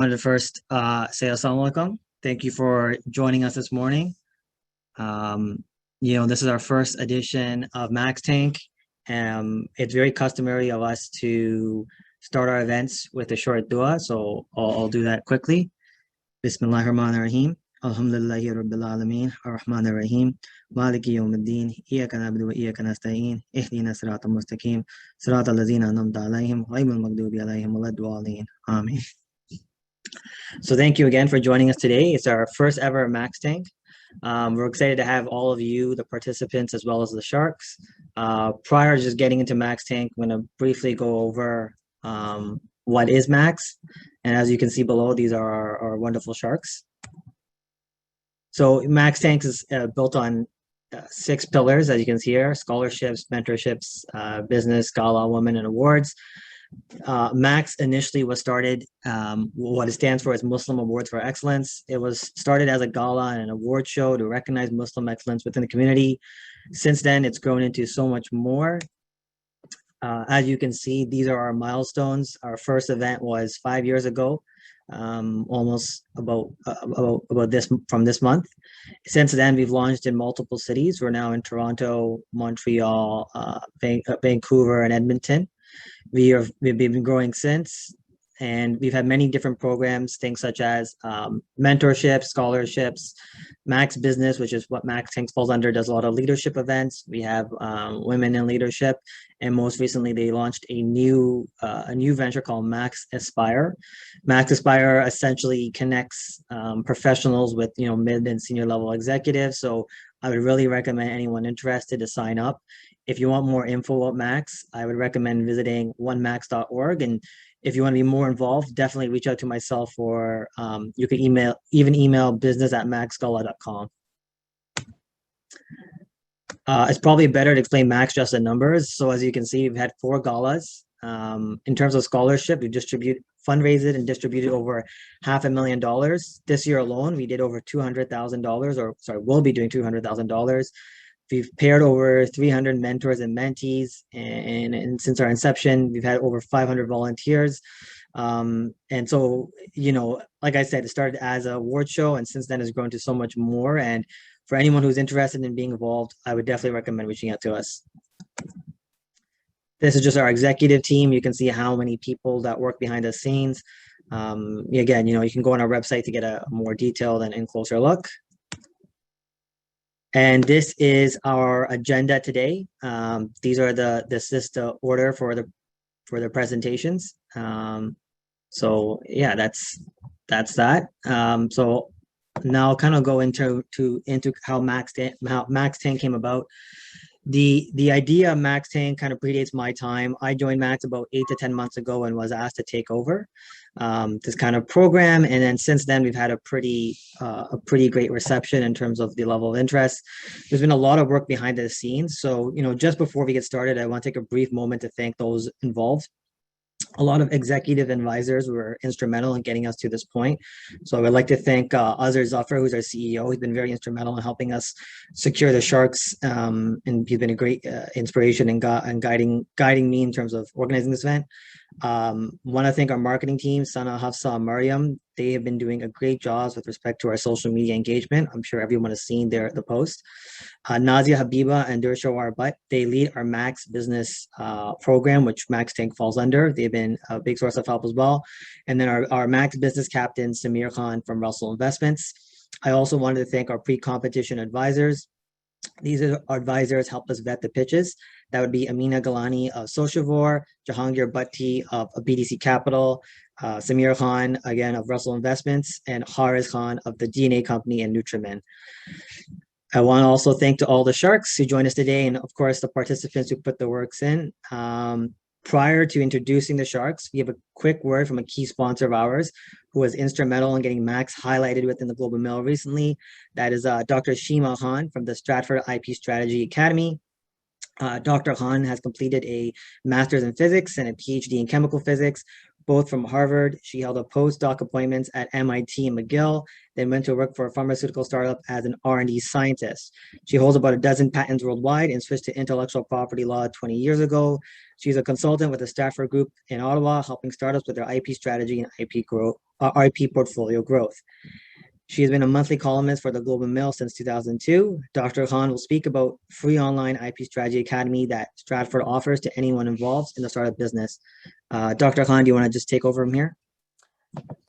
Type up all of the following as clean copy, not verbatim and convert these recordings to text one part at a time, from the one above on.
Wanted to first say assalamu alaikum. Thank you for joining us this morning. This is our first edition of Max Tank. It's very customary of us to start our events with a short dua, so I'll do that quickly. Bismillahirrahmanirrahim. Alhamdulillahi Rabbil Alameen, Ar-Rahmanir Rahim, Maliki Yawmiddin, Iyyaka na'budu wa iyyaka nasta'in, Ihdina siratal mustaqim, siratal ladzina an'amta alaihim, ghayril maghdubi alaihim waladdallin. Ameen. So thank you again for joining us today. It's our first ever Max Tank. We're excited to have all of you, the participants, as well as the sharks. Prior to just getting into Max Tank, I'm going to briefly go over what is Max. And as you can see below, these are our wonderful sharks. So Max Tank is built on 6 pillars, as you can see here: scholarships, mentorships, business, gala, women, and awards. Max initially was started, what it stands for is Muslim Awards for Excellence. It was started as a gala and an award show to recognize Muslim excellence within the community. Since then, it's grown into so much more. As you can see, these are our milestones. Our first event was 5 years ago, almost about this from this month. Since then, we've launched in multiple cities. We're now in Toronto, Montreal, Vancouver, and Edmonton. We've been growing since, and we've had many different programs, things such as mentorship, scholarships, Max Business, which is what Max Tanks falls under, does a lot of leadership events. We have women in leadership, and most recently they launched a new venture called Max Aspire. Max Aspire essentially connects professionals with mid and senior level executives. So I would really recommend anyone interested to sign up. If you want more info about Max, I would recommend visiting onemax.org. And if you want to be more involved, definitely reach out to myself, or you can email business@maxgala.com. It's probably better to explain Max just in numbers. So as you can see, we've had 4 galas. In terms of scholarship, we fundraised and distributed over $500,000. This year alone, we did over $200,000, we'll be doing $200,000. We've paired over 300 mentors and mentees, and since our inception, we've had over 500 volunteers. And so, like I said, it started as an award show, and since then has grown to so much more. And for anyone who's interested in being involved, I would definitely recommend reaching out to us. This is just our executive team. You can see how many people that work behind the scenes. Again, you can go on our website to get a more detailed and closer look. And this is our agenda today. This is the order for the presentations. So yeah, that's that. So now I'll kind of go into how Max Tank came about. The idea of Max Tank kind of predates my time. I joined Max about 8 to 10 months ago and was asked to take over this kind of program. And then since then, we've had a pretty great reception in terms of the level of interest. There's been a lot of work behind the scenes. So, just before we get started, I want to take a brief moment to thank those involved. A lot of executive advisors were instrumental in getting us to this point. So I would like to thank Azhar Zafar, who's our CEO. He's been very instrumental in helping us secure the Sharks, and he's been a great inspiration and guiding me in terms of organizing this event. Want to thank our marketing team, Sana, Hafsa, and Mariam. They have been doing a great job with respect to our social media engagement. I'm sure everyone has seen the post. Nazia Habiba and Durshawar Butt, they lead our Max Business program, which Max Tank falls under. They've been a big source of help as well. And then our Max Business captain, Samir Khan from Russell Investments. I also wanted to thank our pre-competition advisors. These advisors helped us vet the pitches. That would be Amina Galani of Sociavore, Jahangir Bhatti of BDC Capital, Samir Khan, again, of Russell Investments, and Haris Khan of the DNA Company and Nutrimin. I want to also thank to all the Sharks who joined us today, and of course, the participants who put the works in. Prior to introducing the Sharks, we have a quick word from a key sponsor of ours who was instrumental in getting Max highlighted within the Global Mail recently. That is Dr. Shima Khan from the Stratford IP Strategy Academy. Dr. Khan has completed a master's in physics and a PhD in chemical physics, both from Harvard. She held a postdoc appointments at MIT and McGill, then went to work for a pharmaceutical startup as an R&D scientist. She holds about a dozen patents worldwide and switched to intellectual property law 20 years ago. She's a consultant with the Stratford Group in Ottawa, helping startups with their IP strategy and IP IP portfolio growth. She has been a monthly columnist for the Globe and Mail since 2002. Dr. Khan will speak about free online IP strategy academy that Stratford offers to anyone involved in the startup business. Dr. Khan, do you want to just take over from here?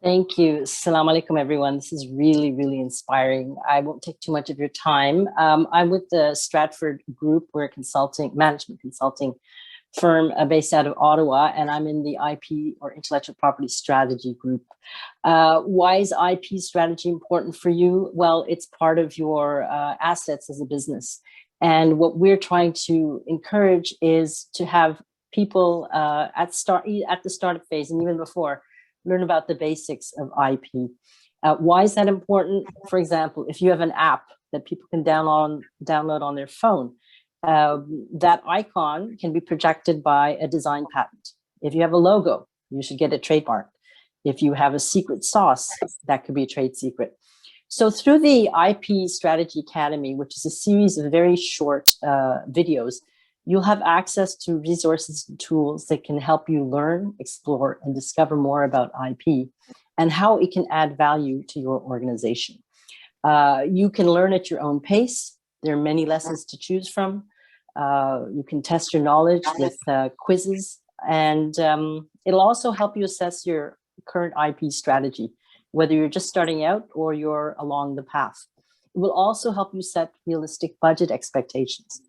Thank you. Assalamu alaikum, everyone. This is really, really inspiring. I won't take too much of your time. I'm with the Stratford Group. We're a management consulting firm based out of Ottawa, and I'm in the IP or intellectual property strategy group. Why is IP strategy important for you? Well, it's part of your assets as a business. And what we're trying to encourage is to have people at the startup phase and even before learn about the basics of IP. Why is that important? For example, if you have an app that people can download on their phone, that icon can be projected by a design patent. If you have a logo, you should get it trademarked. If you have a secret sauce, that could be a trade secret. So through the IP Strategy Academy, which is a series of very short videos, you'll have access to resources and tools that can help you learn, explore, and discover more about IP and how it can add value to your organization. You can learn at your own pace. There are many lessons to choose from. You can test your knowledge with quizzes, and it'll also help you assess your current IP strategy, whether you're just starting out or you're along the path. It will also help you set realistic budget expectations,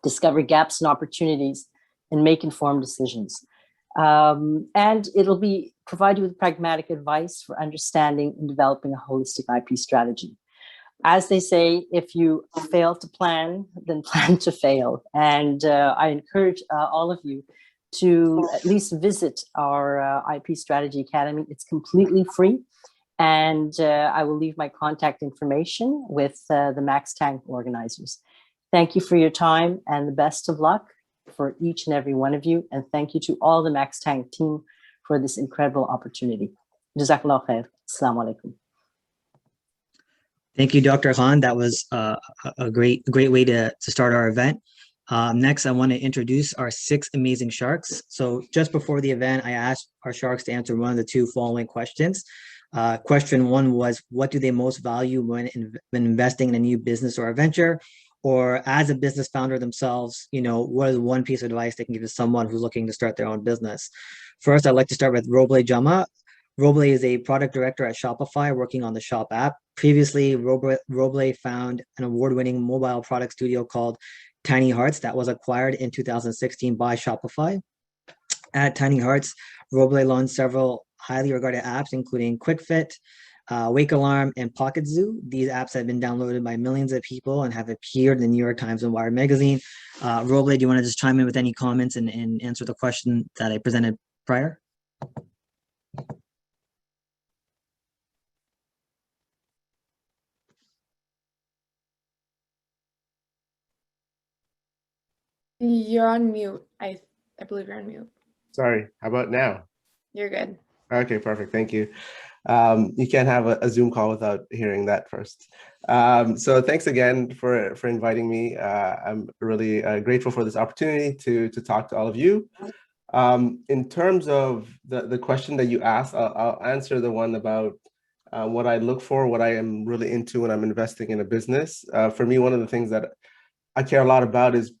discover gaps and opportunities, and make informed decisions. And it'll provide you with pragmatic advice for understanding and developing a holistic IP strategy. As they say, if you fail to plan, then plan to fail. And I encourage all of you to at least visit our IP Strategy Academy. It's completely free. And I will leave my contact information with the Max Tank organizers. Thank you for your time and the best of luck for each and every one of you. And thank you to all the Max Tank team for this incredible opportunity. Jazakallah khair. Assalamu alaikum. Thank you, Dr. Khan. That was a great way to start our event. Next, I want to introduce our 6 amazing sharks. So just before the event, I asked our sharks to answer one of the 2 following questions. Question 1 was, what do they most value when investing in a new business or a venture? Or as a business founder themselves, what is one piece of advice they can give to someone who's looking to start their own business? First, I'd like to start with Robleh Jama. Robleh is a product director at Shopify working on the Shop app. Previously, Robleh found an award-winning mobile product studio called Tiny Hearts that was acquired in 2016 by Shopify. At Tiny Hearts, Robleh launched several highly regarded apps, including QuickFit, Wake Alarm, and Pocket Zoo. These apps have been downloaded by millions of people and have appeared in the New York Times and Wired magazine. Robleh, do you want to just chime in with any comments and answer the question that I presented prior? You're on mute. I believe you're on mute. Sorry, how about now? You're good. Okay, perfect. Thank you. You can't have a Zoom call without hearing that first. So thanks again for inviting me. I'm really grateful for this opportunity to talk to all of you. In terms of the question that you asked, I'll answer the one about what I look for, what I am really into when I'm investing in a business. For me, one of the things that I care a lot about is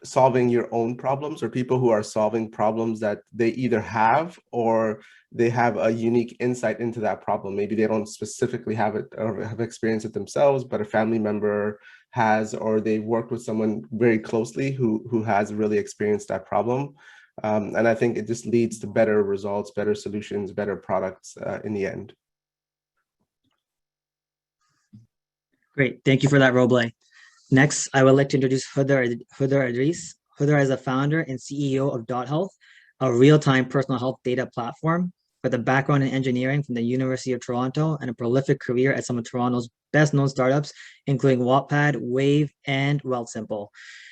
solving your own problems, or people who are solving problems that they either have or they have a unique insight into that problem. Maybe they don't specifically have it or have experienced it themselves, but a family member has, or they worked with someone very closely who has really experienced that problem. And I think it just leads to better results, better solutions, better products in the end. Great. Thank you for that, Robleh. Next, I would like to introduce Huda Idrees. Huda is a founder and CEO of Dot Health, a real-time personal health data platform with a background in engineering from the University of Toronto and a prolific career at some of Toronto's best-known startups, including Wattpad, Wave, and Wealthsimple.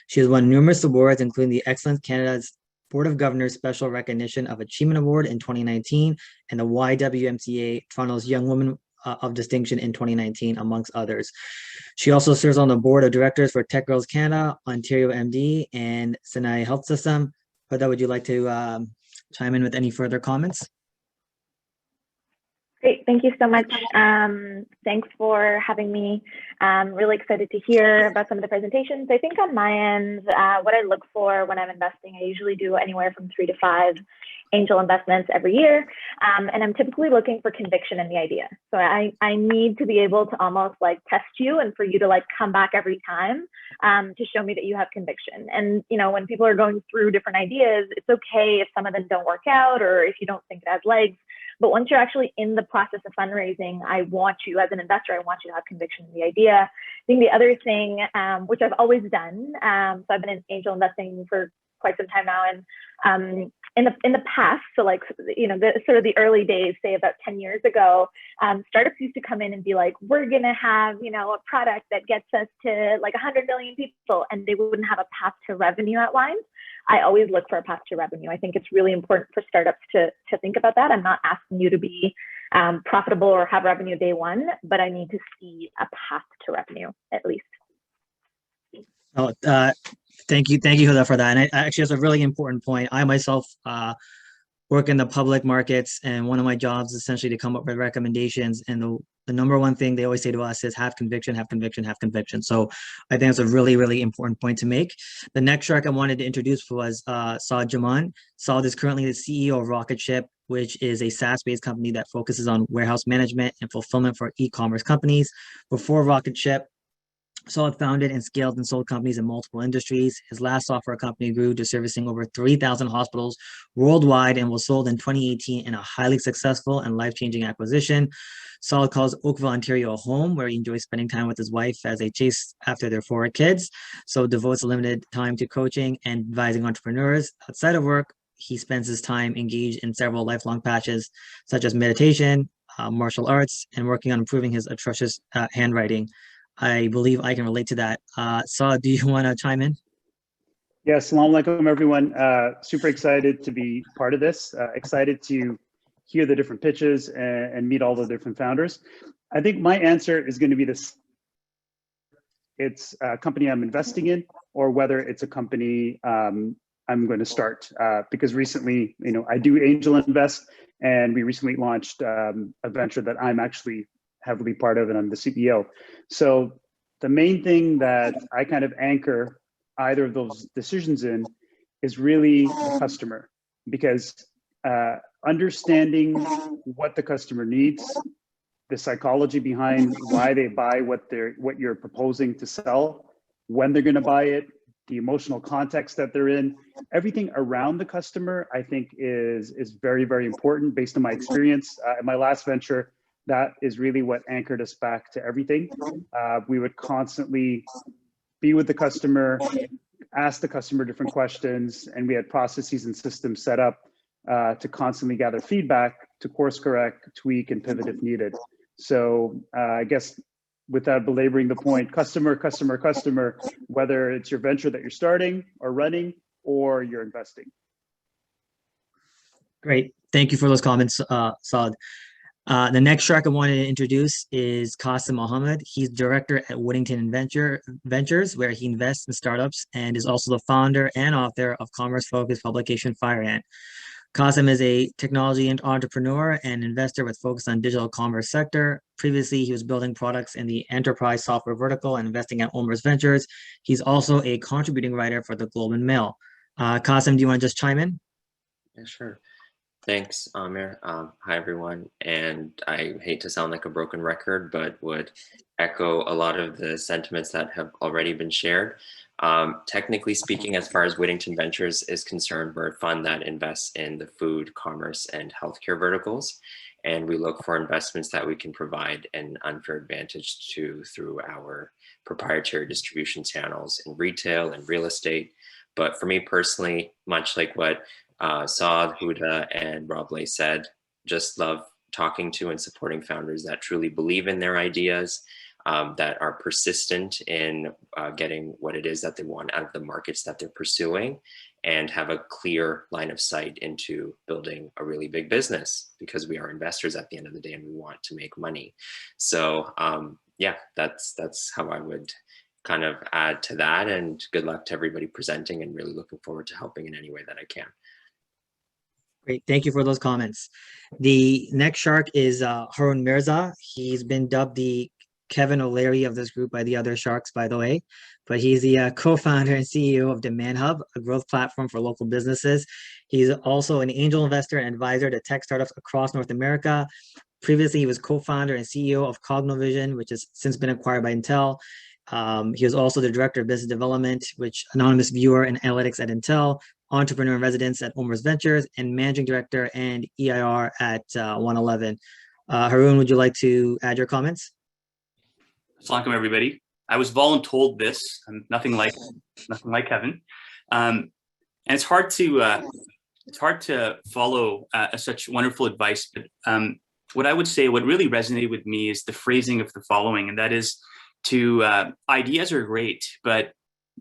She has won numerous awards, including the Excellence Canada's Board of Governors Special Recognition of Achievement Award in 2019 and the YWMCA Toronto's Young Woman of Distinction in 2019, amongst others. She also serves on the board of directors for Tech Girls Canada, Ontario MD, and Sinai Health System. Huda, would you like to chime in with any further comments? Great, thank you so much. Thanks for having me. I'm really excited to hear about some of the presentations. I think on my end, what I look for when I'm investing, I usually do anywhere from 3 to 5 angel investments every year. And I'm typically looking for conviction in the idea. So I need to be able to almost like test you and for you to like come back every time to show me that you have conviction. And, you know, when people are going through different ideas, it's okay if some of them don't work out or if you don't think it has legs. But once you're actually in the process of fundraising, I want you, as an investor, I want you to have conviction in the idea. I think the other thing, which I've always done, so I've been in angel investing for quite some time now, and in the past, so like, you know, the sort of the early days, say about 10 years ago, startups used to come in and be like, we're gonna have, you know, a product that gets us to like 100 million people, and they wouldn't have a path to revenue outlined. I always look for a path to revenue. I think it's really important for startups to think about that. I'm not asking you to be profitable or have revenue day one, but I need to see a path to revenue at least. Oh, thank you, Huda, for that. And actually, it's a really important point. I myself work in the public markets, and one of my jobs is essentially to come up with recommendations. And the number one thing they always say to us is have conviction, have conviction, have conviction. So I think it's a really, really important point to make. The next shark I wanted to introduce was Saud Jaman. Saud is currently the CEO of Rocket Ship, which is a SaaS-based company that focuses on warehouse management and fulfillment for e-commerce companies. Before Rocket Ship, Saud founded and scaled and sold companies in multiple industries. His last software company grew to servicing over 3,000 hospitals worldwide and was sold in 2018 in a highly successful and life-changing acquisition. Saud calls Oakville, Ontario a home where he enjoys spending time with his wife as they chase after their 4 kids. So devotes limited time to coaching and advising entrepreneurs. Outside of work, he spends his time engaged in several lifelong passions such as meditation, martial arts, and working on improving his atrocious handwriting. I believe I can relate to that. Saud, do you want to chime in? Yes, assalamu alaikum, everyone. Super excited to be part of this. Excited to hear the different pitches and meet all the different founders. I think my answer is going to be this. It's a company I'm investing in, or whether it's a company I'm going to start. Because recently, you know, I do angel invest, and we recently launched a venture that I'm actually heavily part of, and I'm the CEO. So the main thing that I kind of anchor either of those decisions in is really the customer, because understanding what the customer needs, the psychology behind why they buy what you're proposing to sell, when they're going to buy it, the emotional context that they're in, everything around the customer, I think is very, very important based on my experience. In my last venture, that is really what anchored us back to everything. We would constantly be with the customer, ask the customer different questions, and we had processes and systems set up to constantly gather feedback, to course correct, tweak, and pivot if needed. So I guess without belaboring the point, customer, customer, customer, whether it's your venture that you're starting or running or you're investing. Great. Thank you for those comments, Saud. The next shark I wanted to introduce is Qasim Mohammed. He's director at Whittington Ventures, where he invests in startups and is also the founder and author of commerce-focused publication Fire Ant. Qasim is a technology entrepreneur and investor with focus on digital commerce sector. Previously, he was building products in the enterprise software vertical and investing at Omers Ventures. He's also a contributing writer for the Globe and Mail. Qasim, do you want to just chime in? Yeah, sure. Thanks, Amir. Hi, everyone. And I hate to sound like a broken record, but would echo a lot of the sentiments that have already been shared. Technically speaking, as far as Whittington Ventures is concerned, we're a fund that invests in the food, commerce, and healthcare verticals. And we look for investments that we can provide an unfair advantage to through our proprietary distribution channels in retail and real estate. But for me personally, much like what Saud, Huda, and Robleh said, just love talking to and supporting founders that truly believe in their ideas, that are persistent in getting what it is that they want out of the markets that they're pursuing, and have a clear line of sight into building a really big business, because we are investors at the end of the day and we want to make money. So yeah, that's how I would kind of add to that, and good luck to everybody presenting, and really looking forward to helping in any way that I can. Great, thank you for those comments. The next shark is Haroon Mirza. He's been dubbed the Kevin O'Leary of this group by the other sharks, by the way. But he's the co-founder and CEO of Demand Hub, a growth platform for local businesses. He's also an angel investor and advisor to tech startups across North America. Previously, he was co-founder and CEO of Cognovision, which has since been acquired by Intel. He was also the director of business development, which anonymous viewer and analytics at Intel, entrepreneur in residence at Omer's Ventures, and managing director and EIR at 111. Haroon, would you like to add your comments? Assalamu alaikum, everybody. I was voluntold this. I'm nothing like Kevin, and it's hard to follow such wonderful advice. But what I would say, what really resonated with me, is the phrasing of the following, and that is ideas are great, but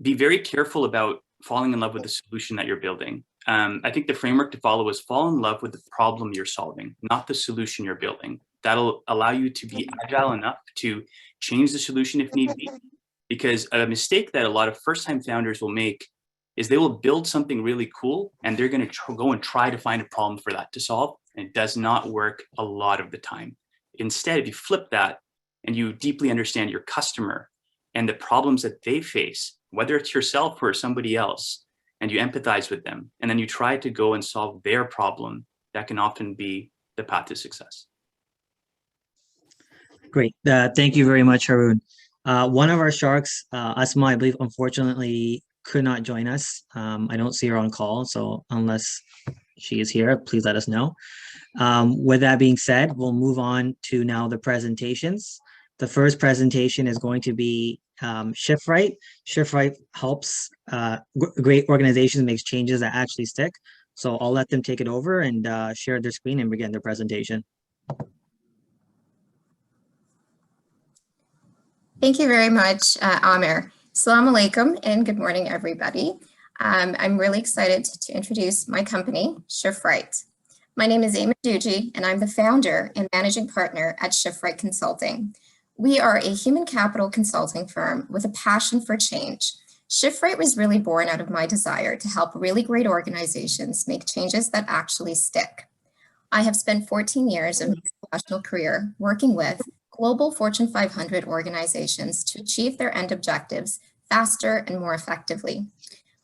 be very careful about falling in love with the solution that you're building. I think the framework to follow is fall in love with the problem you're solving, not the solution you're building. That'll allow you to be agile enough to change the solution if need be. Because a mistake that a lot of first-time founders will make is they will build something really cool and they're going to go and try to find a problem for that to solve. And it does not work a lot of the time. Instead, if you flip that and you deeply understand your customer and the problems that they face, whether it's yourself or somebody else, and you empathize with them, and then you try to go and solve their problem, that can often be the path to success. Great. Thank you very much, Haroon. One of our sharks, Asma, I believe, unfortunately could not join us. I don't see her on call, so unless she is here, please let us know. With that being said, we'll move on to now the presentations. The first presentation is going to be ShiftRight. ShiftRight helps great organizations make changes that actually stick. So I'll let them take it over and share their screen and begin their presentation. Thank you very much, Amir. Assalamu alaikum and good morning, everybody. I'm really excited to introduce my company, ShiftRight. My name is Amy Duji, and I'm the founder and managing partner at ShiftRight Consulting. We are a human capital consulting firm with a passion for change. ShiftRight was really born out of my desire to help really great organizations make changes that actually stick. I have spent 14 years of my professional career working with global Fortune 500 organizations to achieve their end objectives faster and more effectively.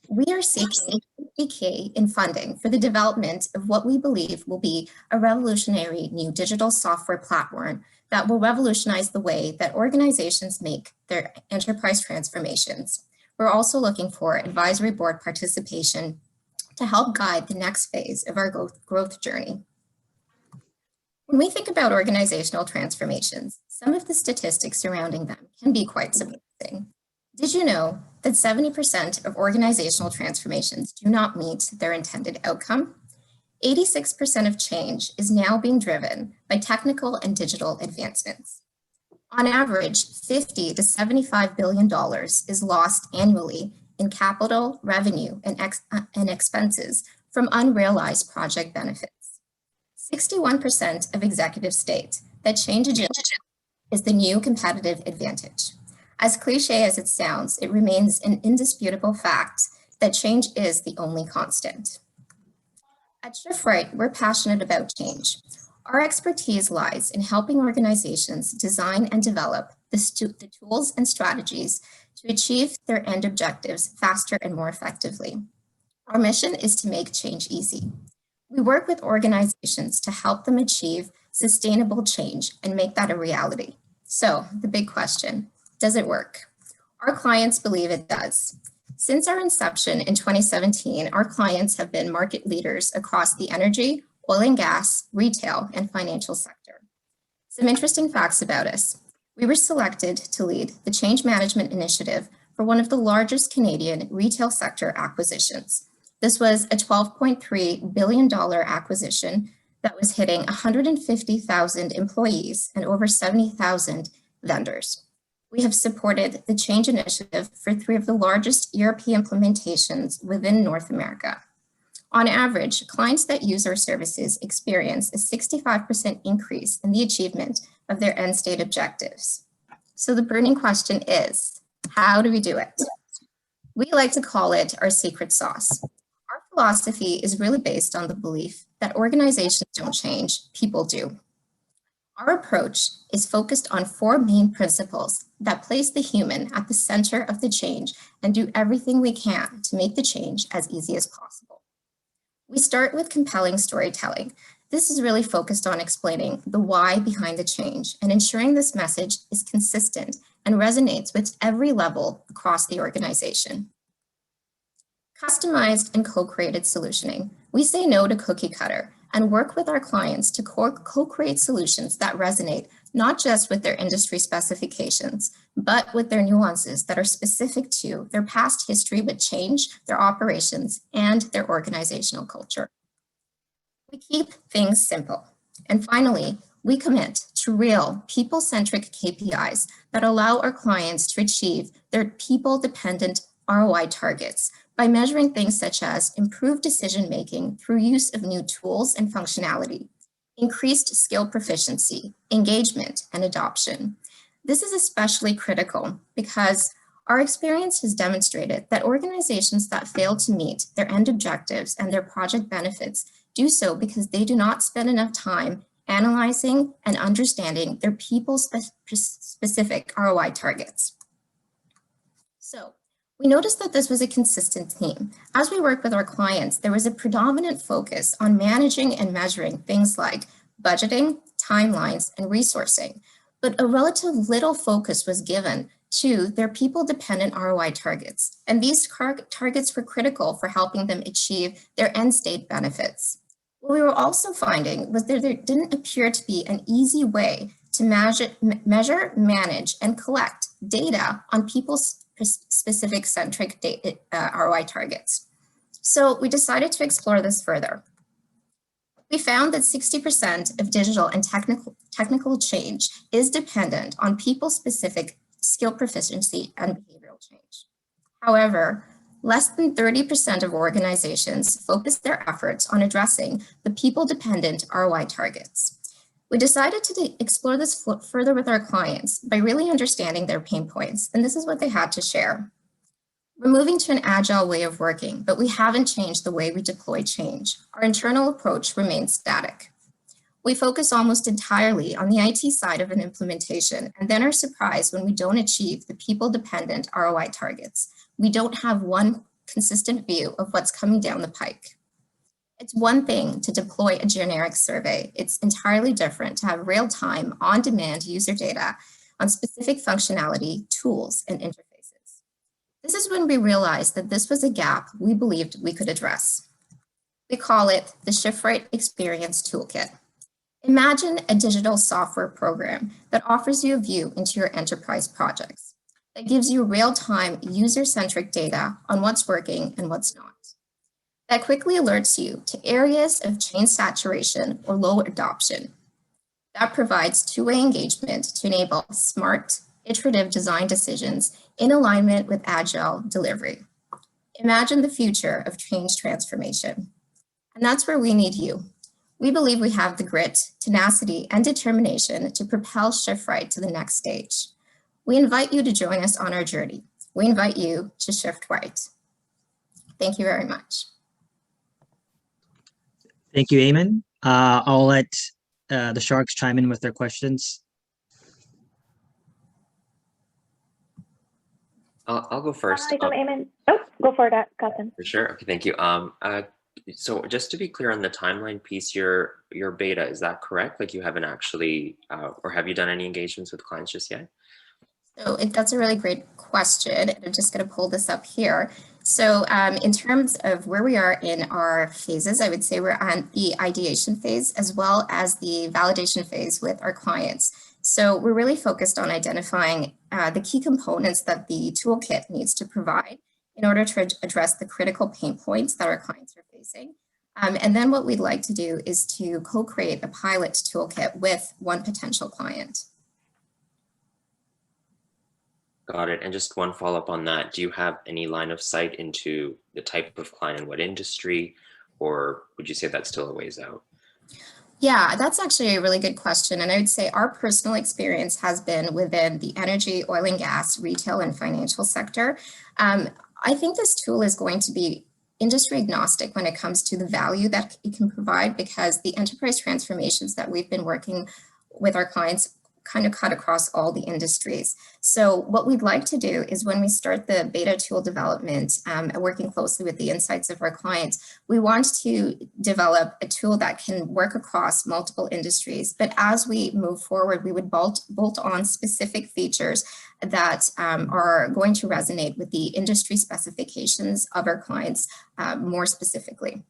We are seeking $50K in funding for the development of what we believe will be a revolutionary new digital software platform that will revolutionize the way that organizations make their enterprise transformations. We're also looking for advisory board participation to help guide the next phase of our growth journey. When we think about organizational transformations, some of the statistics surrounding them can be quite surprising. Did you know that 70% of organizational transformations do not meet their intended outcome? 86% of change is now being driven by technical and digital advancements. On average, $50 to $75 billion is lost annually in capital, revenue, and expenses from unrealized project benefits. 61% of executives state that change agility is the new competitive advantage. As cliche as it sounds, it remains an indisputable fact that change is the only constant. At ShiftRight, we're passionate about change. Our expertise lies in helping organizations design and develop the tools and strategies to achieve their end objectives faster and more effectively. Our mission is to make change easy. We work with organizations to help them achieve sustainable change and make that a reality. So the big question, does it work? Our clients believe it does. Since our inception in 2017, our clients have been market leaders across the energy, oil and gas, retail, and financial sector. Some interesting facts about us. We were selected to lead the change management initiative for one of the largest Canadian retail sector acquisitions. This was a $12.3 billion acquisition that was hitting 150,000 employees and over 70,000 vendors. We have supported the change initiative for 3 of the largest ERP implementations within North America. On average, clients that use our services experience a 65% increase in the achievement of their end state objectives. So the burning question is, how do we do it? We like to call it our secret sauce. Our philosophy is really based on the belief that organizations don't change, people do. Our approach is focused on 4 main principles that place the human at the center of the change and do everything we can to make the change as easy as possible. We start with compelling storytelling. This is really focused on explaining the why behind the change and ensuring this message is consistent and resonates with every level across the organization. Customized and co-created solutioning. We say no to cookie cutter and work with our clients to co-create solutions that resonate not just with their industry specifications, but with their nuances that are specific to their past history with change, their operations, and their organizational culture. We keep things simple. And finally, we commit to real people-centric KPIs that allow our clients to achieve their people-dependent ROI targets by measuring things such as improved decision-making through use of new tools and functionality, increased skill proficiency, engagement, and adoption. This is especially critical because our experience has demonstrated that organizations that fail to meet their end objectives and their project benefits do so because they do not spend enough time analyzing and understanding their people-specific ROI targets. So, we noticed that this was a consistent theme. As we work with our clients, there was a predominant focus on managing and measuring things like budgeting, timelines, and resourcing, but a relative little focus was given to their people-dependent ROI targets. And these targets were critical for helping them achieve their end state benefits. What we were also finding was that there didn't appear to be an easy way to measure, manage, and collect data on people's specific centric ROI targets. So we decided to explore this further. We found that 60% of digital and technical change is dependent on people-specific skill proficiency and behavioral change. However, less than 30% of organizations focus their efforts on addressing the people-dependent ROI targets. We decided to explore this further with our clients by really understanding their pain points, and this is what they had to share. We're moving to an agile way of working, but we haven't changed the way we deploy change. Our internal approach remains static. We focus almost entirely on the IT side of an implementation and then are surprised when we don't achieve the people-dependent ROI targets. We don't have one consistent view of what's coming down the pike. It's one thing to deploy a generic survey. It's entirely different to have real-time, on-demand user data on specific functionality, tools, and interfaces. This is when we realized that this was a gap we believed we could address. We call it the ShiftRight Experience Toolkit. Imagine a digital software program that offers you a view into your enterprise projects, that gives you real-time, user-centric data on what's working and what's not, that quickly alerts you to areas of change saturation or low adoption, that provides two-way engagement to enable smart, iterative design decisions in alignment with agile delivery. Imagine the future of change transformation. And that's where we need you. We believe we have the grit, tenacity, and determination to propel ShiftRight to the next stage. We invite you to join us on our journey. We invite you to ShiftRight. Thank you very much. Thank you, Eamon. I'll let the Sharks chime in with their questions. I'll go first. Hi, Eamon. Oh, go for it, Qasim. For sure. Okay, thank you. So just to be clear on the timeline piece, your beta, is that correct? Like you haven't actually, or have you done any engagements with clients just yet? So that's a really great question. I'm just going to pull this up here. So in terms of where we are in our phases, I would say we're on the ideation phase as well as the validation phase with our clients. So we're really focused on identifying the key components that the toolkit needs to provide in order to address the critical pain points that our clients are facing. And then what we'd like to do is to co-create a pilot toolkit with one potential client. Got it. And just one follow-up on that. Do you have any line of sight into the type of client and what industry, or would you say that's still a ways out? Yeah, that's actually a really good question. And I would say our personal experience has been within the energy, oil and gas, retail, and financial sector. I think this tool is going to be industry agnostic when it comes to the value that it can provide, because the enterprise transformations that we've been working with our clients kind of cut across all the industries. So what we'd like to do is when we start the beta tool development, working closely with the insights of our clients, we want to develop a tool that can work across multiple industries. But as we move forward, we would bolt on specific features that are going to resonate with the industry specifications of our clients more specifically.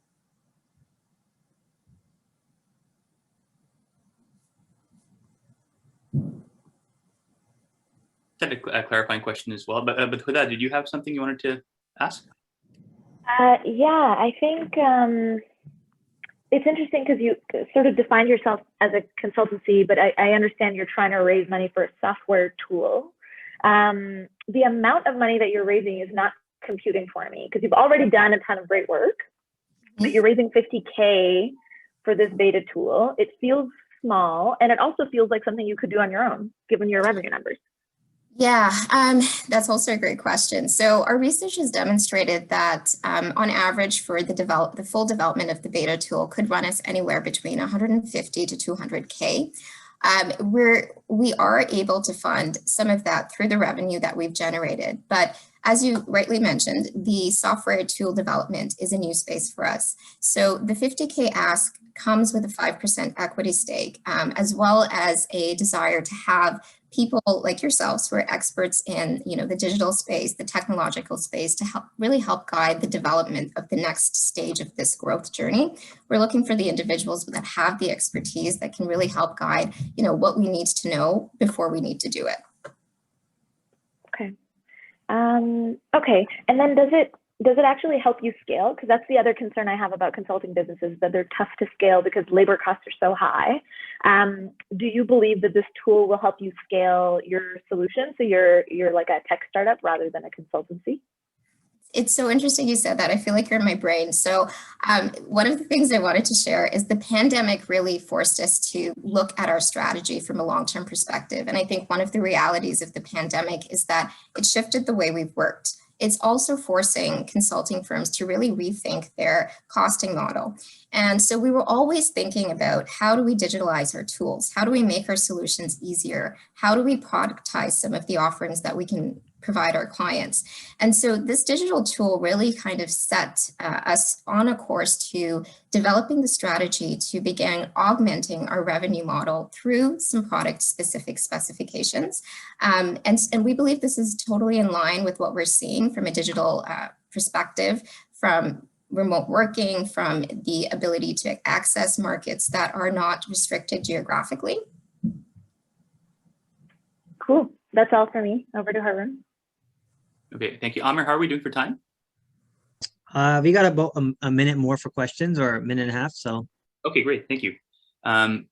I had a clarifying question as well, but Huda, did you have something you wanted to ask? Yeah, I think it's interesting because you sort of defined yourself as a consultancy, but I understand you're trying to raise money for a software tool. The amount of money that you're raising is not computing for me, because you've already done a ton of great work, but you're raising 50K for this beta tool. It feels small, and it also feels like something you could do on your own, given your revenue numbers. Yeah, that's also a great question. So our research has demonstrated that on average for the full development of the beta tool could run us anywhere between 150 to 200K. We are able to fund some of that through the revenue that we've generated. But as you rightly mentioned, the software tool development is a new space for us. So the 50K ask comes with a 5% equity stake, as well as a desire to have people like yourselves who are experts in, the digital space, the technological space, to really help guide the development of the next stage of this growth journey. We're looking for the individuals that have the expertise that can really help guide, what we need to know before we need to do it. Okay. Okay. And then does it actually help you scale? Because that's the other concern I have about consulting businesses, that they're tough to scale because labor costs are so high. Do you believe that this tool will help you scale your solution, so you're like a tech startup rather than a consultancy? It's so interesting you said that. I feel like you're in my brain. So one of the things I wanted to share is the pandemic really forced us to look at our strategy from a long-term perspective. And I think one of the realities of the pandemic is that it shifted the way we've worked. It's also forcing consulting firms to really rethink their costing model. And so we were always thinking about, how do we digitalize our tools? How do we make our solutions easier? How do we productize some of the offerings that we can provide our clients? And so this digital tool really kind of set us on a course to developing the strategy to begin augmenting our revenue model through some product specific specifications. And we believe this is totally in line with what we're seeing from a digital perspective, from remote working, from the ability to access markets that are not restricted geographically. Cool. That's all for me. Over to Haroon. Okay, thank you. Amir, how are we doing for time? We got about a minute more for questions, or a minute and a half. So. Okay, great. Thank you. I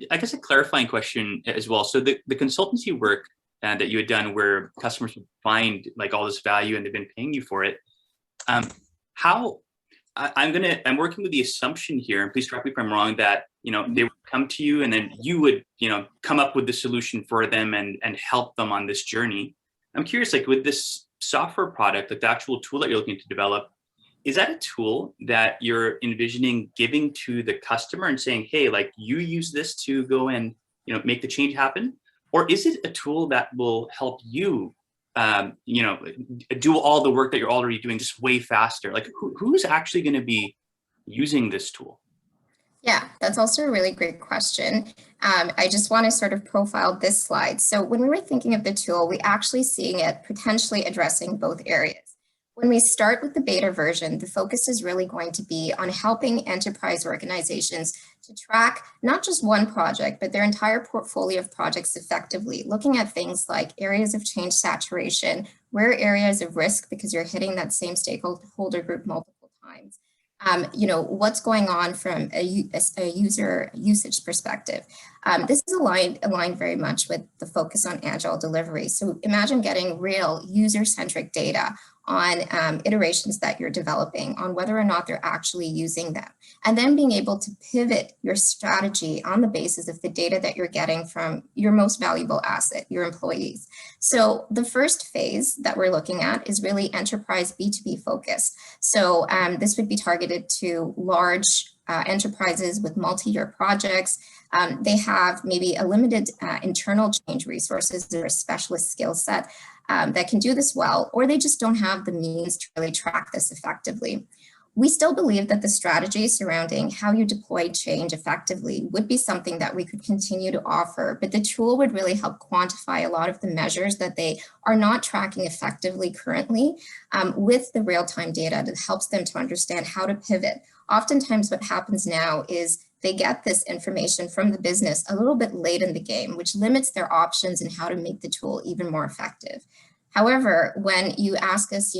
guess a clarifying question as well. So the consultancy work that you had done, where customers would find like all this value and they've been paying you for it. I'm working with the assumption here, and please correct me if I'm wrong, that they would come to you and then you would come up with the solution for them and help them on this journey. I'm curious, like with this software product, like the actual tool that you're looking to develop, is that a tool that you're envisioning giving to the customer and saying, hey, like you use this to go and make the change happen? Or is it a tool that will help you do all the work that you're already doing just way faster? Like who's actually going to be using this tool? Yeah, that's also a really great question. I just want to sort of profile this slide. So when we were thinking of the tool, we actually seeing it potentially addressing both areas. When we start with the beta version, the focus is really going to be on helping enterprise organizations to track not just one project, but their entire portfolio of projects effectively, looking at things like areas of change saturation, where areas of risk because you're hitting that same stakeholder group multiple times. What's going on from a user usage perspective. This is aligned very much with the focus on agile delivery. So imagine getting real user-centric data on iterations that you're developing, on whether or not they're actually using them, and then being able to pivot your strategy on the basis of the data that you're getting from your most valuable asset, your employees. So the first phase that we're looking at is really enterprise B2B focused. So this would be targeted to large enterprises with multi-year projects. They have maybe a limited internal change resources or a specialist skill set that can do this well, or they just don't have the means to really track this effectively. We still believe that the strategy surrounding how you deploy change effectively would be something that we could continue to offer, but the tool would really help quantify a lot of the measures that they are not tracking effectively currently with the real-time data that helps them to understand how to pivot. Oftentimes what happens now is they get this information from the business a little bit late in the game, which limits their options and how to make the tool even more effective. However, when you ask us,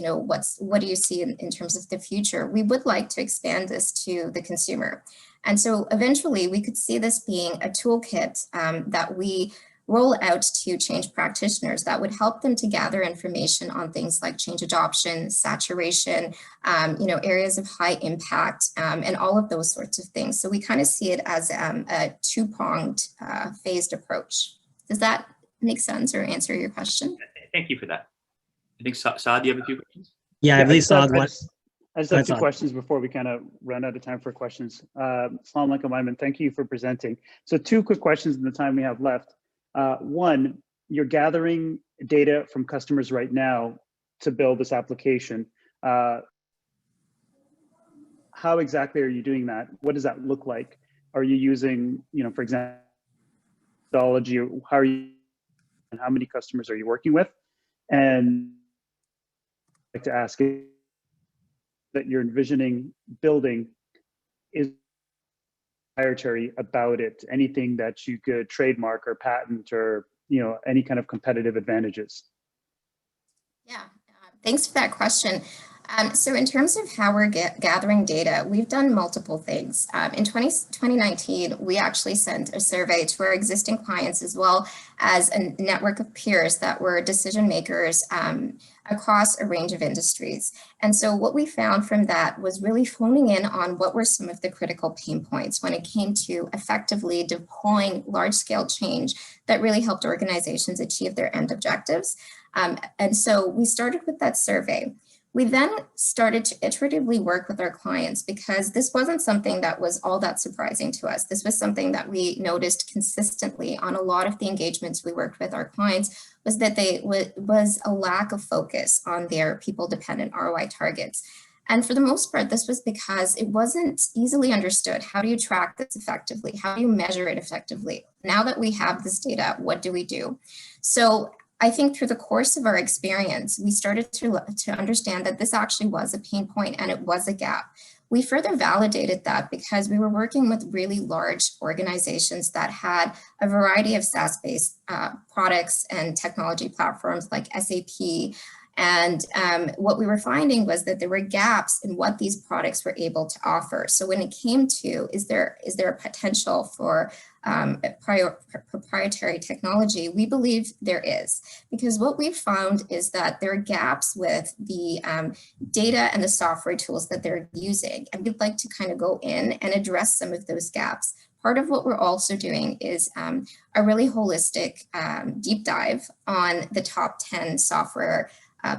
what do you see in terms of the future, we would like to expand this to the consumer. And so eventually we could see this being a toolkit that we roll out to change practitioners that would help them to gather information on things like change adoption, saturation, areas of high impact, and all of those sorts of things. So we kind of see it as a two-pronged phased approach. Does that make sense or answer your question? Thank you for that. I think Saud, do you have a few questions? Yeah, I believe Saud wants. I just have two questions before we kind of run out of time for questions. Assalamu alaikum, Ayman. Thank you for presenting. So two quick questions in the time we have left. One, you're gathering data from customers right now to build this application. How exactly are you doing that? What does that look like? Are you using, for example, methodology? How are you, and how many customers are you working with? And I'd like to ask you that you're envisioning building is proprietary about it, anything that you could trademark or patent or any kind of competitive advantages? Yeah, thanks for that question. So in terms of how we're gathering data, we've done multiple things. In 2019, we actually sent a survey to our existing clients as well as a network of peers that were decision makers across a range of industries. And so what we found from that was really honing in on what were some of the critical pain points when it came to effectively deploying large-scale change that really helped organizations achieve their end objectives. And so we started with that survey. We then started to iteratively work with our clients because this wasn't something that was all that surprising to us. This was something that we noticed consistently on a lot of the engagements we worked with our clients, was that they was a lack of focus on their people-dependent ROI targets. And for the most part, this was because it wasn't easily understood. How do you track this effectively? How do you measure it effectively? Now that we have this data, what do we do? So I think through the course of our experience, we started to understand that this actually was a pain point and it was a gap. We further validated that because we were working with really large organizations that had a variety of SaaS-based products and technology platforms like SAP. And what we were finding was that there were gaps in what these products were able to offer. So when it came to, is there a potential for proprietary technology, we believe there is. Because what we've found is that there are gaps with the data and the software tools that they're using. And we'd like to kind of go in and address some of those gaps. Part of what we're also doing is a really holistic deep dive on the top 10 software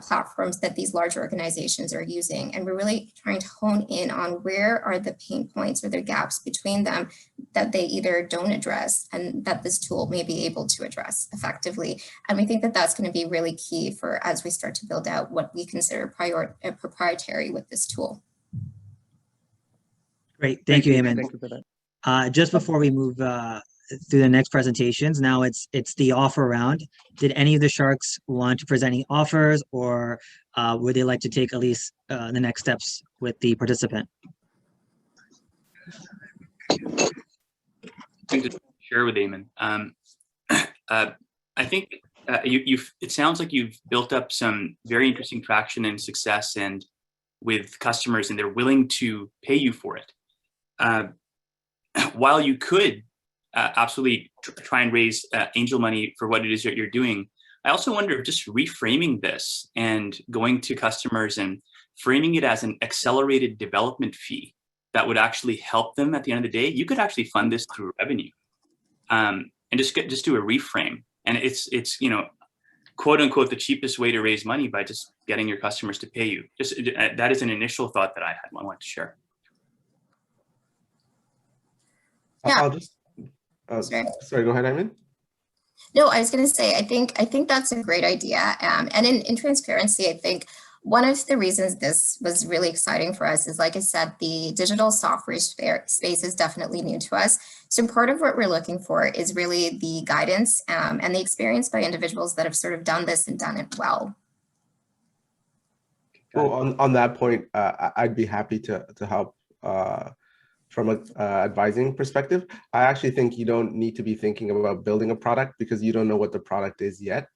platforms that these large organizations are using. And we're really trying to hone in on where are the pain points or the gaps between them that they either don't address and that this tool may be able to address effectively. And we think that that's going to be really key for as we start to build out what we consider proprietary with this tool. Great, thank you, Ayman. Thank you for that. Just before we move through the next presentations, now it's the offer round. Did any of the sharks want to present any offers, or would they like to take at least the next steps with the participant? To share with Ayman. I think it sounds like you've built up some very interesting traction and success and with customers, and they're willing to pay you for it. While you could absolutely try and raise angel money for what it is that you're doing, I also wonder if just reframing this and going to customers and framing it as an accelerated development fee that would actually help them at the end of the day. You could actually fund this through revenue, and just do a reframe. And it's quote unquote the cheapest way to raise money by just getting your customers to pay you. Just that is an initial thought that I had. I want to share. Yeah. I'll just sorry, go ahead, Ayman. No, I was going to say, I think that's a great idea. And in transparency, I think one of the reasons this was really exciting for us is, like I said, the digital software space is definitely new to us. So part of what we're looking for is really the guidance and the experience by individuals that have sort of done this and done it well. Well, on that point, I'd be happy to help from an advising perspective. I actually think you don't need to be thinking about building a product because you don't know what the product is yet.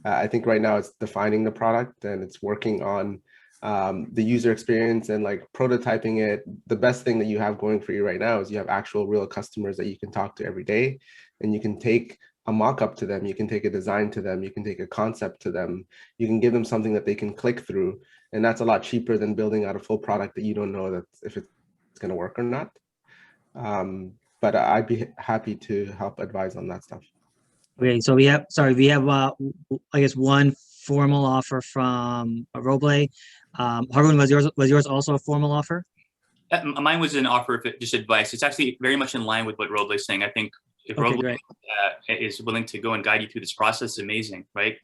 I think right now it's defining the product and it's working on the user experience and like prototyping it. The best thing that you have going for you right now is you have actual real customers that you can talk to every day, and you can take a mock-up to them, you can take a design to them, you can take a concept to them, you can give them something that they can click through. And that's a lot cheaper than building out a full product that you don't know that if it's going to work or not. But I'd be happy to help advise on that stuff. Okay, so we have I guess one formal offer from Robleh. Haroon, was yours also a formal offer? Mine was an offer of just advice. It's actually very much in line with what Robleh is saying. I think if Robleh is willing to go and guide you through this process, amazing, right?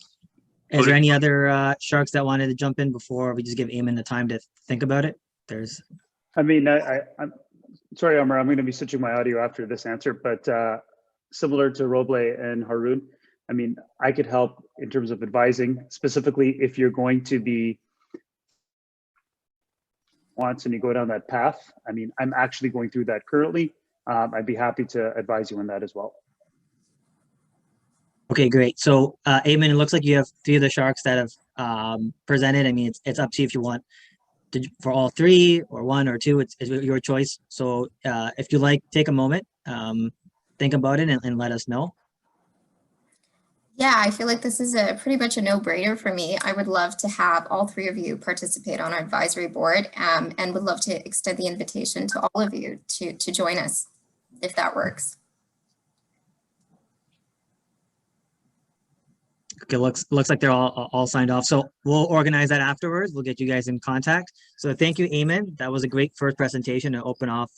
Is there any other sharks that wanted to jump in before we just give Ayman the time to think about it? I mean, I'm sorry, Amr, I'm going to be switching my audio after this answer, but similar to Robleh and Haroon, I mean, I could help in terms of advising, specifically if you're going to be once and you go down that path. I mean, I'm actually going through that currently. I'd be happy to advise you on that as well. Okay, great. So Ayman, it looks like you have 3 of the sharks that have presented. I mean, it's up to you if you want for all 3 or 1 or 2, it's your choice. So if you like, take a moment, think about it and let us know. Yeah, I feel like this is pretty much a no-brainer for me. I would love to have all 3 of you participate on our advisory board and would love to extend the invitation to all of you to join us, if that works. Okay, looks like they're all signed off. So we'll organize that afterwards. We'll get you guys in contact. So thank you, Ayman. That was a great first presentation to open off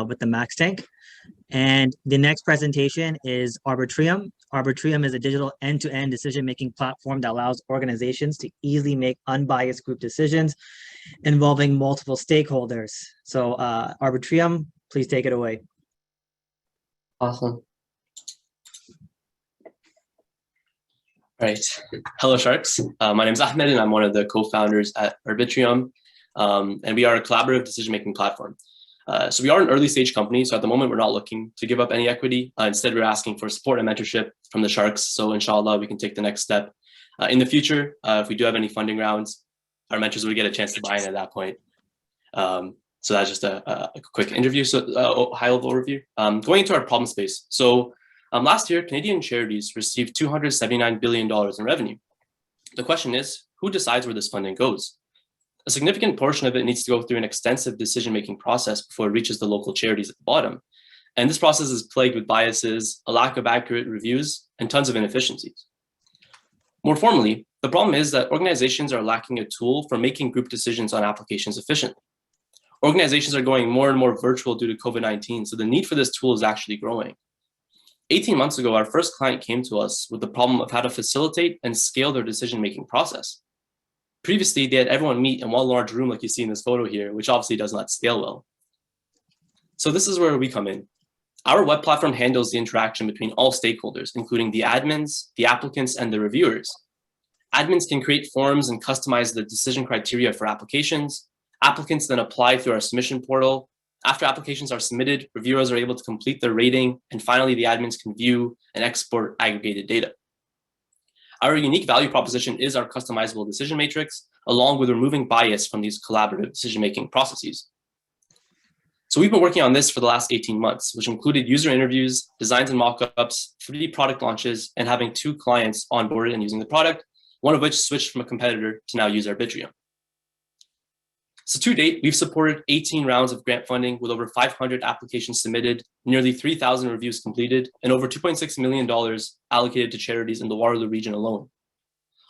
with the Max Tank. And the next presentation is Arbitrium. Arbitrium is a digital end-to-end decision-making platform that allows organizations to easily make unbiased group decisions involving multiple stakeholders. So Arbitrium, please take it away. Awesome. All right. Hello, Sharks. My name is Ahmed, and I'm one of the co-founders at Arbitrium. And we are a collaborative decision-making platform. So we are an early stage company. So at the moment, we're not looking to give up any equity. Instead, we're asking for support and mentorship from the Sharks. So inshallah, we can take the next step. In the future, if we do have any funding rounds, our mentors would get a chance to buy in at that point. So that's just a quick interview. So high-level overview. Going into our problem space. So last year, Canadian charities received $279 billion in revenue. The question is, who decides where this funding goes? A significant portion of it needs to go through an extensive decision-making process before it reaches the local charities at the bottom. And this process is plagued with biases, a lack of accurate reviews, and tons of inefficiencies. More formally, the problem is that organizations are lacking a tool for making group decisions on applications efficiently. Organizations are going more and more virtual due to COVID-19, so the need for this tool is actually growing. 18 months ago, our first client came to us with the problem of how to facilitate and scale their decision-making process. Previously, they had everyone meet in one large room like you see in this photo here, which obviously does not scale well. So this is where we come in. Our web platform handles the interaction between all stakeholders, including the admins, the applicants, and the reviewers. Admins can create forms and customize the decision criteria for applications. Applicants then apply through our submission portal. After applications are submitted, reviewers are able to complete their rating, and finally, the admins can view and export aggregated data. Our unique value proposition is our customizable decision matrix, along with removing bias from these collaborative decision-making processes. So we've been working on this for the last 18 months, which included user interviews, designs and mock-ups, 3 product launches, and having 2 clients onboarded and using the product, one of which switched from a competitor to now use Arbitrium. So to date, we've supported 18 rounds of grant funding with over 500 applications submitted, nearly 3,000 reviews completed, and over $2.6 million allocated to charities in the Waterloo region alone.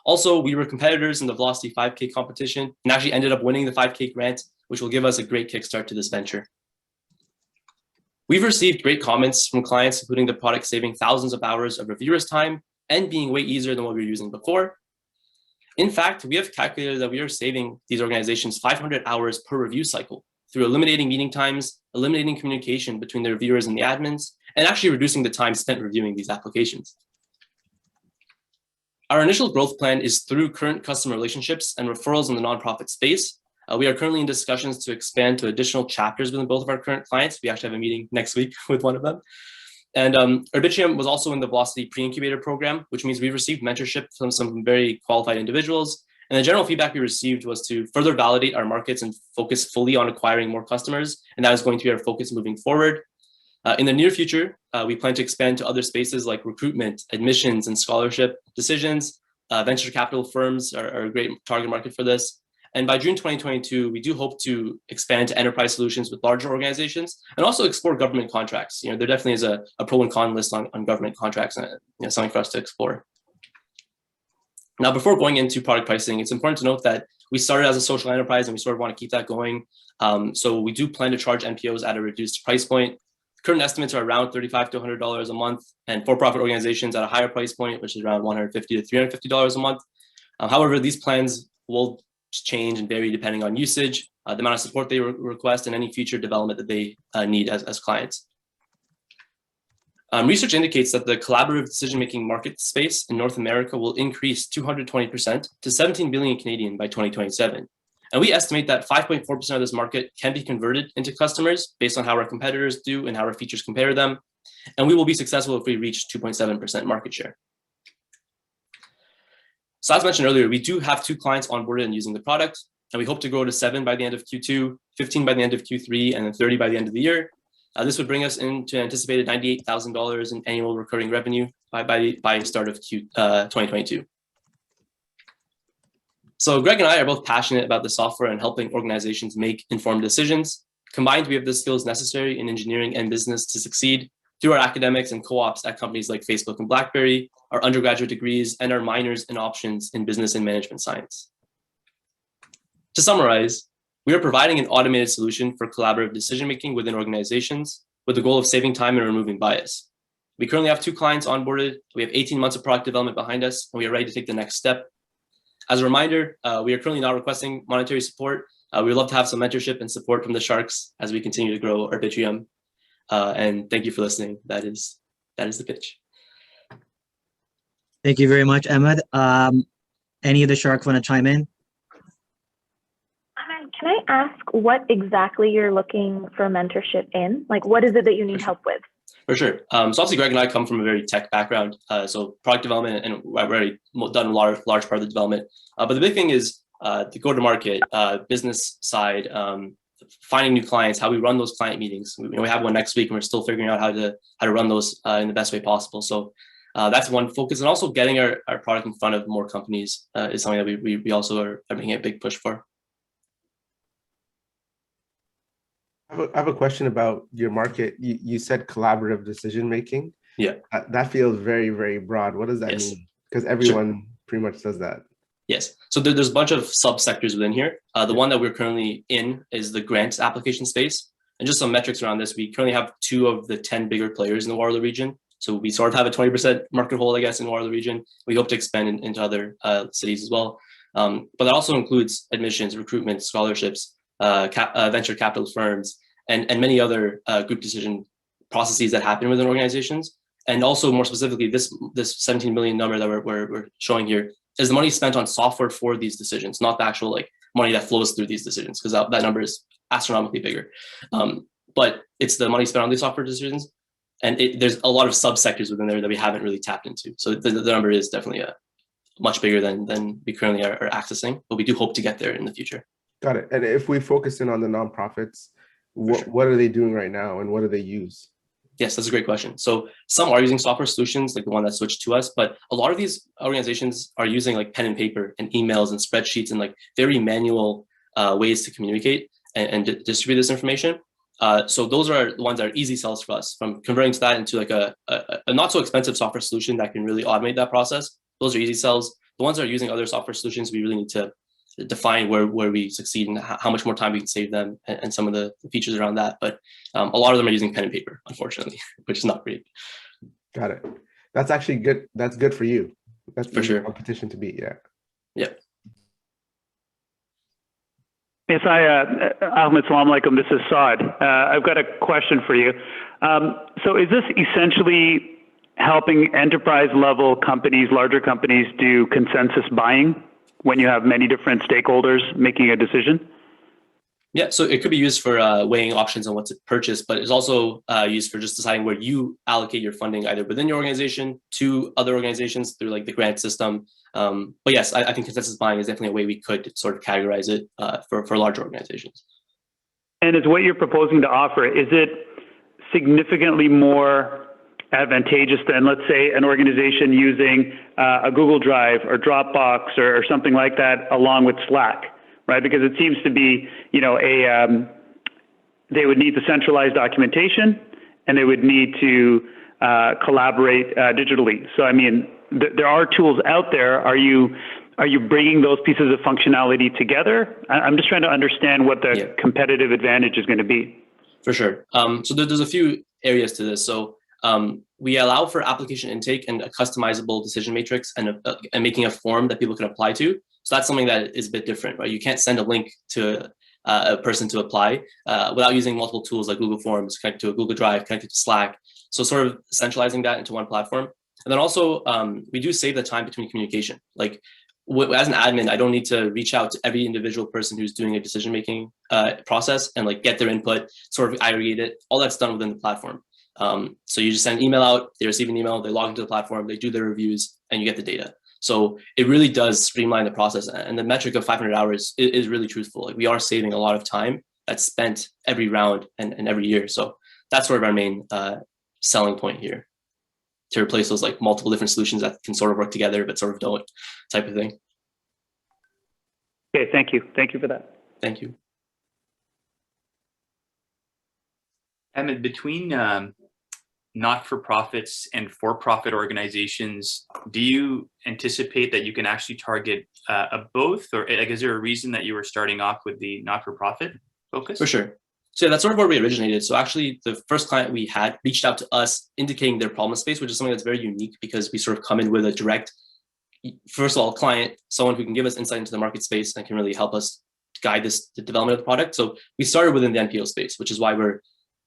Also, we were competitors in the Velocity 5K competition and actually ended up winning the 5K grant, which will give us a great kickstart to this venture. We've received great comments from clients, including the product saving thousands of hours of reviewers' time and being way easier than what we were using before. In fact, we have calculated that we are saving these organizations 500 hours per review cycle through eliminating meeting times, eliminating communication between the reviewers and the admins, and actually reducing the time spent reviewing these applications. Our initial growth plan is through current customer relationships and referrals in the nonprofit space. We are currently in discussions to expand to additional chapters within both of our current clients. We actually have a meeting next week with one of them. And Arbitrium was also in the Velocity pre-incubator program, which means we received mentorship from some very qualified individuals. And the general feedback we received was to further validate our markets and focus fully on acquiring more customers. And that is going to be our focus moving forward. In the near future, we plan to expand to other spaces like recruitment, admissions, and scholarship decisions. Venture capital firms are a great target market for this. And by June 2022, we do hope to expand to enterprise solutions with larger organizations and also explore government contracts. There definitely is a pro and con list on government contracts, and something for us to explore. Now, before going into product pricing, it's important to note that we started as a social enterprise and we sort of want to keep that going. So we do plan to charge NPOs at a reduced price point. Current estimates are around $35 to $100 a month, and for-profit organizations at a higher price point, which is around $150 to $350 a month. However, these plans will change and vary depending on usage, the amount of support they request, and any future development that they need as clients. Research indicates that the collaborative decision-making market space in North America will increase 220% to 17 billion Canadian by 2027. And we estimate that 5.4% of this market can be converted into customers based on how our competitors do and how our features compare them. And we will be successful if we reach 2.7% market share. So as mentioned earlier, we do have 2 clients onboarded and using the product, and we hope to grow to 7 by the end of Q2, 15 by the end of Q3, and then 30 by the end of the year. This would bring us into anticipated $98,000 in annual recurring revenue by start of 2022. So Greg and I are both passionate about the software and helping organizations make informed decisions. Combined, we have the skills necessary in engineering and business to succeed through our academics and co-ops at companies like Facebook and BlackBerry, our undergraduate degrees, and our minors and options in business and management science. To summarize, we are providing an automated solution for collaborative decision-making within organizations with the goal of saving time and removing bias. We currently have 2 clients onboarded. We have 18 months of product development behind us, and we are ready to take the next step. As a reminder, we are currently not requesting monetary support. We would love to have some mentorship and support from the Sharks as we continue to grow Arbitrium. And thank you for listening. That is the pitch. Thank you very much, Ahmed. Any of the Sharks want to chime in? Can I ask what exactly you're looking for mentorship in? Like, what is it that you need help with? For sure. So obviously, Greg and I come from a very tech background. So product development, and I've already done a large part of the development. But the big thing is the go-to-market, business side, finding new clients, how we run those client meetings. We have one next week, and we're still figuring out how to run those in the best way possible. So that's one focus, and also getting our product in front of more companies is something that we also are making a big push for. I have a question about your market. You said collaborative decision making. Yeah. That feels very, very broad. What does that mean? Because everyone pretty much does that. Yes. So there's a bunch of subsectors within here. The one that we're currently in is the grants application space. And just some metrics around this, we currently have 2 of the 10 bigger players in the Waterloo region. So we sort of have a 20% market hold, I guess, in the Waterloo region. We hope to expand into other cities as well. But that also includes admissions, recruitment, scholarships, venture capital firms, and many other group decision processes that happen within organizations. And also more specifically, this 17 million number that we're showing here is the money spent on software for these decisions, not the actual money that flows through these decisions, because that number is astronomically bigger. But it's the money spent on these software decisions. And there's a lot of subsectors within there that we haven't really tapped into. So the number is definitely much bigger than we currently are accessing, but we do hope to get there in the future. Got it. And if we focus in on the nonprofits, what are they doing right now, and what do they use? Yes, that's a great question. So some are using software solutions, like the one that switched to us, but a lot of these organizations are using like pen and paper and emails and spreadsheets and like very manual ways to communicate and distribute this information. So those are the ones that are easy sells for us. From converting to that into like a not so expensive software solution that can really automate that process, those are easy sells. The ones that are using other software solutions, we really need to define where we succeed and how much more time we can save them and some of the features around that. But a lot of them are using pen and paper, unfortunately, which is not great. Got it. That's actually good. That's good for you. That's for sure. Competition to beat. Yeah. Yep. Yes, Ahmed, salam alaikum. This is Saud. I've got a question for you. So is this essentially helping enterprise level companies, larger companies, do consensus buying when you have many different stakeholders making a decision? Yeah, so it could be used for weighing options on what to purchase, but it's also used for just deciding where you allocate your funding, either within your organization to other organizations through like the grant system. But yes, I think consensus buying is definitely a way we could sort of categorize it for larger organizations. And is what you're proposing to offer, is it significantly more advantageous than, let's say, an organization using a Google Drive or Dropbox or something like that along with Slack, right? Because it seems to be, you know, they would need the centralized documentation and they would need to collaborate digitally. So, I mean, there are tools out there. Are you bringing those pieces of functionality together? I'm just trying to understand what the competitive advantage is going to be. For sure. So there's a few areas to this. So we allow for application intake and a customizable decision matrix and making a form that people can apply to. So that's something that is a bit different, right? You can't send a link to a person to apply without using multiple tools like Google Forms, connected to a Google Drive, connected to Slack. So sort of centralizing that into one platform. And then also we do save the time between communication. Like as an admin, I don't need to reach out to every individual person who's doing a decision-making process and like get their input, sort of aggregate it. All that's done within the platform. So you just send an email out, they receive an email, they log into the platform, they do their reviews, and you get the data. So it really does streamline the process. And the metric of 500 hours is really truthful. Like we are saving a lot of time that's spent every round and every year. So that's sort of our main selling point here, to replace those like multiple different solutions that can sort of work together but sort of don't type of thing. Okay, thank you. Thank you for that. Thank you. Ahmed, between not-for-profits and for-profit organizations, do you anticipate that you can actually target both? Or like, is there a reason that you were starting off with the not-for-profit focus? For sure. So that's sort of where we originated. So actually the first client we had reached out to us indicating their problem space, which is something that's very unique because we sort of come in with a direct, first of all, client, someone who can give us insight into the market space and can really help us guide the development of the product. So we started within the NPO space, which is why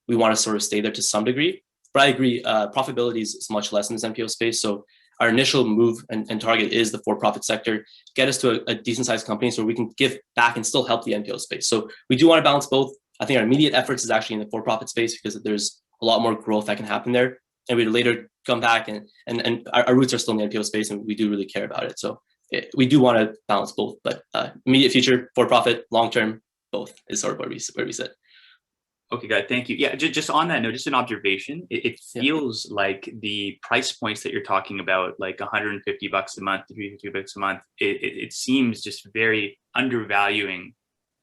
we want to sort of stay there to some degree. But I agree, profitability is much less in this NPO space. So our initial move and target is the for-profit sector, get us to a decent sized company so we can give back and still help the NPO space. So we do want to balance both. I think our immediate efforts is actually in the for-profit space because there's a lot more growth that can happen there. And we'd later come back and our roots are still in the NPO space and we do really care about it. So we do want to balance both, but immediate future, for-profit, long-term, both is sort of where we sit. Okay, good. Thank you. Yeah, just on that note, just an observation. It feels like the price points that you're talking about, like $150 a month, $350 a month, it seems just very undervaluing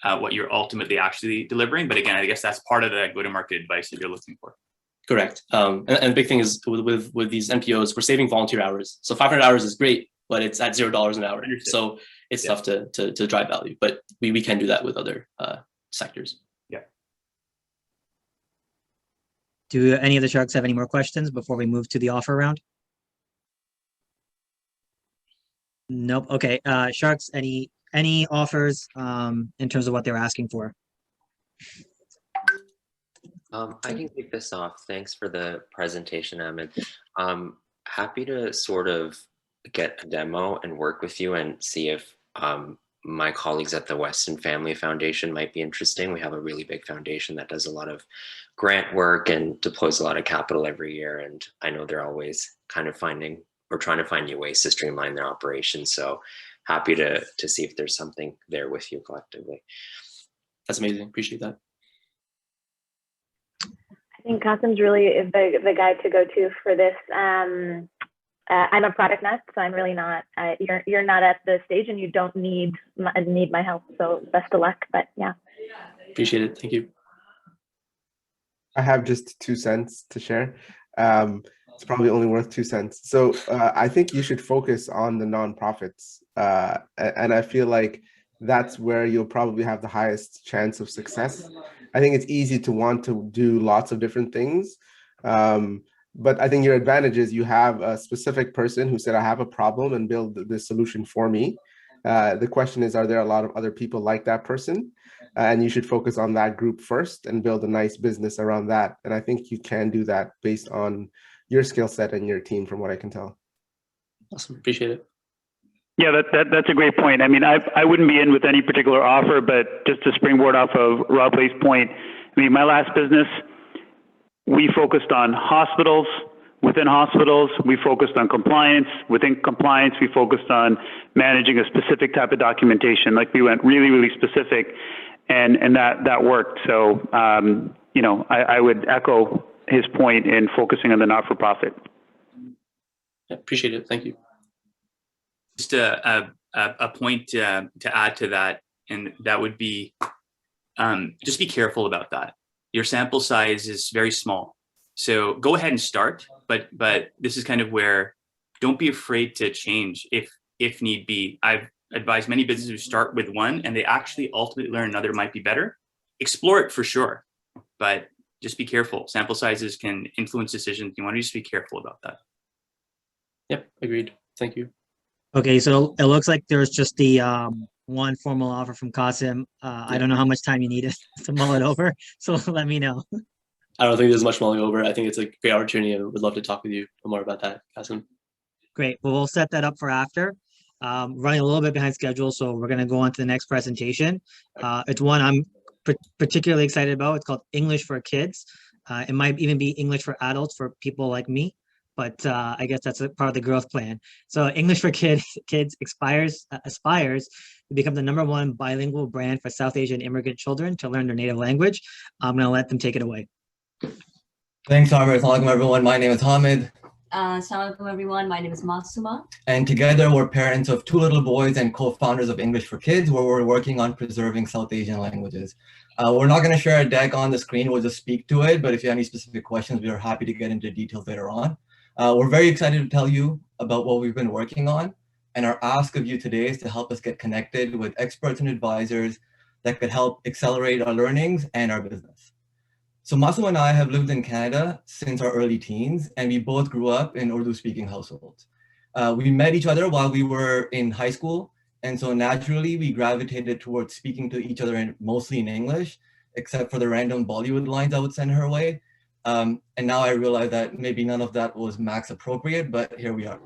what you're ultimately actually delivering. But again, I guess that's part of the go-to-market advice that you're looking for. Correct. And the big thing is with these NPOs, we're saving volunteer hours. So 500 hours is great, but it's at $0 an hour. Understood. So it's tough to drive value, but we can do that with other sectors. Do any of the sharks have any more questions before we move to the offer round? Nope. Okay. Sharks, any offers in terms of what they're asking for? I can kick this off. Thanks for the presentation, Ahmed. Happy to sort of get a demo and work with you and see if my colleagues at the Weston Family Foundation might be interesting. We have a really big foundation that does a lot of grant work and deploys a lot of capital every year. And I know they're always kind of trying to find new ways to streamline their operations. So happy to see if there's something there with you collectively. That's amazing. Appreciate that. think Qasim's really the guy to go to for this. I'm a product nut, so I'm really not. You're not at the stage, and you don't need my help. So best of luck. But yeah, Appreciate it. Thank you. I have just 2 cents to share. It's probably only worth 2 cents. So I think you should focus on the nonprofits, and I feel like that's where you'll probably have the highest chance of success. I think it's easy to want to do lots of different things, but I think your advantage is you have a specific person who said, I have a problem and build this solution for me. The question is, are there a lot of other people like that person? And you should focus on that group first and build a nice business around that. And I think you can do that based on your skill set and your team, from what I can tell. Awesome. Appreciate it. Yeah, that's a great point. I mean, I wouldn't be in with any particular offer, but just to springboard off of Robleh's point, I mean, my last business, we focused on hospitals. Within hospitals, we focused on compliance. Within compliance, we focused on managing a specific type of documentation. Like, we went really, really specific, and that worked. So, you know, I would echo his point in focusing on the not-for-profit. Yeah, appreciate it. Thank you. Just a point to add to that, and that would be just be careful about that. Your sample size is very small, so go ahead and start. But this is kind of where, don't be afraid to change if need be. I've advised many businesses who start with one and they actually ultimately learn another might be better. Explore it for sure, but just be careful. Sample sizes can influence decisions. You want to just be careful about that. Yep, agreed. Thank you. Okay, so it looks like there's just the one formal offer from Qasim. I don't know how much time you need to mull it over, so let me know. I don't think there's much mulling over. I think it's a great opportunity, and would love to talk with you more about that, Qasim. Great. Well, we'll set that up for after. Running a little bit behind schedule, so we're going to go on to the next presentation. It's one I'm particularly excited about. It's called English for Kids. It might even be English for adults for people like me, but I guess that's a part of the growth plan. So English for Kids aspires to become the #1 bilingual brand for South Asian immigrant children to learn their native language. I'm going to let them take it away. Thanks, Amir. Assalamualaikum, everyone. My name is Hamid. Assalamualaikum, everyone. My name is Masuma. And together we're parents of 2 little boys and co-founders of English for Kids, where we're working on preserving South Asian languages. We're not going to share a deck on the screen. We'll just speak to it. But if you have any specific questions, we are happy to get into details later on. We're very excited to tell you about what we've been working on. And our ask of you today is to help us get connected with experts and advisors that could help accelerate our learnings and our business. So Masu and I have lived in Canada since our early teens, and we both grew up in Urdu-speaking households. We met each other while we were in high school, and so naturally we gravitated towards speaking to each other mostly in English, except for the random Bollywood lines I would send her way. And now I realize that maybe none of that was max appropriate, but here we are.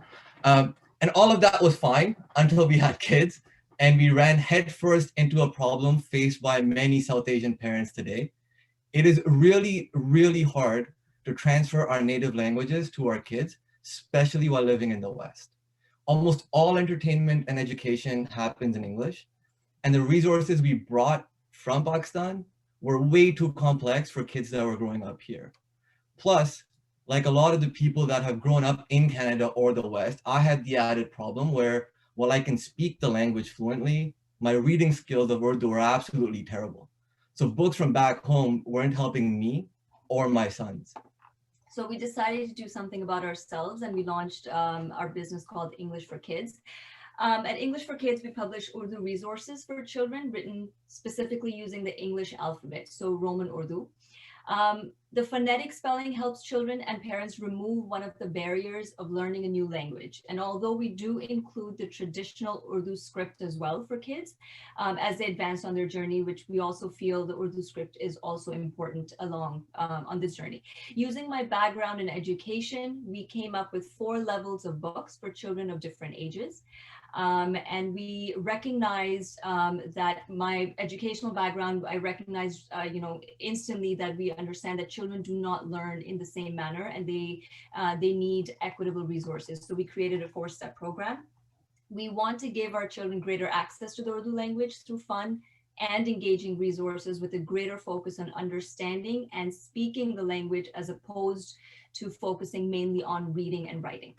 And all of that was fine until we had kids, and we ran headfirst into a problem faced by many South Asian parents today. It is really, really hard to transfer our native languages to our kids, especially while living in the West. Almost all entertainment and education happens in English, and the resources we brought from Pakistan were way too complex for kids that were growing up here. Plus, like a lot of the people that have grown up in Canada or the West, I had the added problem where, while I can speak the language fluently, my reading skills of Urdu were absolutely terrible. So books from back home weren't helping me or my sons. So we decided to do something about ourselves, and we launched our business called English for Kids. At English for Kids, we publish Urdu resources for children written specifically using the English alphabet, so Roman Urdu. The phonetic spelling helps children and parents remove one of the barriers of learning a new language. And although we do include the traditional Urdu script as well for kids, as they advance on their journey, which we also feel the Urdu script is also important along on this journey. Using my background in education, we came up with 4 levels of books for children of different ages. And we recognized that my educational background, I recognized, instantly that we understand that children do not learn in the same manner, and they need equitable resources. So we created a 4-step program. We want to give our children greater access to the Urdu language through fun and engaging resources with a greater focus on understanding and speaking the language as opposed to focusing mainly on reading and writing.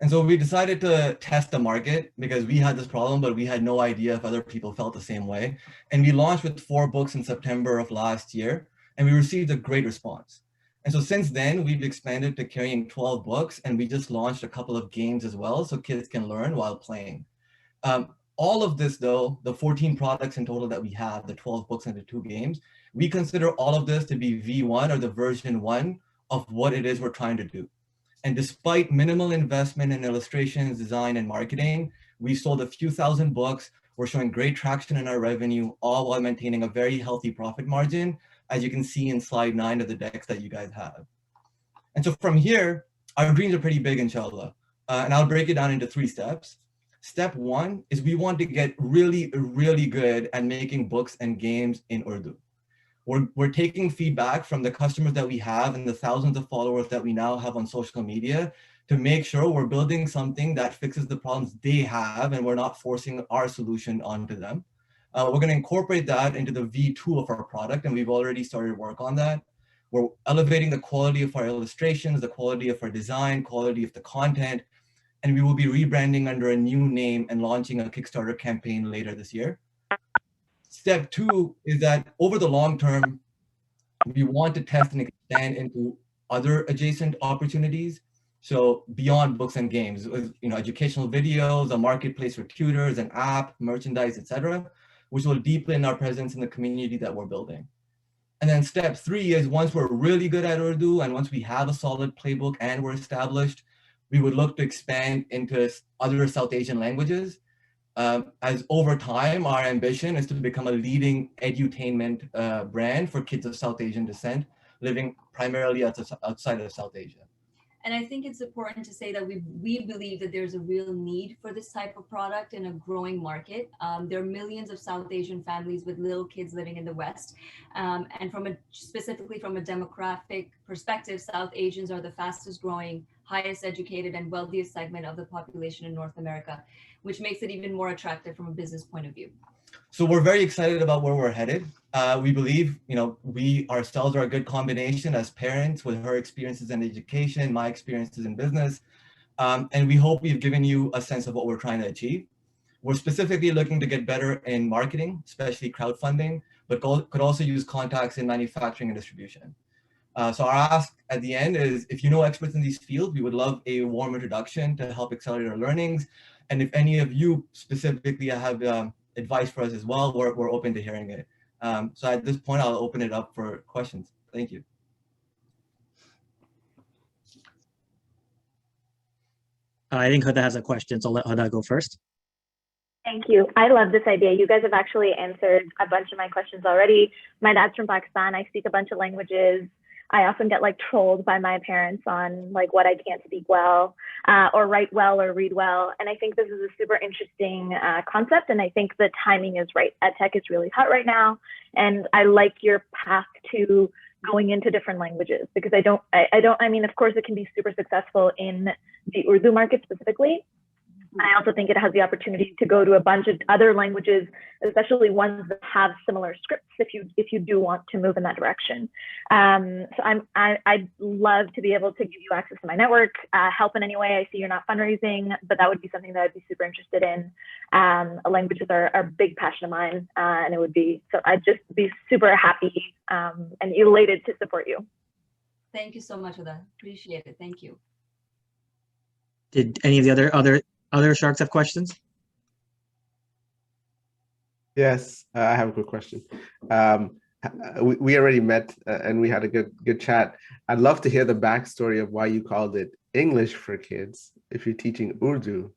And so we decided to test the market because we had this problem, but we had no idea if other people felt the same way. And we launched with 4 books in September of last year, and we received a great response. And so since then, we've expanded to carrying 12 books, and we just launched a couple of games as well, so kids can learn while playing. All of this, though, the 14 products in total that we have, the 12 books and the 2 games, we consider all of this to be V1 or the version 1 of what it is we're trying to do. And despite minimal investment in illustrations, design, and marketing, we sold a few thousand books. We're showing great traction in our revenue, all while maintaining a very healthy profit margin, as you can see in slide 9 of the decks that you guys have. And so from here, our dreams are pretty big, inshallah. And I'll break it down into 3 steps. Step 1 is we want to get really, really good at making books and games in Urdu. We're taking feedback from the customers that we have and the thousands of followers that we now have on social media to make sure we're building something that fixes the problems they have and we're not forcing our solution onto them. We're going to incorporate that into the V2 of our product, and we've already started work on that. We're elevating the quality of our illustrations, the quality of our design, quality of the content, and we will be rebranding under a new name and launching a Kickstarter campaign later this year. Step 2 is that over the long term, we want to test and expand into other adjacent opportunities. So beyond books and games, educational videos, a marketplace for tutors, an app, merchandise, etc., which will deepen our presence in the community that we're building. And then step 3 is once we're really good at Urdu and once we have a solid playbook and we're established, we would look to expand into other South Asian languages. As over time, our ambition is to become a leading edutainment brand for kids of South Asian descent, living primarily outside of South Asia. And I think it's important to say that we believe that there's a real need for this type of product in a growing market. There are millions of South Asian families with little kids living in the West. And specifically from a demographic perspective, South Asians are the fastest growing, highest educated, and wealthiest segment of the population in North America, which makes it even more attractive from a business point of view. So we're very excited about where we're headed. We believe, we ourselves are a good combination as parents with her experiences in education, my experiences in business. And we hope we've given you a sense of what we're trying to achieve. We're specifically looking to get better in marketing, especially crowdfunding, but could also use contacts in manufacturing and distribution. So our ask at the end is, if you know experts in these fields, we would love a warm introduction to help accelerate our learnings. And if any of you specifically have advice for us as well, we're open to hearing it. So at this point, I'll open it up for questions. Thank you. I think Huda has a question, so let Huda go first. Thank you. I love this idea. You guys have actually answered a bunch of my questions already. My dad's from Pakistan. I speak a bunch of languages. I often get trolled by my parents on what I can't speak well or write well or read well. And I think this is a super interesting concept. And I think the timing is right. EdTech is really hot right now. And I like your path to going into different languages because I mean, of course it can be super successful in the Urdu market specifically. I also think it has the opportunity to go to a bunch of other languages, especially ones that have similar scripts if you do want to move in that direction. So I'd love to be able to give you access to my network, help in any way. I see you're not fundraising, but that would be something that I'd be super interested in. Languages are a big passion of mine, and so I'd just be super happy and elated to support you. Thank you so much for that. Appreciate it. Thank you. Did any of the other sharks have questions? Yes, I have a quick question. We already met and we had a good chat. I'd love to hear the backstory of why you called it English for Kids if you're teaching Urdu.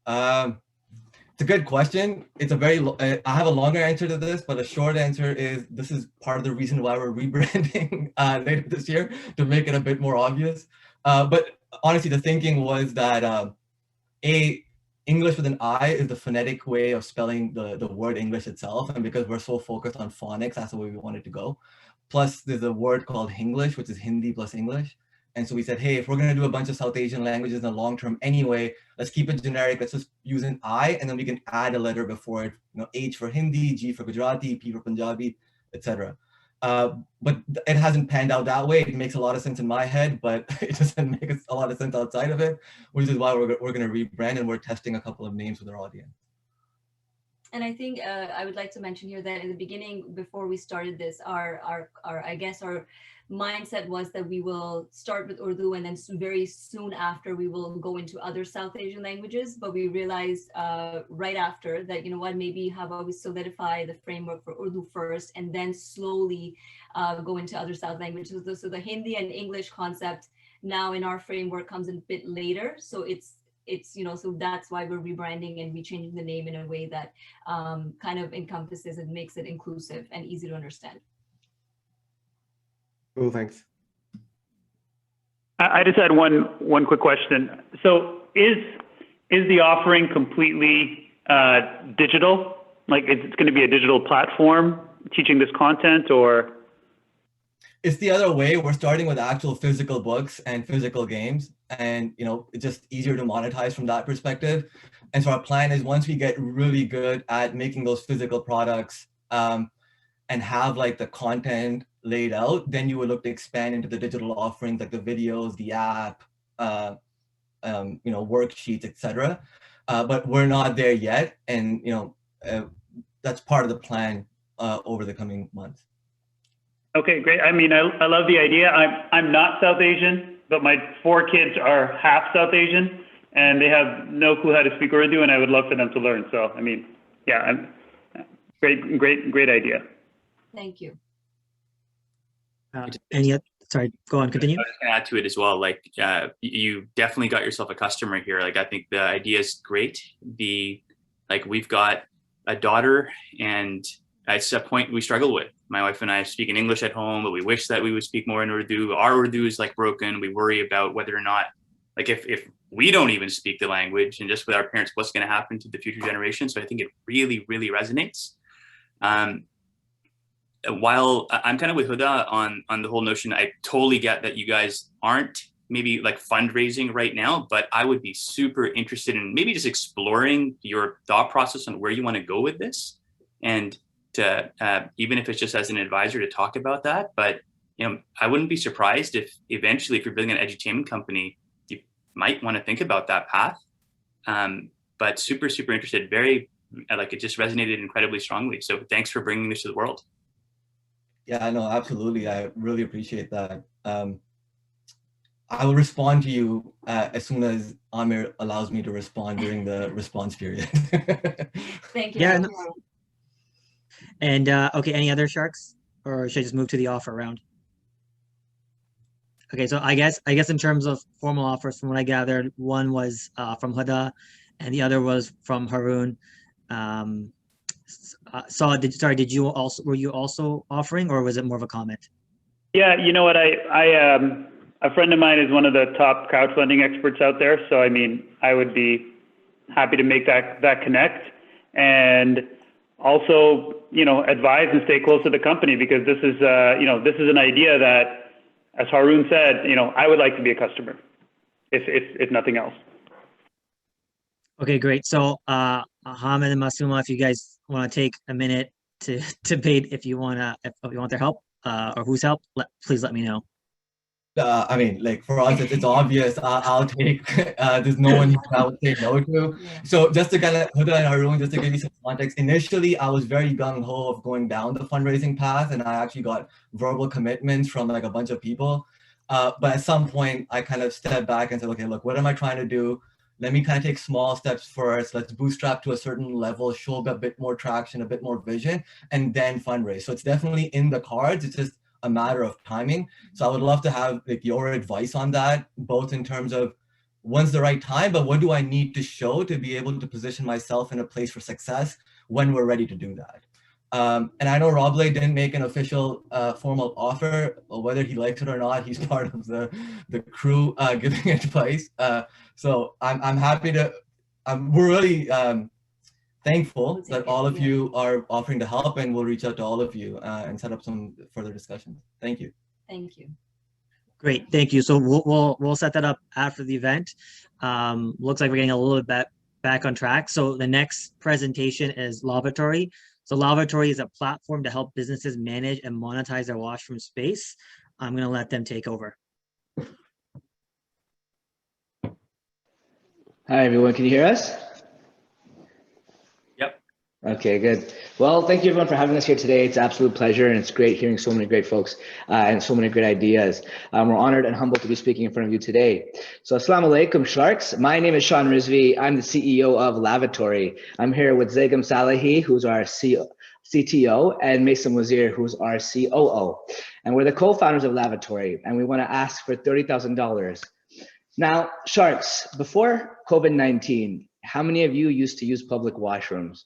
It's a good question. It's I have a longer answer to this, but a short answer is this is part of the reason why we're rebranding later this year to make it a bit more obvious. But honestly, the thinking was that English with an I is the phonetic way of spelling the word English itself. And because we're so focused on phonics, that's the way we wanted to go. Plus, there's a word called Hinglish, which is Hindi plus English. And so we said, hey, if we're going to do a bunch of South Asian languages in the long term anyway, let's keep it generic. Let's just use an I, and then we can add a letter before it, H for Hindi, G for Gujarati, P for Punjabi, etc. But it hasn't panned out that way. It makes a lot of sense in my head, but it doesn't make a lot of sense outside of it, which is why we're going to rebrand, and we're testing a couple of names with our audience. And I think I would like to mention here that in the beginning, before we started this, our I guess our mindset was that we will start with Urdu, and then very soon after we will go into other South Asian languages. But we realized right after that, you know what, maybe how about we solidify the framework for Urdu first, and then slowly go into other South languages. So the Hindi and English concept now in our framework comes in a bit later. So it's so that's why we're rebranding and rechanging the name in a way that kind of encompasses and makes it inclusive and easy to understand. Cool, thanks. I just had one quick question. So is the offering completely digital? Like it's going to be a digital platform teaching this content, or? It's the other way. We're starting with actual physical books and physical games, and it's just easier to monetize from that perspective. And so our plan is, once we get really good at making those physical products and have like the content laid out, then you would look to expand into the digital offerings like the videos, the app, worksheets, etc. But we're not there yet, and that's part of the plan over the coming months. Okay, great. I mean, I love the idea. I'm not South Asian, but my 4 kids are half South Asian, and they have no clue how to speak Urdu, and I would love for them to learn. So, I mean, yeah, great idea. Thank you. Sorry, go on, continue. I was going to add to it as well. Like, you definitely got yourself a customer here. Like, I think the idea is great. We've got a daughter, and it's a point we struggle with. My wife and I speak in English at home, but we wish that we would speak more in Urdu. Our Urdu is like broken. We worry about whether or not, like if we don't even speak the language, and just with our parents, what's going to happen to the future generation. So I think it really, really resonates. While I'm kind of with Huda on the whole notion, I totally get that you guys aren't maybe like fundraising right now, but I would be super interested in maybe just exploring your thought process on where you want to go with this, and to even if it's just as an advisor to talk about that. But I wouldn't be surprised if eventually, if you're building an edutainment company, you might want to think about that path. But super interested. Very it just resonated incredibly strongly. So thanks for bringing this to the world. Yeah, no, absolutely. I really appreciate that. I will respond to you as soon as Amir allows me to respond during the response period. Thank you. Yeah. No. And okay, any other sharks, or should I just move to the offer round? Okay, so I guess in terms of formal offers, from what I gathered, one was from Huda, and the other was from Haroon. Saud, were you also offering, or was it more of a comment? Yeah, you know what, a friend of mine is one of the top crowdfunding experts out there. So I mean, I would be happy to make that connect, and also, advise and stay close to the company, because this is an idea that, as Haroon said, I would like to be a customer, if nothing else. Okay, great. So, Hamid and Masuma, if you guys want to take a minute to debate, if you want their help, or whose help, please let me know. I mean, like for us, it's obvious. I'll take. There's no one I would say no to. So just to kind of Huda and Haroon, just to give you some context. Initially, I was very gung ho of going down the fundraising path, and I actually got verbal commitments from like a bunch of people. But at some point, I kind of stepped back and said, okay, look, what am I trying to do? Let me kind of take small steps first. Let's bootstrap to a certain level, show a bit more traction, a bit more vision, and then fundraise. So it's definitely in the cards. It's just a matter of timing. So I would love to have like your advice on that, both in terms of when's the right time, but what do I need to show to be able to position myself in a place for success when we're ready to do that. And I know Robleh didn't make an official formal offer, or whether he likes it or not, he's part of the crew giving advice. So I'm happy to, we're really thankful that all of you are offering to help, and we'll reach out to all of you and set up some further discussions. Thank you. Thank you. Great, thank you. So we'll set that up after the event. Looks like we're getting a little bit back on track. So the next presentation is Lavatory. So Lavatory is a platform to help businesses manage and monetize their washroom space. I'm going to let them take over. Hi, everyone. Can you hear us? Yep. Okay, good. Well, thank you everyone for having us here today. It's an absolute pleasure, and it's great hearing so many great folks and so many great ideas. We're honored and humbled to be speaking in front of you today. So, assalamu alaikum, sharks. My name is Sean Rizvi. I'm the CEO of Lavatory. I'm here with Zegam Salahi, who's our CTO, and Mason Wazir, who's our COO. And we're the co-founders of Lavatory, and we want to ask for $30,000. Now, sharks, before COVID-19, how many of you used to use public washrooms?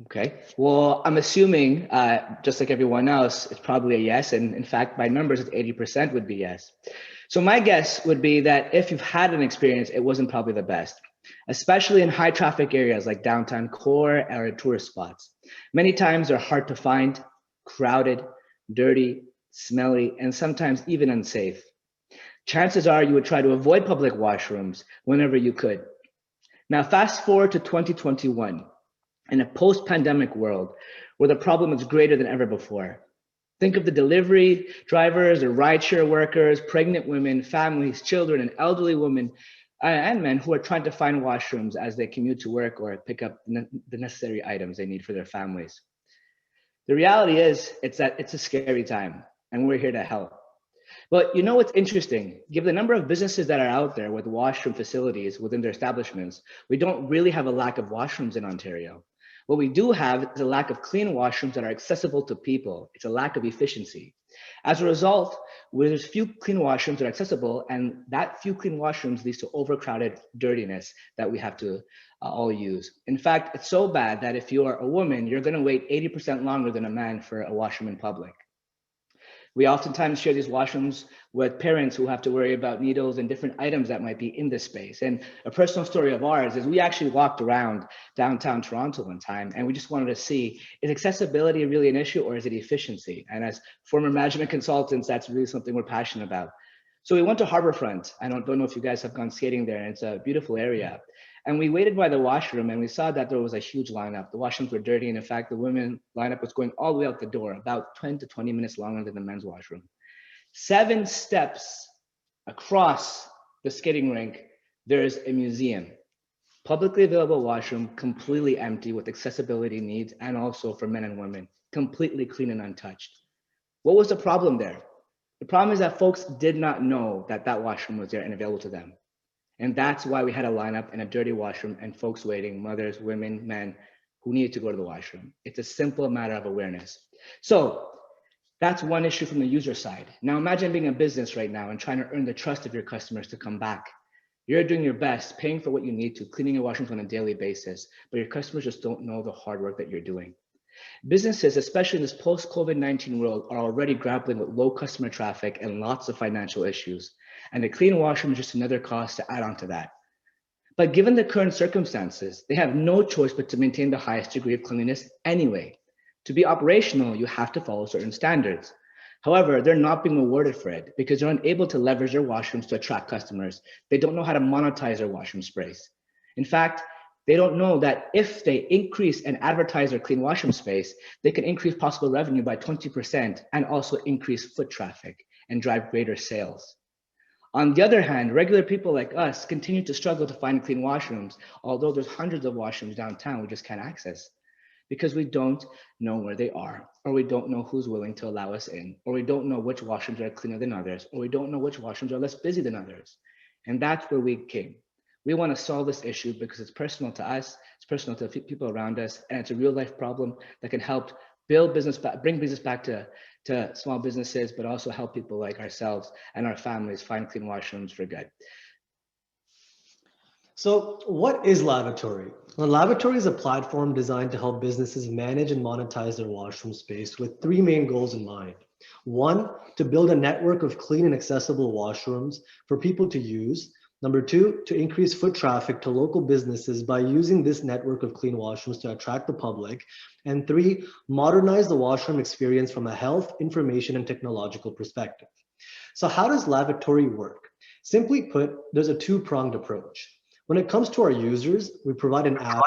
Okay, well, I'm assuming, just like everyone else, it's probably a yes. And in fact, by numbers, it's 80% would be yes. So my guess would be that if you've had an experience, it wasn't probably the best, especially in high traffic areas like downtown core or tourist spots. Many times they're hard to find, crowded, dirty, smelly, and sometimes even unsafe. Chances are you would try to avoid public washrooms whenever you could. Now, fast forward to 2021, in a post-pandemic world where the problem is greater than ever before. Think of the delivery drivers or rideshare workers, pregnant women, families, children, and elderly women and men who are trying to find washrooms as they commute to work or pick up the necessary items they need for their families. The reality is, it's a scary time, and we're here to help. But you know what's interesting? Given the number of businesses that are out there with washroom facilities within their establishments, we don't really have a lack of washrooms in Ontario. What we do have is a lack of clean washrooms that are accessible to people. It's a lack of efficiency. As a result, there's few clean washrooms that are accessible, and that few clean washrooms leads to overcrowded dirtiness that we have to all use. In fact, it's so bad that if you are a woman, you're going to wait 80% longer than a man for a washroom in public. We oftentimes share these washrooms with parents who have to worry about needles and different items that might be in this space. And a personal story of ours is we actually walked around downtown Toronto one time, and we just wanted to see, is accessibility really an issue or is it efficiency? And as former management consultants, that's really something we're passionate about. So we went to Harborfront. I don't know if you guys have gone skating there, and it's a beautiful area. And we waited by the washroom, and we saw that there was a huge lineup. The washrooms were dirty, and in fact, the women lineup was going all the way out the door, about 10 to 20 minutes longer than the men's washroom. 7 steps across the skating rink, there's a museum. Publicly available washroom, completely empty with accessibility needs, and also for men and women, completely clean and untouched. What was the problem there? The problem is that folks did not know that that washroom was there and available to them. And that's why we had a lineup in a dirty washroom and folks waiting, mothers, women, men, who needed to go to the washroom. It's a simple matter of awareness. So that's one issue from the user side. Now imagine being a business right now and trying to earn the trust of your customers to come back. You're doing your best, paying for what you need to, cleaning your washrooms on a daily basis, but your customers just don't know the hard work that you're doing. Businesses, especially in this post-COVID-19 world, are already grappling with low customer traffic and lots of financial issues. And a clean washroom is just another cost to add on to that. But given the current circumstances, they have no choice but to maintain the highest degree of cleanliness anyway. To be operational, you have to follow certain standards. However, they're not being rewarded for it because they're unable to leverage their washrooms to attract customers. They don't know how to monetize their washroom space. In fact, they don't know that if they increase and advertise their clean washroom space, they can increase possible revenue by 20% and also increase foot traffic and drive greater sales. On the other hand, regular people like us continue to struggle to find clean washrooms, although there's hundreds of washrooms downtown we just can't access because we don't know where they are, or we don't know who's willing to allow us in, or we don't know which washrooms are cleaner than others, or we don't know which washrooms are less busy than others. And that's where we came. We want to solve this issue because it's personal to us, it's personal to people around us, and it's a real life problem that can help build business back, bring business back to small businesses, but also help people like ourselves and our families find clean washrooms for good. So what is Lavatory? Well, Lavatory is a platform designed to help businesses manage and monetize their washroom space with 3 main goals in mind. 1, to build a network of clean and accessible washrooms for people to use Number two, to increase foot traffic to local businesses by using this network of clean washrooms to attract the public. And three, modernize the washroom experience from a health, information, and technological perspective. So how does lavatory work? Simply put, there's a two-pronged approach. When it comes to our users, we provide an app.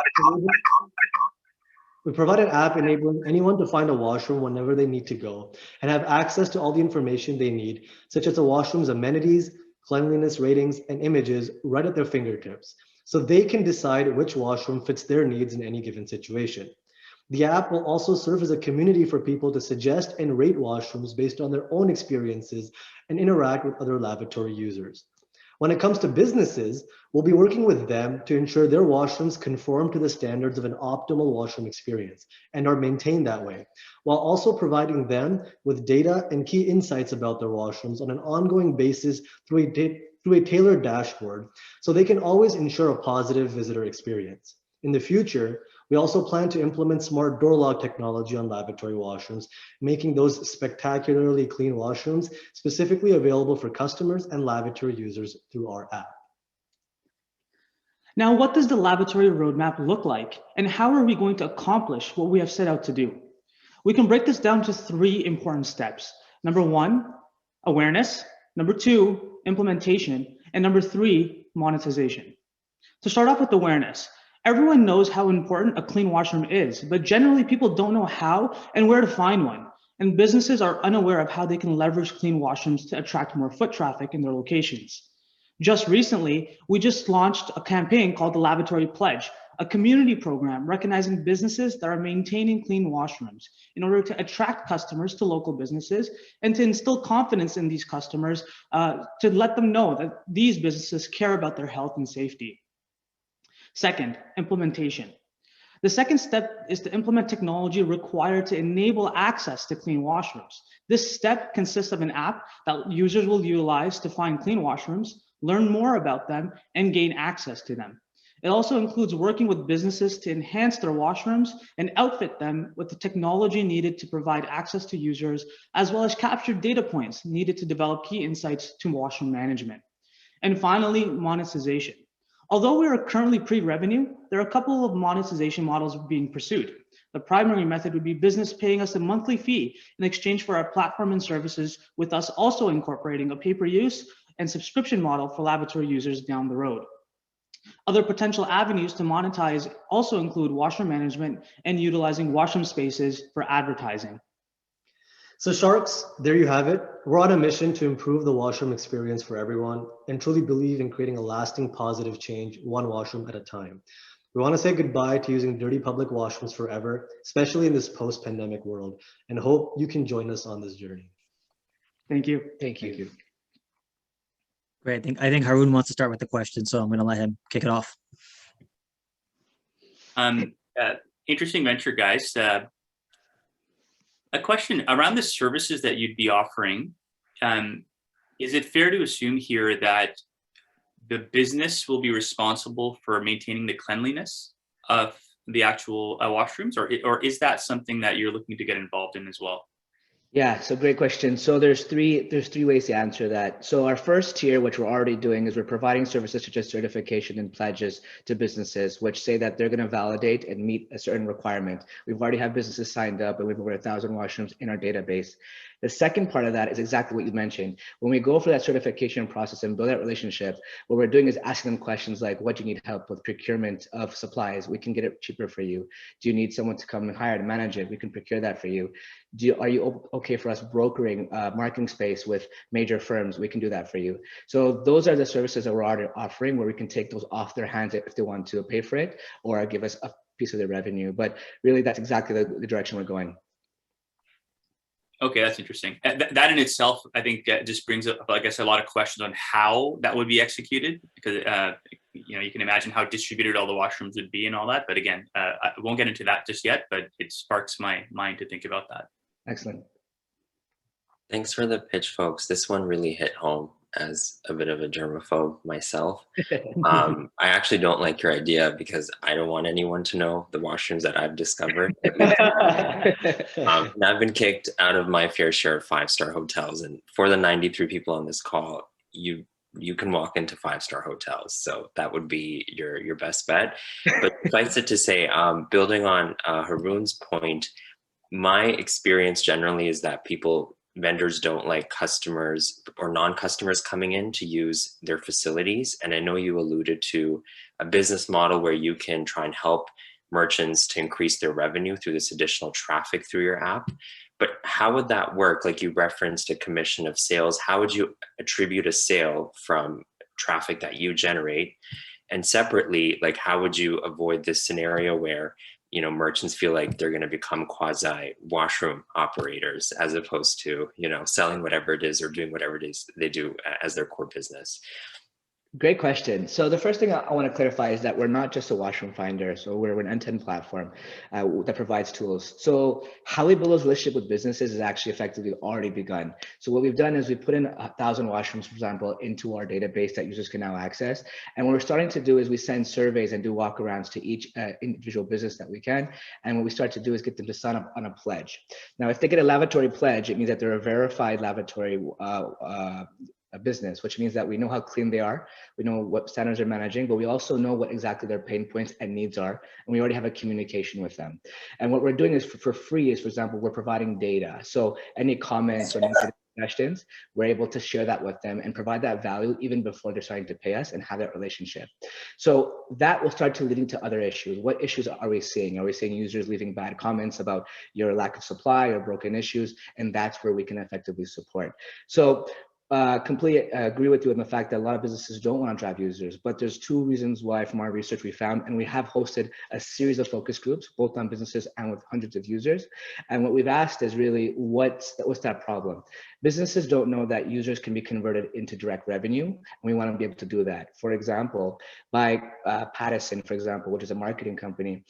We provide an app enabling anyone to find a washroom whenever they need to go and have access to all the information they need, such as the washroom's amenities, cleanliness ratings, and images right at their fingertips, so they can decide which washroom fits their needs in any given situation. The app will also serve as a community for people to suggest and rate washrooms based on their own experiences and interact with other lavatory users. When it comes to businesses, we'll be working with them to ensure their washrooms conform to the standards of an optimal washroom experience and are maintained that way, while also providing them with data and key insights about their washrooms on an ongoing basis through a tailored dashboard, so they can always ensure a positive visitor experience. In the future, we also plan to implement smart door lock technology on lavatory washrooms, making those spectacularly clean washrooms specifically available for customers and lavatory users through our app. Now, what does the lavatory roadmap look like, and how are we going to accomplish what we have set out to do? We can break this down to three important steps. Number one, awareness. Number two, implementation. And number three, monetization. To start off with awareness, everyone knows how important a clean washroom is, but generally people don't know how and where to find one. And businesses are unaware of how they can leverage clean washrooms to attract more foot traffic in their locations. Just recently, we just launched a campaign called the Lavatory Pledge, a community program recognizing businesses that are maintaining clean washrooms in order to attract customers to local businesses and to instill confidence in these customers, to let them know that these businesses care about their health and safety. Second, implementation. The second step is to implement technology required to enable access to clean washrooms. This step consists of an app that users will utilize to find clean washrooms, learn more about them, and gain access to them. It also includes working with businesses to enhance their washrooms and outfit them with the technology needed to provide access to users, as well as capture data points needed to develop key insights to washroom management. And finally, monetization. Although we are currently pre-revenue, there are a couple of monetization models being pursued. The primary method would be business paying us a monthly fee in exchange for our platform and services, with us also incorporating a pay-per-use and subscription model for lavatory users down the road. Other potential avenues to monetize also include washroom management and utilizing washroom spaces for advertising. So Sharks, there you have it. We're on a mission to improve the washroom experience for everyone and truly believe in creating a lasting positive change, one washroom at a time. We want to say goodbye to using dirty public washrooms forever, especially in this post-pandemic world, and hope you can join us on this journey. Thank you. Thank you. Great. I think Haroon wants to start with the question, so I'm going to let him kick it off. Interesting venture, guys. A question around the services that you'd be offering. Is it fair to assume here that the business will be responsible for maintaining the cleanliness of the actual washrooms, or is that something that you're looking to get involved in as well? Yeah, so great question. So there's three ways to answer that. So our first tier, which we're already doing, is we're providing services such as certification and pledges to businesses, which say that they're going to validate and meet a certain requirement. We've already had businesses signed up, and we have over 1,000 washrooms in our database. The second part of that is exactly what you mentioned. When we go for that certification process and build that relationship, what we're doing is asking them questions like, what do you need help with? Procurement of supplies, we can get it cheaper for you. Do you need someone to come and hire to manage it? We can procure that for you. Are you okay for us brokering marketing space with major firms? We can do that for you. So those are the services that we're already offering, where we can take those off their hands if they want to pay for it or give us a piece of their revenue. But really, that's exactly the direction we're going. Okay, that's interesting. That in itself, I think, just brings up, I guess, a lot of questions on how that would be executed, because you can imagine how distributed all the washrooms would be and all that. But again, I won't get into that just yet, but it sparks my mind to think about that. Excellent. Thanks for the pitch, folks. This one really hit home as a bit of a germaphobe myself. I actually don't like your idea because I don't want anyone to know the washrooms that I've discovered. And I've been kicked out of my fair share of 5-star hotels. And for the 93 people on this call, you you can walk into 5-star hotels. So that would be your best bet. But suffice it to say, building on Haroon's point, my experience generally is that vendors don't like customers or non-customers coming in to use their facilities. And I know you alluded to a business model where you can try and help merchants to increase their revenue through this additional traffic through your app. But how would that work? Like you referenced a commission of sales. How would you attribute a sale from traffic that you generate? And separately, like how would you avoid this scenario where, you know, merchants feel like they're going to become quasi washroom operators as opposed to, you know, selling whatever it is or doing whatever it is they do as their core business? Great question. So the first thing I want to clarify is that we're not just a washroom finder. So we're an end-to-end platform that provides tools. So how we build those relationships with businesses is actually effectively already begun. So what we've done is we put in 1,000 washrooms, for example, into our database that users can now access. And what we're starting to do is we send surveys and do walkarounds to each individual business that we can. And what we start to do is get them to sign up on a pledge. Now, if they get a lavatory pledge, it means that they're a verified lavatory a business, which means that we know how clean they are, we know what standards they're managing, but we also know what exactly their pain points and needs are, and we already have a communication with them. And what we're doing is for free is, for example, we're providing data. So any comments or negative suggestions, we're able to share that with them and provide that value even before they're starting to pay us and have that relationship. So that will start to leading to other issues. What issues are we seeing? Are we seeing users leaving bad comments about your lack of supply or broken issues? And that's where we can effectively support. So completely agree with you on the fact that a lot of businesses don't want to drive users, but there's two reasons why from our research we found, and we have hosted a series of focus groups, both on businesses and with hundreds of users. And what we've asked is really, what's that problem? Businesses don't know that users can be converted into direct revenue, and we want to be able to do that. For example, by Pattison, for example, which is a marketing company,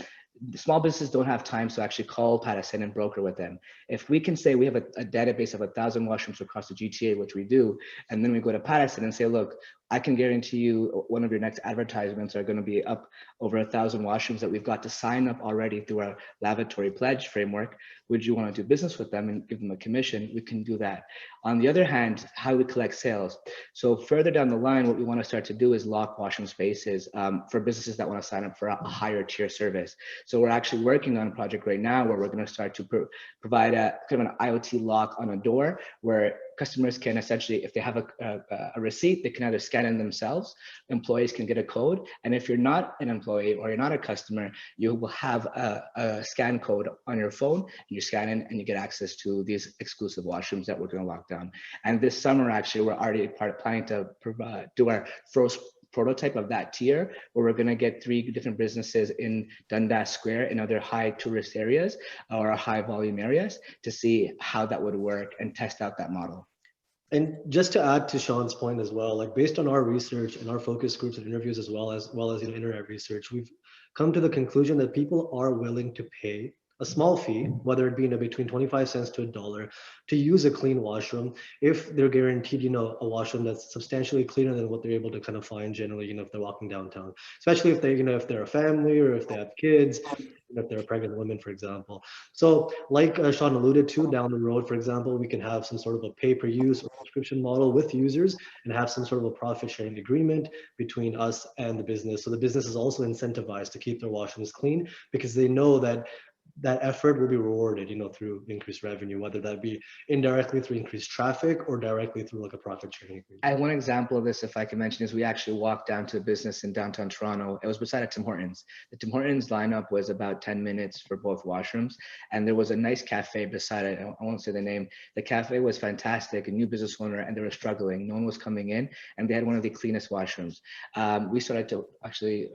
small businesses don't have time to actually call Pattison and broker with them. If we can say we have a database of 1,000 washrooms across the GTA, which we do, and then we go to Pattison and say, look, I can guarantee you one of your next advertisements are going to be up over 1,000 washrooms that we've got to sign up already through our lavatory pledge framework. Would you want to do business with them and give them a commission? We can do that. On the other hand, how we collect sales. So further down the line, what we want to start to do is lock washroom spaces for businesses that want to sign up for a higher tier service. So we're actually working on a project right now where we're going to start to provide a kind of an IoT lock on a door where customers can essentially, if they have a receipt, they can either scan in themselves, employees can get a code. And if you're not an employee or you're not a customer, you will have a scan code on your phone, and you scan in and you get access to these exclusive washrooms that we're going to lock down. And this summer, actually, we're already planning to do our first prototype of that tier, where we're going to get 3 different businesses in Dundas Square and other high tourist areas or high volume areas to see how that would work and test out that model. And just to add to Sean's point as well, like based on our research and our focus groups and interviews as well as internet research, we've come to the conclusion that people are willing to pay a small fee, whether it be between 25 cents to $1, to use a clean washroom if they're guaranteed, a washroom that's substantially cleaner than what they're able to kind of find generally, if they're walking downtown, especially if they, if they're a family or if they have kids, if they're a pregnant woman, for example. So like Sean alluded to, down the road, for example, we can have some sort of a pay-per-use or subscription model with users and have some sort of a profit-sharing agreement between us and the business. So the business is also incentivized to keep their washrooms clean because they know that effort will be rewarded, through increased revenue, whether that be indirectly through increased traffic or directly through like a profit sharing agreement. And one example of this, if I can mention, is we actually walked down to a business in downtown Toronto. It was beside a Tim Hortons. The Tim Hortons lineup was about 10 minutes for both washrooms. And there was a nice cafe beside it. I won't say the name. The cafe was fantastic, a new business owner, and they were struggling. No one was coming in, and they had one of the cleanest washrooms. We started to actually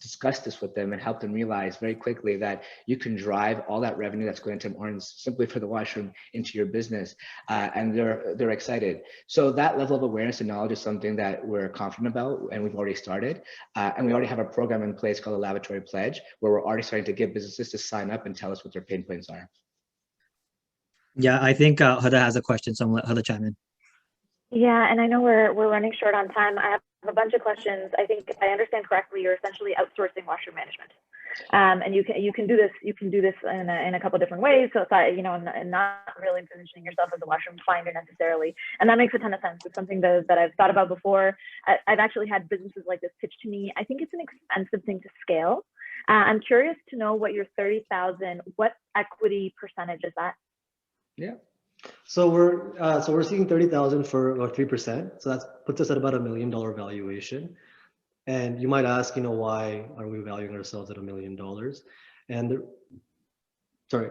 discuss this with them and help them realize very quickly that you can drive all that revenue that's going to Tim Hortons simply for the washroom into your business, and they're excited. So that level of awareness and knowledge is something that we're confident about, and we've already started. And we already have a program in place called a Lavatory Pledge, where we're already starting to get businesses to sign up and tell us what their pain points are. Yeah, I think Huda has a question, so I'm gonna let Huda chime in. Yeah, and I know we're running short on time. I have a bunch of questions. I think if I understand correctly, you're essentially outsourcing washroom management. And you can do this in a couple different ways. So it's, you know, and not really positioning yourself as a washroom finder necessarily. And that makes a ton of sense. It's something that I've thought about before. I've actually had businesses like this pitched to me. I think it's an expensive thing to scale. I'm curious to know what your 30,000, what equity percentage is that? Yeah. So we're seeking 30,000 for about 3%. So that puts us at about $1 million valuation. And you might ask, you know, why are we valuing ourselves at $1 million? And sorry.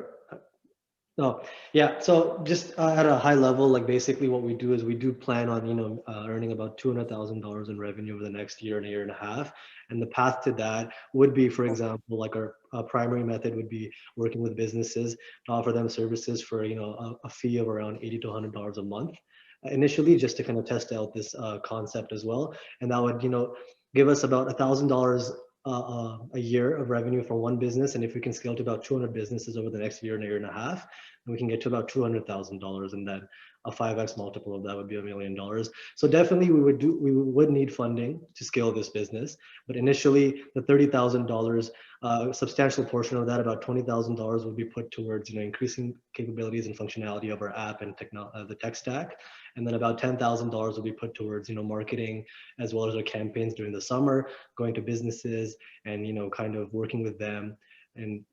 Oh, yeah. So just at a high level, like basically what we do is we do plan on, you know, earning about $200,000 in revenue over the next year and a year and a half. And the path to that would be, for example, like our primary method would be working with businesses to offer them services for, you know, a fee of around $80 to $100 a month initially, just to kind of test out this concept as well. And that would, you know, give us about $1,000 a year of revenue for one business. And if we can scale to about 200 businesses over the next year and a year and a half, then we can get to about $200,000, and then a 5x multiple of that would be $1 million. So definitely we would need funding to scale this business. But initially the $30,000, a substantial portion of that, about $20,000, would be put towards, you know, increasing capabilities and functionality of our app and the tech stack. And then about $10,000 will be put towards, you know, marketing, as well as our campaigns during the summer, going to businesses and, you know, kind of working with them and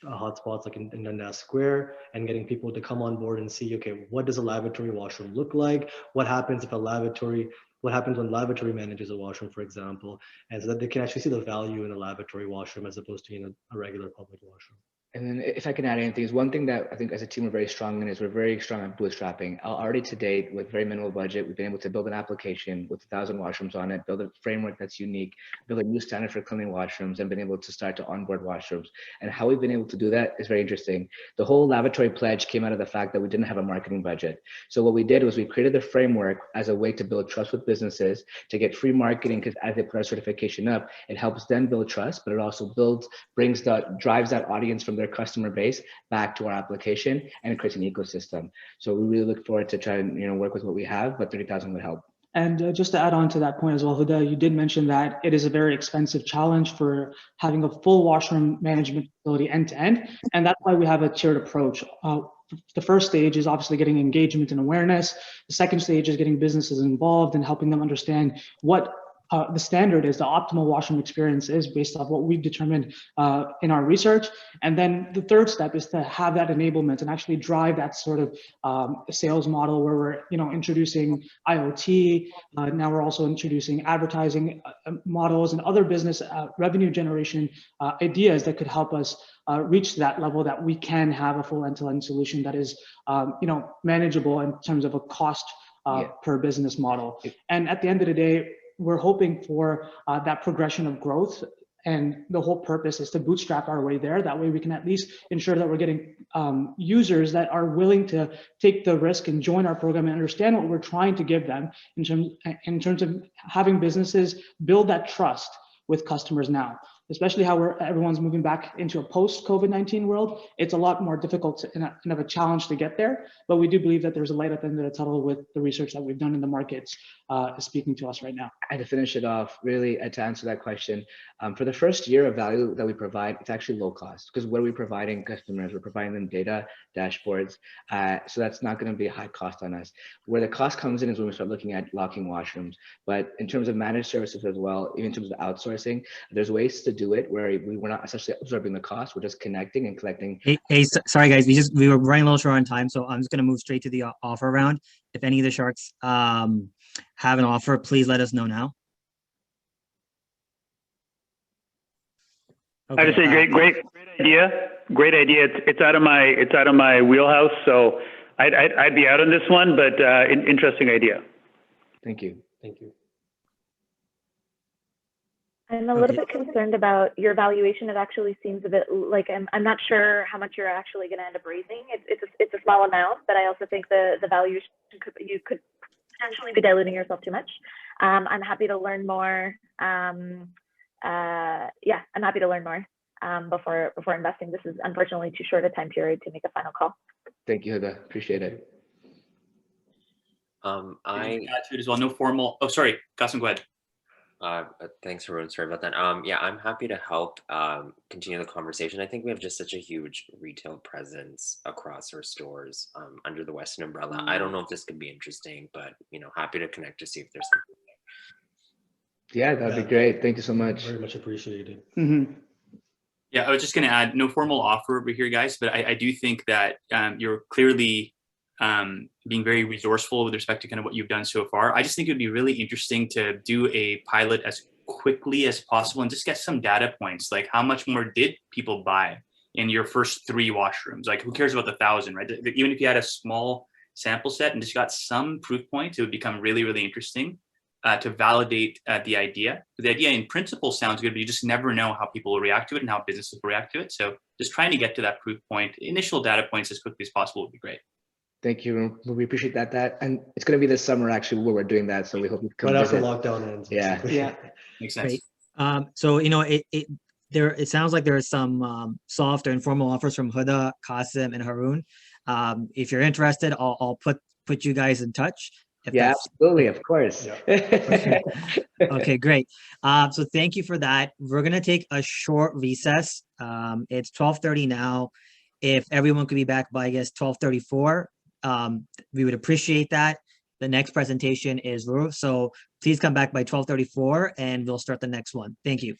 hotspots like in Dundas Square, and getting people to come on board and see, okay, what does a lavatory washroom look like? What happens if what happens when lavatory manages a washroom, for example, and so that they can actually see the value in a lavatory washroom as opposed to, you know, a regular public washroom. And then if I can add anything, is one thing that I think as a team we're very strong in is we're very strong at bootstrapping. Already to date, with very minimal budget, we've been able to build an application with 1,000 washrooms on it, build a framework that's unique, build a new standard for cleaning washrooms, and been able to start to onboard washrooms. And how we've been able to do that is very interesting. The whole lavatory pledge came out of the fact that we didn't have a marketing budget. So what we did was we created the framework as a way to build trust with businesses, to get free marketing, because as they put our certification up, it helps them build trust, but it also drives that audience from their customer base back to our application, and it creates an ecosystem. So we really look forward to trying to, you know, work with what we have, but 30,000 would help. And just to add on to that point as well, Huda, you did mention that it is a very expensive challenge for having a full washroom management facility end to end, and that's why we have a tiered approach. The first stage is obviously getting engagement and awareness. The second stage is getting businesses involved and helping them understand what the standard is, the optimal washroom experience is based off what we've determined in our research. And then the third step is to have that enablement and actually drive that sort of sales model where we're, you know, introducing IoT. Now we're also introducing advertising models and other business revenue generation ideas that could help us reach that level that we can have a full end-to-end solution that is, you know, manageable in terms of a cost per business model. And at the end of the day, we're hoping for that progression of growth, and the whole purpose is to bootstrap our way there. That way we can at least ensure that we're getting users that are willing to take the risk and join our program and understand what we're trying to give them in terms of having businesses build that trust with customers now, especially how everyone's moving back into a post-COVID-19 world. It's a lot more difficult and of a challenge to get there, but we do believe that there's a light at the end of the tunnel with the research that we've done in the markets speaking to us right now. And to finish it off, really to answer that question, for the first year of value that we provide, it's actually low cost, because what are we providing customers? We're providing them data, dashboards, so that's not going to be a high cost on us. Where the cost comes in is when we start looking at locking washrooms. But in terms of managed services as well, even in terms of outsourcing, there's ways to do it where we're not essentially absorbing the cost, we're just connecting and collecting. Sorry guys, we were running a little short on time, so I'm just going to move straight to the offer round. If any of the sharks have an offer, please let us know now. Okay, I just say great idea. It's out of my wheelhouse, so I'd be out on this one, but interesting idea. Thank you. Thank you. I'm a little bit concerned about your valuation. It actually seems a bit like I'm not sure how much you're actually going to end up raising. It's a small amount, but I also think the valuation you could potentially be diluting yourself too much. I'm happy to learn more. I'm happy to learn more before investing. This is unfortunately too short a time period to make a final call. Thank you, Huda. Appreciate it. I add to it as well. No formal. Oh, sorry, Qasim, go ahead. Thanks, Haroon. Sorry about that. Yeah, I'm happy to help continue the conversation. I think we have just such a huge retail presence across our stores under the Western umbrella. I don't know if this could be interesting, but happy to connect to see if there's something. Yeah, that'd be great. Thank you so much. Very much appreciated. Yeah, I was just going to add, no formal offer over here, guys, but I do think that you're clearly being very resourceful with respect to kind of what you've done so far. I just think it would be really interesting to do a pilot as quickly as possible and just get some data points, like how much more did people buy in your first 3 washrooms? Like, who cares about the 1,000, right? Even if you had a small sample set and just got some proof points, it would become really, really interesting to validate the idea. The idea in principle sounds good, but you just never know how people will react to it and how businesses will react to it. So just trying to get to that proof point, initial data points as quickly as possible would be great. Thank you. We appreciate that. And it's going to be this summer actually where we're doing that. So we hope you come right visit. after lockdown ends. Yeah. Yeah. Makes sense. Great. So it sounds like there are some soft or informal offers from Huda, Qasim, and Haroon. If you're interested, I'll put you guys in touch. Yeah, absolutely, of course. Yeah. Okay, great. So thank you for that. We're gonna take a short recess. It's 12:30 now. If everyone could be back by, I guess, 12:34, we would appreciate that. The next presentation is Ruth, so please come back by 12:34 and we'll start the next one. Thank you.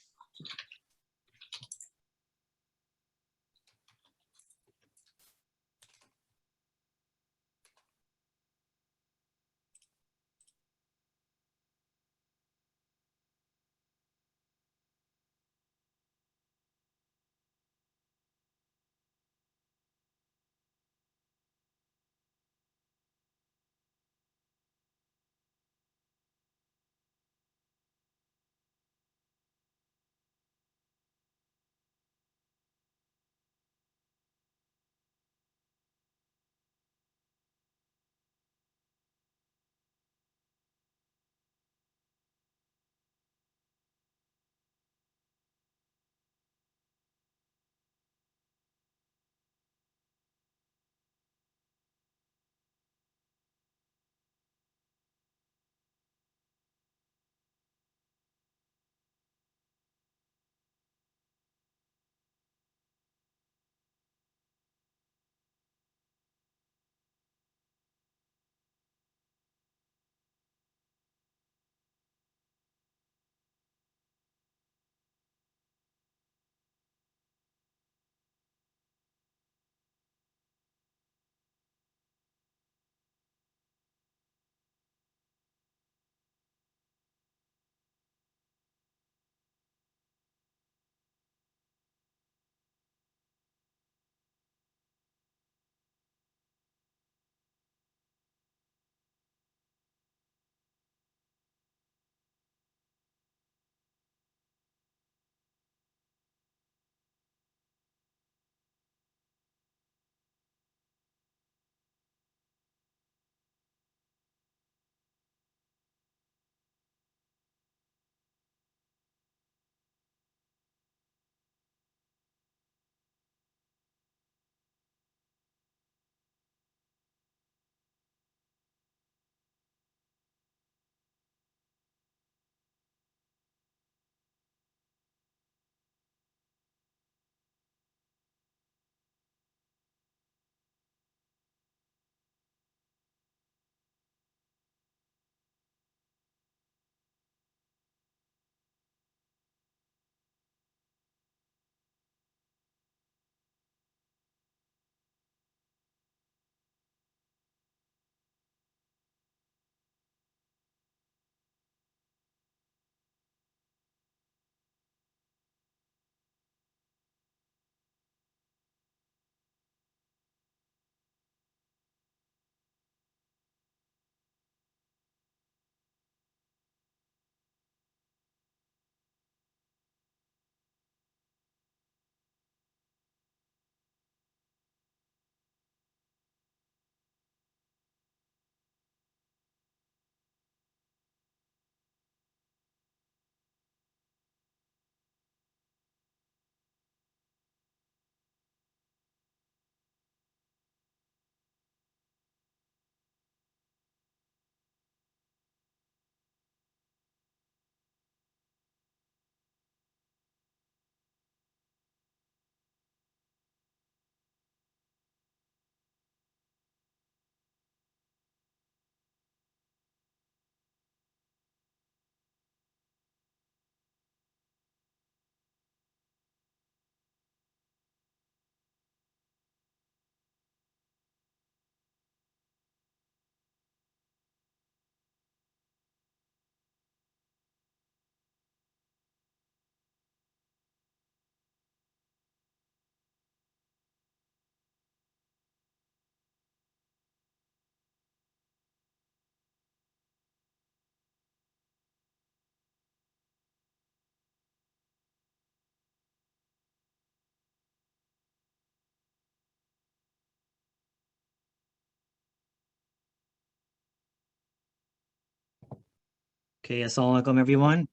Okay, assalamu alaikum everyone.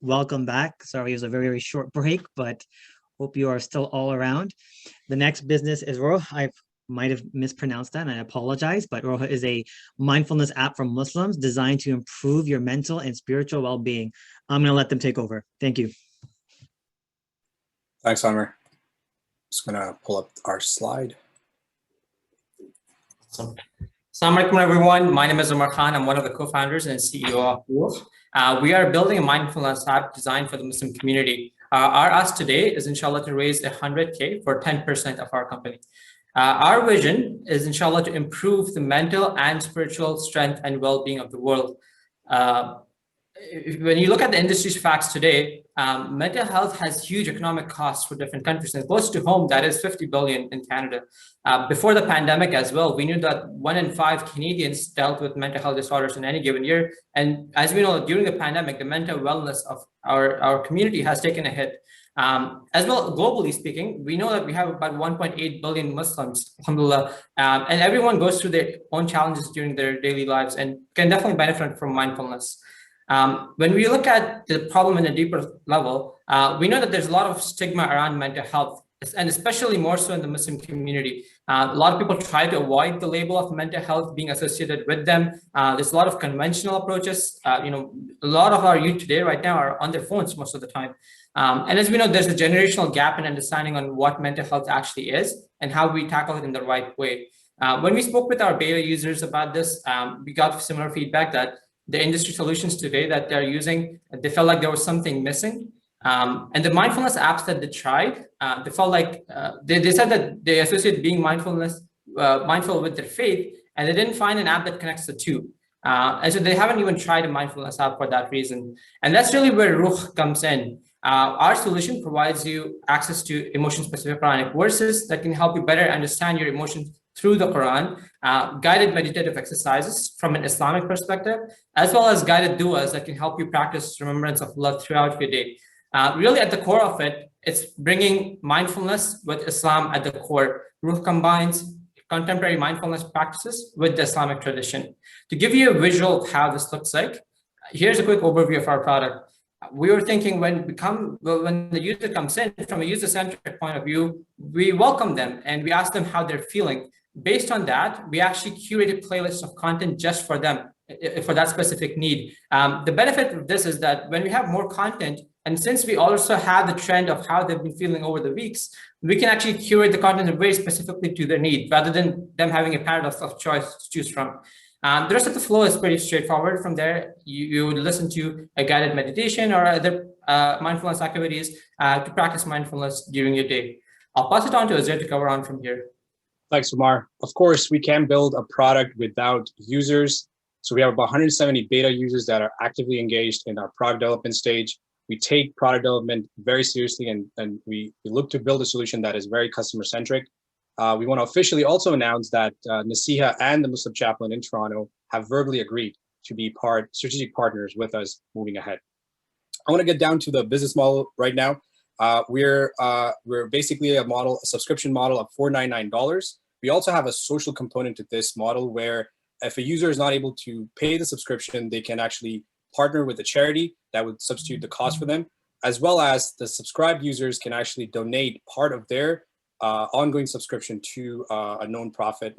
Welcome back. Sorry, it was a very, very short break, but hope you are still all around. The next business is Roha. I might have mispronounced that and I apologize, but Roha is a mindfulness app for Muslims designed to improve your mental and spiritual well-being. I'm gonna let them take over. Thank you. Thanks, Amir. Just gonna pull up our slide. Assalamu alaikum, everyone. My name is Umar Khan. I'm one of the co-founders and CEO of Ruh. We are building a mindfulness app designed for the Muslim community. Our ask today is, inshallah, to raise 100K for 10% of our company. Our vision is, inshallah, to improve the mental and spiritual strength and well-being of the world. When you look at the industry's facts today, mental health has huge economic costs for different countries, and close to home, that is 50 billion in Canada. Before the pandemic as well, we knew that 1 in 5 Canadians dealt with mental health disorders in any given year. And as we know, during the pandemic, the mental wellness of our community has taken a hit. As well, globally speaking, we know that we have about 1.8 billion Muslims, alhamdulillah, and everyone goes through their own challenges during their daily lives and can definitely benefit from mindfulness. When we look at the problem in a deeper level, we know that there's a lot of stigma around mental health, and especially more so in the Muslim community. A lot of people try to avoid the label of mental health being associated with them. There's a lot of conventional approaches. A lot of our youth today right now are on their phones most of the time. And as we know, there's a generational gap in understanding on what mental health actually is and how we tackle it in the right way. When we spoke with our beta users about this, we got similar feedback that the industry solutions today that they're using, they felt like there was something missing. And the mindfulness apps that they tried, they felt like, they said that they associate being mindful with their faith, and they didn't find an app that connects the two. And so they haven't even tried a mindfulness app for that reason. And that's really where Ruh comes in. Our solution provides you access to emotion-specific Quranic verses that can help you better understand your emotions through the Quran, guided meditative exercises from an Islamic perspective, as well as guided du'as that can help you practice remembrance of Allah throughout your day. Really at the core of it, it's bringing mindfulness with Islam at the core. Ruh combines contemporary mindfulness practices with the Islamic tradition. To give you a visual of how this looks like, here's a quick overview of our product. We were thinking when the user comes in, from a user-centric point of view, we welcome them and we ask them how they're feeling. Based on that, we actually curated playlists of content just for them, for that specific need. The benefit of this is that when we have more content, and since we also have the trend of how they've been feeling over the weeks, we can actually curate the content very specifically to their need, rather than them having a paradox of choice to choose from. The rest of the flow is pretty straightforward. From there, you would listen to a guided meditation or other mindfulness activities to practice mindfulness during your day. I'll pass it on to Azir to cover on from here. Thanks, Umar. Of course, we can't build a product without users. So we have about 170 beta users that are actively engaged in our product development stage. We take product development very seriously, and we look to build a solution that is very customer-centric. We want to officially also announce that Nasiha and the Muslim Chaplain in Toronto have verbally agreed to be strategic partners with us moving ahead. I want to get down to the business model right now. We're basically a subscription model of $499. We also have a social component to this model where if a user is not able to pay the subscription, they can actually partner with a charity that would substitute the cost for them, as well as the subscribed users can actually donate part of their ongoing subscription to a nonprofit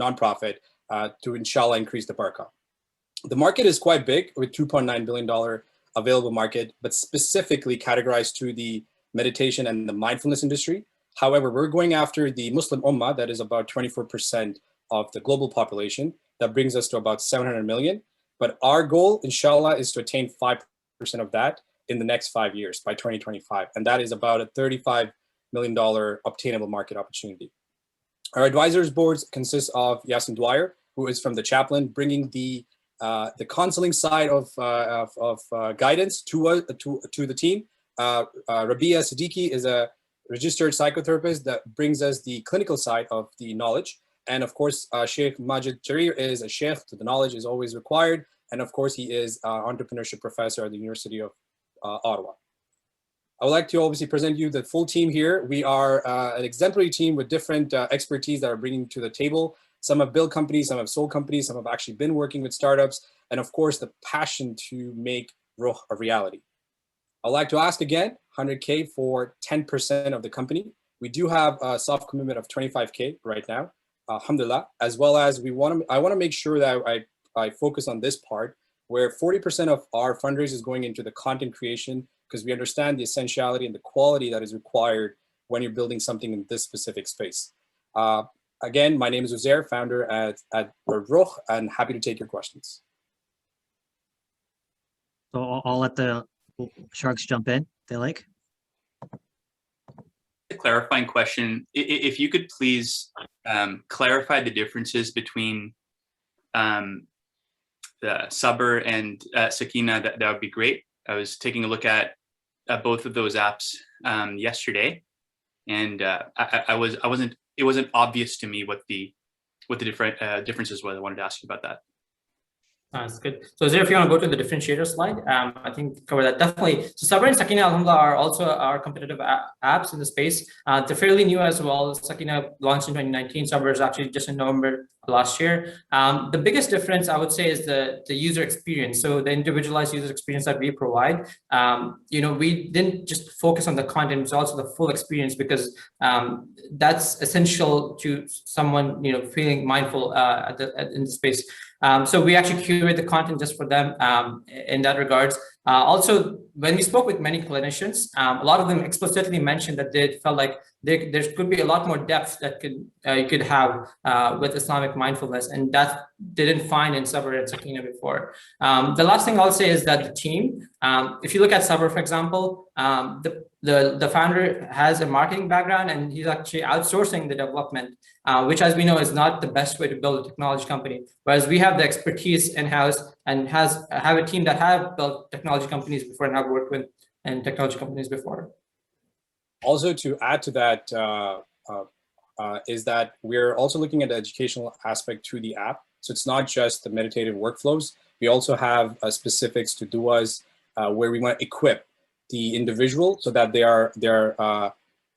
to inshallah increase the barakah. The market is quite big with $2.9 billion available market, but specifically categorized to the meditation and the mindfulness industry. However, we're going after the Muslim Ummah, that is about 24% of the global population. That brings us to about 700 million. But our goal, inshallah, is to attain 5% of that in the next 5 years by 2025. And that is about a $35 million obtainable market opportunity. Our advisors boards consists of Yasin Dwyer, who is from the Chaplain, bringing the counseling side of guidance to the team. Rabia Siddiqui is a registered psychotherapist that brings us the clinical side of the knowledge. And of course, Sheikh Majid Jarir is a sheikh, so the knowledge is always required. And of course, he is an entrepreneurship professor at the University of Ottawa. I would like to obviously present you the full team here. We are an exemplary team with different expertise that are bringing to the table. Some have built companies, some have sold companies, some have actually been working with startups. And of course, the passion to make Ruh a reality. I'd like to ask again, 100K for 10% of the company. We do have a soft commitment of 25K right now, alhamdulillah, as well as I want to make sure that I focus on this part where 40% of our fundraise is going into the content creation, because we understand the essentiality and the quality that is required when you're building something in this specific space. Again, my name is Uzair, founder at Ruh, and happy to take your questions. So I'll let the sharks jump in if they like. A clarifying question. If you could please clarify the differences between the Sabr and Sakina, that would be great. I was taking a look at both of those apps yesterday, and it wasn't obvious to me what the different differences were. I wanted to ask you about that. That's good. So Zair, if you want to go to the differentiator slide, I think cover that definitely. So Sabr and Sakina, alhamdulillah, are also our competitive apps in the space. They're fairly new as well. Sakina launched in 2019. Sabr is actually just in November last year. The biggest difference, I would say, is the user experience. So the individualized user experience that we provide. We didn't just focus on the content, it's also the full experience, because that's essential to someone feeling mindful in the space. So we actually curate the content just for them in that regards. Also, when we spoke with many clinicians, a lot of them explicitly mentioned that they felt like there could be a lot more depth that you could have with Islamic mindfulness, and that didn't find in Sabr and Sakina before. The last thing I'll say is that the team, if you look at Sabr, for example, the founder has a marketing background, and he's actually outsourcing the development, which, as we know, is not the best way to build a technology company. Whereas we have the expertise in-house and have a team that have built technology companies before and have worked with technology companies before. Also, to add to that, is that we're also looking at the educational aspect to the app. So it's not just the meditative workflows. We also have specifics to duas where we want to equip the individual so that they're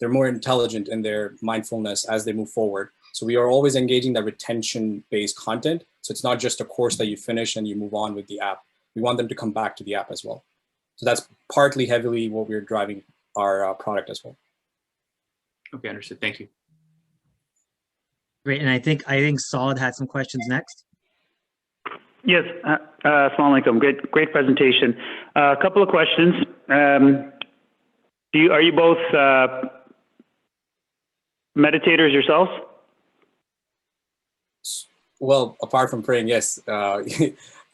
more intelligent in their mindfulness as they move forward. So we are always engaging that retention-based content. So it's not just a course that you finish and you move on with the app. We want them to come back to the app as well. So that's partly heavily what we're driving our product as well. Okay, understood. Thank you. Great, and I think Saud had some questions next. Yes, assalamu alaikum. Great presentation. A couple of questions. Are you both meditators yourselves? Well, apart from praying, yes.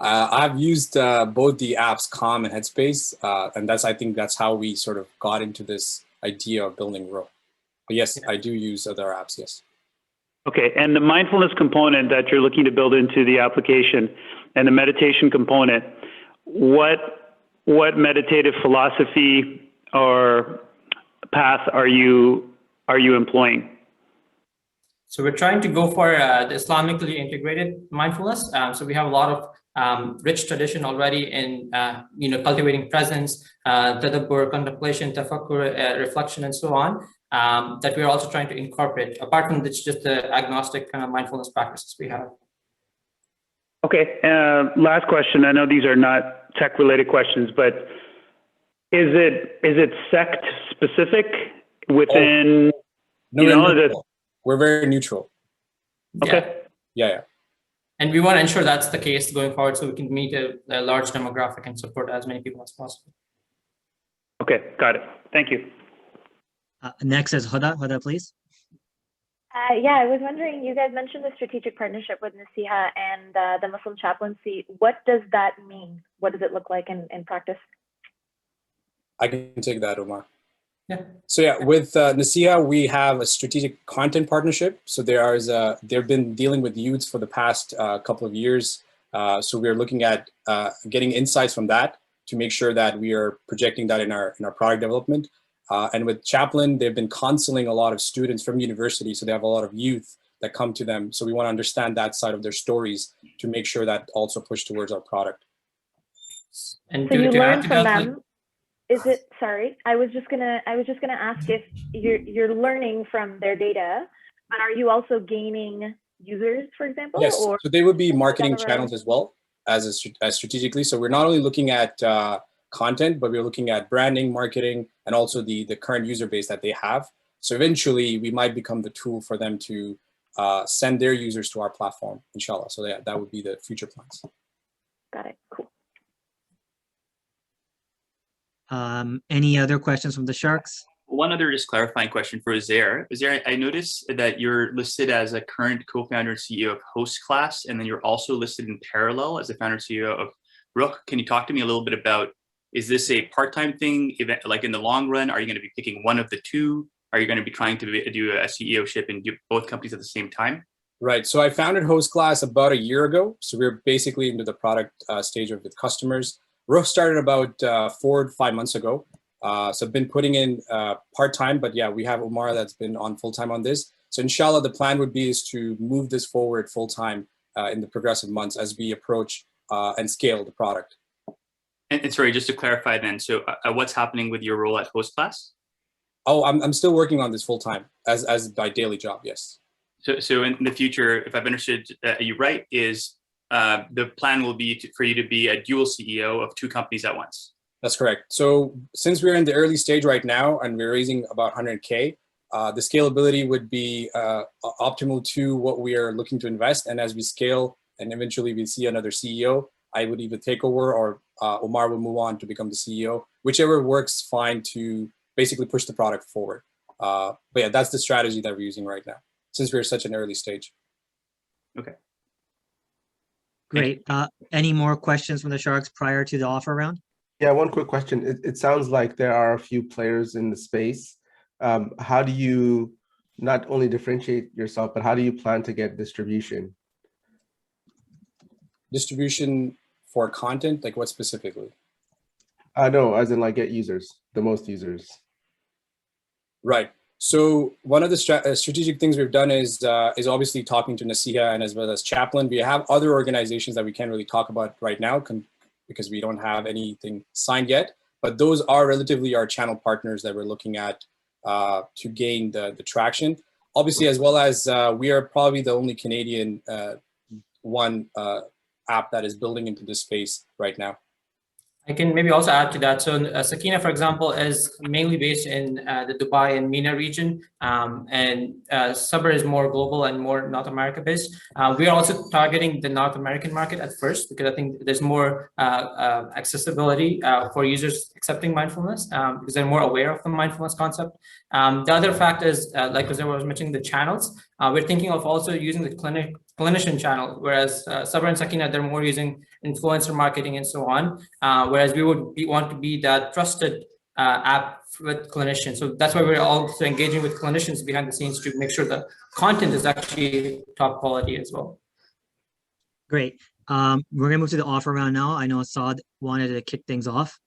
I've used both the apps Calm and Headspace, and I think that's how we sort of got into this idea of building Ruh. But yes, I do use other apps, yes. Okay, and the mindfulness component that you're looking to build into the application and the meditation component, what meditative philosophy or path are you employing? So we're trying to go for the Islamically integrated mindfulness. So we have a lot of rich tradition already in cultivating presence, tadabbur, contemplation, tafakkur, reflection, and so on. That we're also trying to incorporate, apart from just the agnostic kind of mindfulness practices we have. Okay, last question. I know these are not tech-related questions, but is it sect specific within? No, we're very neutral. Okay. Yeah. And we want to ensure that's the case going forward, so we can meet a large demographic and support as many people as possible. Okay, got it. Thank you. Next is Huda. Huda, please. Yeah, I was wondering, you guys mentioned the strategic partnership with Nasiha and the Muslim chaplaincy. What does that mean? What does it look like in practice? I can take that, Omar. Yeah. So yeah, with Nasiha, we have a strategic content partnership. So they've been dealing with youths for the past couple of years. So we're looking at getting insights from that to make sure that we are projecting that in our product development. And with Chaplain, they've been counseling a lot of students from university. So they have a lot of youth that come to them. So we want to understand that side of their stories to make sure that also push towards our product. And so you learn from them. Is it, sorry, I was just gonna ask if you're learning from their data, but are you also gaining users, for example? Yes, or so they would be marketing channels as well as strategically. So we're not only looking at content, but we're looking at branding, marketing, and also the current user base that they have. So eventually we might become the tool for them to send their users to our platform, inshallah. So that would be the future plans. Got it. Cool. Any other questions from the Sharks? One other just clarifying question for Uzair. Uzair, I noticed that you're listed as a current co-founder and CEO of Host Class, and then you're also listed in parallel as a founder and CEO of Rook. Can you talk to me a little bit about, is this a part-time thing, event, like in the long run? Are you going to be picking one of the two? Are you going to be trying to do a CEO-ship and do both companies at the same time? Right. So I founded Host Class about a year ago. So we're basically into the product stage with customers. Rook started about 4 to 5 months ago. So I've been putting in part-time, but yeah, we have Omar that's been on full-time on this. So inshallah, the plan would be is to move this forward full-time in the progressive months as we approach and scale the product. And sorry, just to clarify then, so what's happening with your role at Host Class? Oh, I'm still working on this full-time as my daily job, yes. So in the future, if I've understood you right, is the plan will be for you to be a dual CEO of two companies at once? That's correct. So since we're in the early stage right now and we're raising about 100K, the scalability would be optimal to what we are looking to invest. And as we scale and eventually we see another CEO, I would either take over or Omar will move on to become the CEO, whichever works fine to basically push the product forward. But yeah, that's the strategy that we're using right now, since we're such an early stage. Okay. Great. Any more questions from the Sharks prior to the offer round? Yeah, one quick question. It sounds like there are a few players in the space. How do you not only differentiate yourself, but how do you plan to get distribution? Distribution for content, like what specifically? No, as in like get users, the most users. Right. So one of the strategic things we've done is obviously talking to Nasiha and as well as Chaplain. We have other organizations that we can't really talk about right now because we don't have anything signed yet. But those are relatively our channel partners that we're looking at to gain the traction. Obviously, as well as we are probably the only Canadian one app that is building into this space right now. I can maybe also add to that. So Sakina, for example, is mainly based in the Dubai and MENA region, and Sabr is more global and more North America based. We are also targeting the North American market at first because I think there's more accessibility for users accepting mindfulness because they're more aware of the mindfulness concept. The other fact is, like Jose was mentioning, the channels. We're thinking of also using the clinician channel, whereas Sabr and Sakina, they're more using influencer marketing and so on, whereas we would want to be that trusted app with clinicians. So that's why we're also engaging with clinicians behind the scenes to make sure the content is actually top quality as well. Great. We're gonna move to the offer round now. I know Saud wanted to kick things off.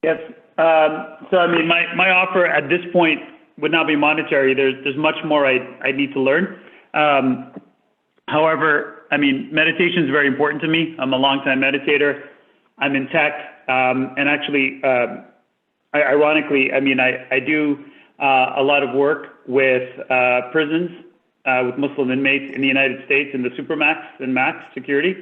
Yes. So I mean, my offer at this point would not be monetary. There's much more I need to learn. However, I mean, meditation is very important to me. I'm a longtime meditator. I'm in tech, and actually, ironically, I mean, I do a lot of work with prisons with Muslim inmates in the United States in the Supermax and Max security.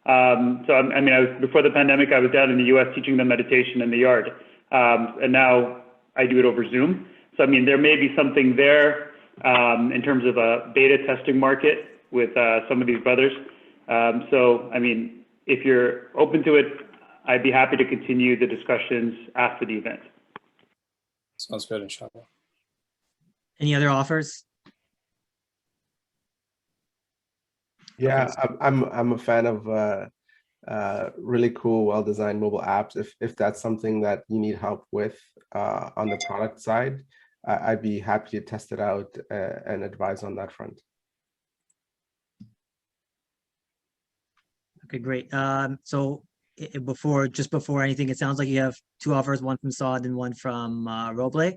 So before the pandemic, I was down in the U.S. teaching them meditation in the yard, and now I do it over Zoom. So I mean, there may be something there in terms of a beta testing market with some of these brothers. So, I mean, if you're open to it, I'd be happy to continue the discussions after the event. Sounds good, inshallah. Any other offers? Yeah, I'm a fan of really cool, well-designed mobile apps. If that's something that you need help with on the product side, I'd be happy to test it out and advise on that front. Okay, great. So before anything, it sounds like you have two offers, one from Saud and one from Robleh.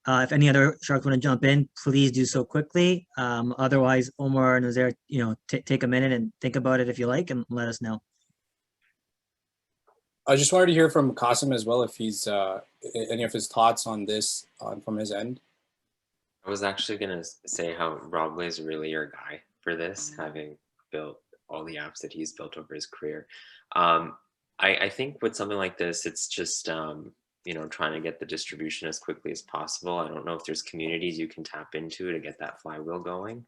If any other Sharks want to jump in, please do so quickly. Otherwise, Omar and Uzair, take a minute and think about it if you like, and let us know. I just wanted to hear from Qasim as well, if he's any of his thoughts on this from his end. I was actually going to say how Robleh is really your guy for this, having built all the apps that he's built over his career. I think with something like this, it's just trying to get the distribution as quickly as possible. I don't know if there's communities you can tap into to get that flywheel going.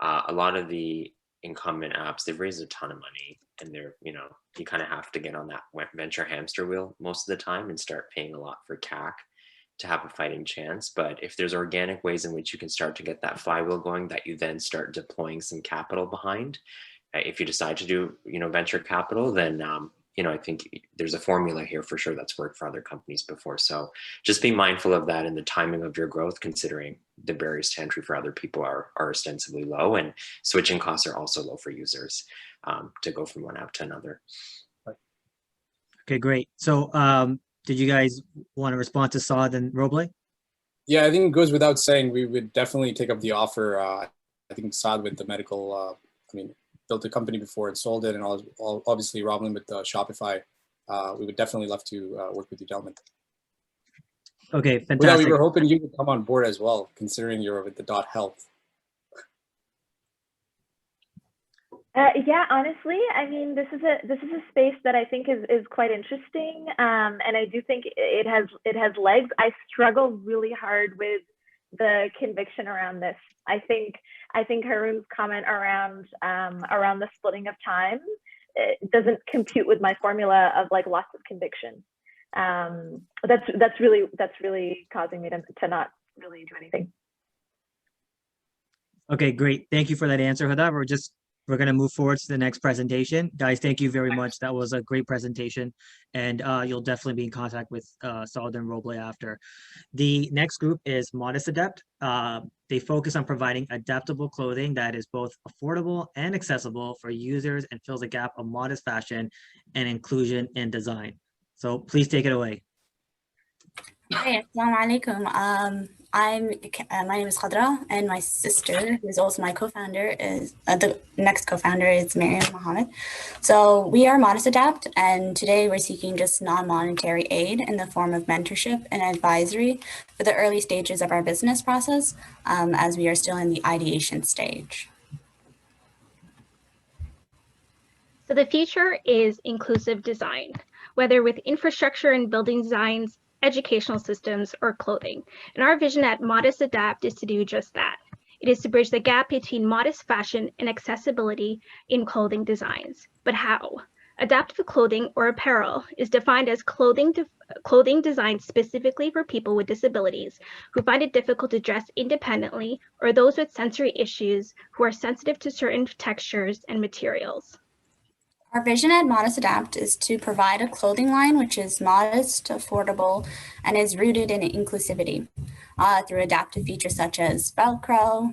A lot of the incumbent apps, they've raised a ton of money, and they're, you kind of have to get on that venture hamster wheel most of the time and start paying a lot for CAC to have a fighting chance. But if there's organic ways in which you can start to get that flywheel going, that you then start deploying some capital behind, if you decide to do, venture capital, then, I think there's a formula here for sure that's worked for other companies before. So just be mindful of that and the timing of your growth, considering the barriers to entry for other people are ostensibly low, and switching costs are also low for users to go from one app to another. Okay, great. So did you guys want to respond to Saud and Robleh? Yeah, I think it goes without saying, we would definitely take up the offer. I think Saud with the medical, built a company before and sold it, and obviously Robleh with Shopify. We would definitely love to work with you, gentlemen. Okay, fantastic. Huda, we were hoping you would come on board as well, considering you're with the .health. Yeah, honestly, this is a space that I think is quite interesting, and I do think it has legs. I struggle really hard with the conviction around this. I think Haroon's comment around the splitting of time, it doesn't compute with my formula of like lots of conviction. That's really causing me to not really do anything. Okay, great. Thank you for that answer, Huda. We're going to move forward to the next presentation. Guys, thank you very much. That was a great presentation, and you'll definitely be in contact with Saud and Robleh after. The next group is Modest Adapt. They focus on providing adaptable clothing that is both affordable and accessible for users and fills a gap of modest fashion and inclusion in design. So please take it away. Hi, assalamu alaikum. My name is Khadra, and my sister, who is also my co-founder, is the next co-founder is Mirza Mohammed. So we are Modest Adapt, and today we're seeking just non-monetary aid in the form of mentorship and advisory for the early stages of our business process, as we are still in the ideation stage. So the future is inclusive design, whether with infrastructure and building designs, educational systems, or clothing. And our vision at Modest Adapt is to do just that. It is to bridge the gap between modest fashion and accessibility in clothing designs. But how? Adaptive clothing or apparel is defined as clothing designed specifically for people with disabilities who find it difficult to dress independently, or those with sensory issues who are sensitive to certain textures and materials. Our vision at Modest Adapt is to provide a clothing line which is modest, affordable, and is rooted in inclusivity through adaptive features such as Velcro,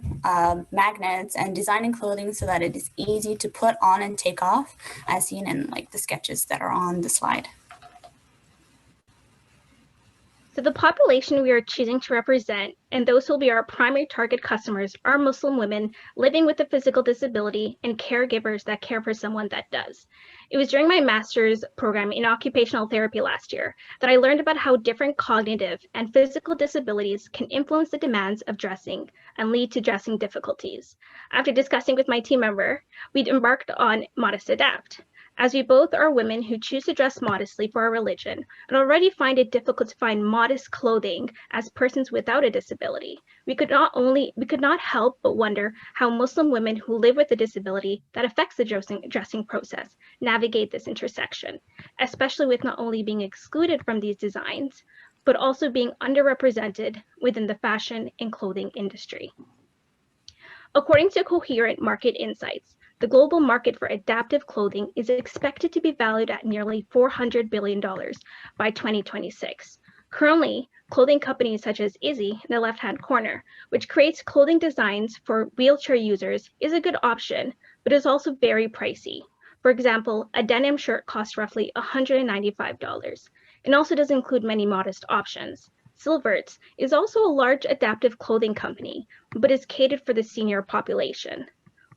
magnets, and designing clothing so that it is easy to put on and take off, as seen in like the sketches that are on the slide. So the population we are choosing to represent and those who will be our primary target customers are Muslim women living with a physical disability and caregivers that care for someone that does. It was during my master's program in occupational therapy last year that I learned about how different cognitive and physical disabilities can influence the demands of dressing and lead to dressing difficulties. After discussing with my team member, we embarked on Modest Adapt. As we both are women who choose to dress modestly for our religion and already find it difficult to find modest clothing as persons without a disability, we could not help but wonder how Muslim women who live with a disability that affects the dressing process navigate this intersection, especially with not only being excluded from these designs, but also being underrepresented within the fashion and clothing industry. According to Coherent Market Insights, the global market for adaptive clothing is expected to be valued at nearly $400 billion by 2026. Currently, clothing companies such as Izzy in the left-hand corner, which creates clothing designs for wheelchair users, is a good option, but is also very pricey. For example, a denim shirt costs roughly $195 and also does include many modest options. Silverts is also a large adaptive clothing company, but is catered for the senior population.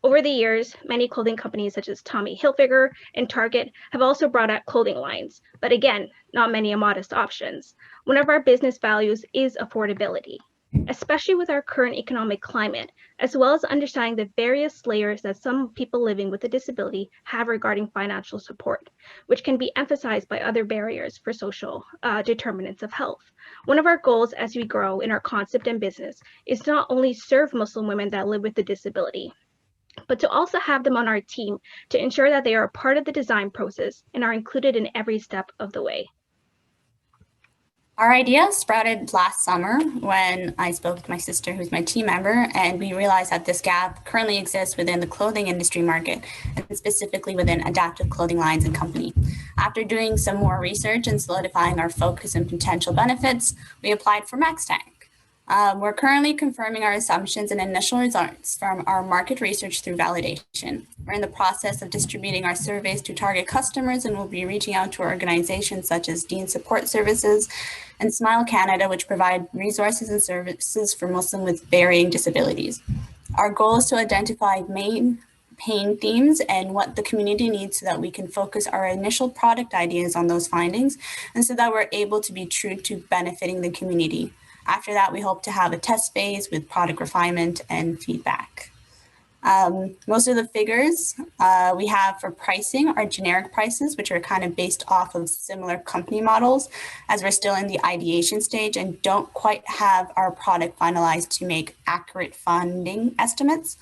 Over the years, many clothing companies such as Tommy Hilfiger and Target have also brought out clothing lines, but again, not many modest options. One of our business values is affordability. especially with our current economic climate, as well as understanding the various layers that some people living with a disability have regarding financial support, which can be emphasized by other barriers for social determinants of health. One of our goals as we grow in our concept and business is not only serve Muslim women that live with a disability, but to also have them on our team to ensure that they are a part of the design process and are included in every step of the way. Our idea sprouted last summer when I spoke with my sister, who's my team member, and we realized that this gap currently exists within the clothing industry market, and specifically within adaptive clothing lines and company. After doing some more research and solidifying our focus and potential benefits, we applied for MaxTank. We're currently confirming our assumptions and initial results from our market research through validation. We're in the process of distributing our surveys to target customers, and we'll be reaching out to organizations such as Dean Support Services and Smile Canada, which provide resources and services for Muslims with varying disabilities. Our goal is to identify main pain themes and what the community needs so that we can focus our initial product ideas on those findings, and so that we're able to be true to benefiting the community. After that, we hope to have a test phase with product refinement and feedback. Most of the figures we have for pricing are generic prices, which are kind of based off of similar company models, as we're still in the ideation stage and don't quite have our product finalized to make accurate funding estimates.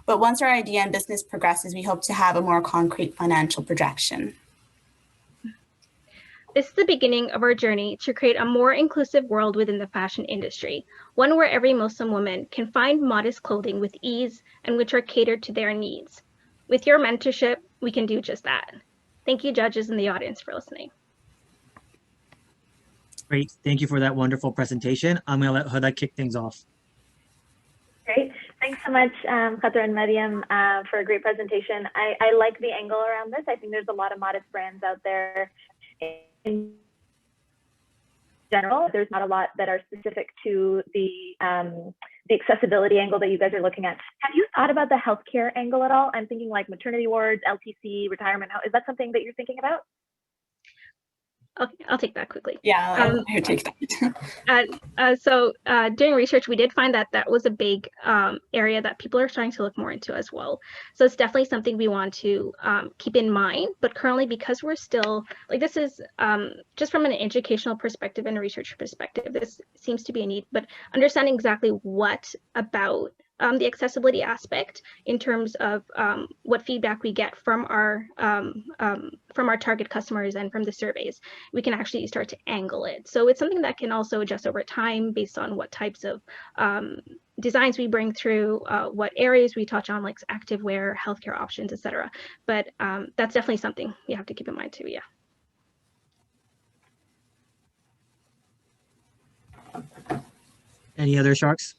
But once our idea and business progresses, we hope to have a more concrete financial projection. This is the beginning of our journey to create a more inclusive world within the fashion industry, one where every Muslim woman can find modest clothing with ease and which are catered to their needs. With your mentorship, we can do just that. Thank you, judges and the audience, for listening. Great. Thank you for that wonderful presentation. I'm going to let Huda kick things off. Great. Thanks so much, Qatar and Mariam, for a great presentation. I like the angle around this. I think there's a lot of modest brands out there in general. There's not a lot that are specific to the accessibility angle that you guys are looking at. Have you thought about the healthcare angle at all? I'm thinking like maternity wards, LTC, retirement. Is that something that you're thinking about? Okay, I'll take that quickly. Yeah, I'll take that. So doing research, we did find that that was a big area that people are starting to look more into as well. So it's definitely something we want to keep in mind. But currently, because we're still, like, this is just from an educational perspective and a research perspective, this seems to be a need. But understanding exactly what about the accessibility aspect in terms of what feedback we get from our target customers and from the surveys, we can actually start to angle it. So it's something that can also adjust over time based on what types of designs we bring through, what areas we touch on, like active wear, healthcare options, etc. But that's definitely something you have to keep in mind too. Yeah. Any other sharks?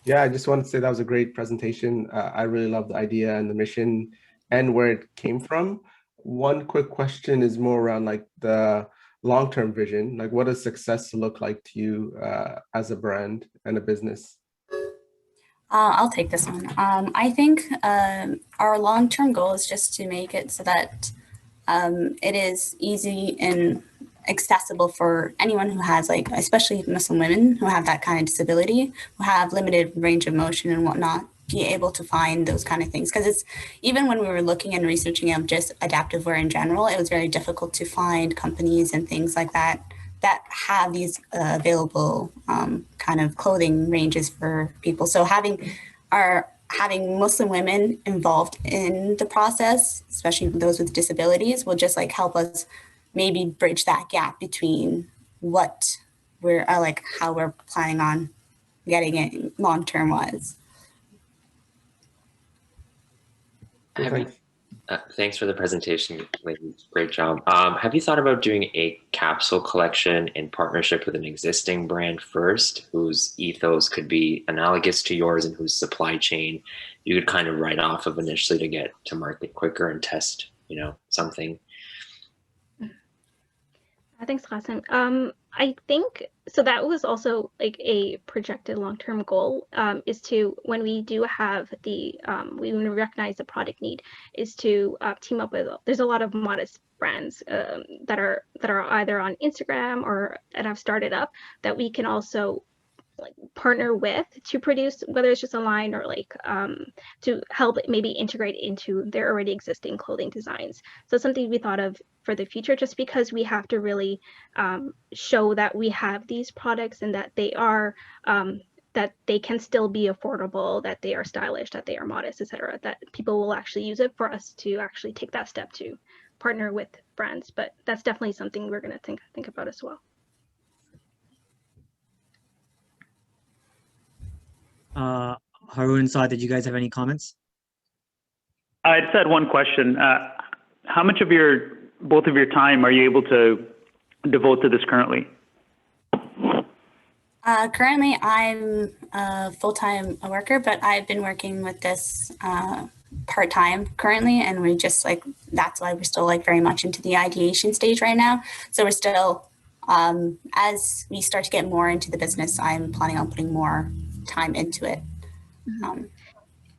Yeah, I just wanted to say that was a great presentation. I really love the idea and the mission and where it came from. One quick question is more around like the long-term vision. Like, what does success look like to you as a brand and a business? I'll take this one. I think our long-term goal is just to make it so that it is easy and accessible for anyone who has, like, especially Muslim women who have that kind of disability, who have limited range of motion and whatnot, be able to find those kind of things. Because it's, even when we were looking and researching of just adaptive wear in general, it was very difficult to find companies and things like that that have these available kind of clothing ranges for people. So having Muslim women involved in the process, especially those with disabilities, will just like help us maybe bridge that gap between what we're like, how we're planning on getting it long-term wise. Thanks for the presentation, ladies. Great job. Have you thought about doing a capsule collection in partnership with an existing brand first, whose ethos could be analogous to yours and whose supply chain you could kind of write off of initially to get to market quicker and test, something? Thanks, Qasim. I think so that was also like a projected long-term goal, is to, when we do have the, when we recognize the product need, is to team up with, there's a lot of modest brands that are either on Instagram or that have started up, that we can also like partner with to produce, whether it's just a line or like to help maybe integrate into their already existing clothing designs. So it's something we thought of for the future, just because we have to really show that we have these products and that they are that they can still be affordable, that they are stylish, that they are modest, etc., that people will actually use it, for us to actually take that step to partner with brands. But that's definitely something we're going to think about as well. Haroon, Saud, did you guys have any comments? I just had one question. How much of both of your time are you able to devote to this currently? Currently, I'm a full-time worker, but I've been working with this part-time currently, and we just like, that's why we're still like very much into the ideation stage right now. So we're still, as we start to get more into the business, I'm planning on putting more time into it.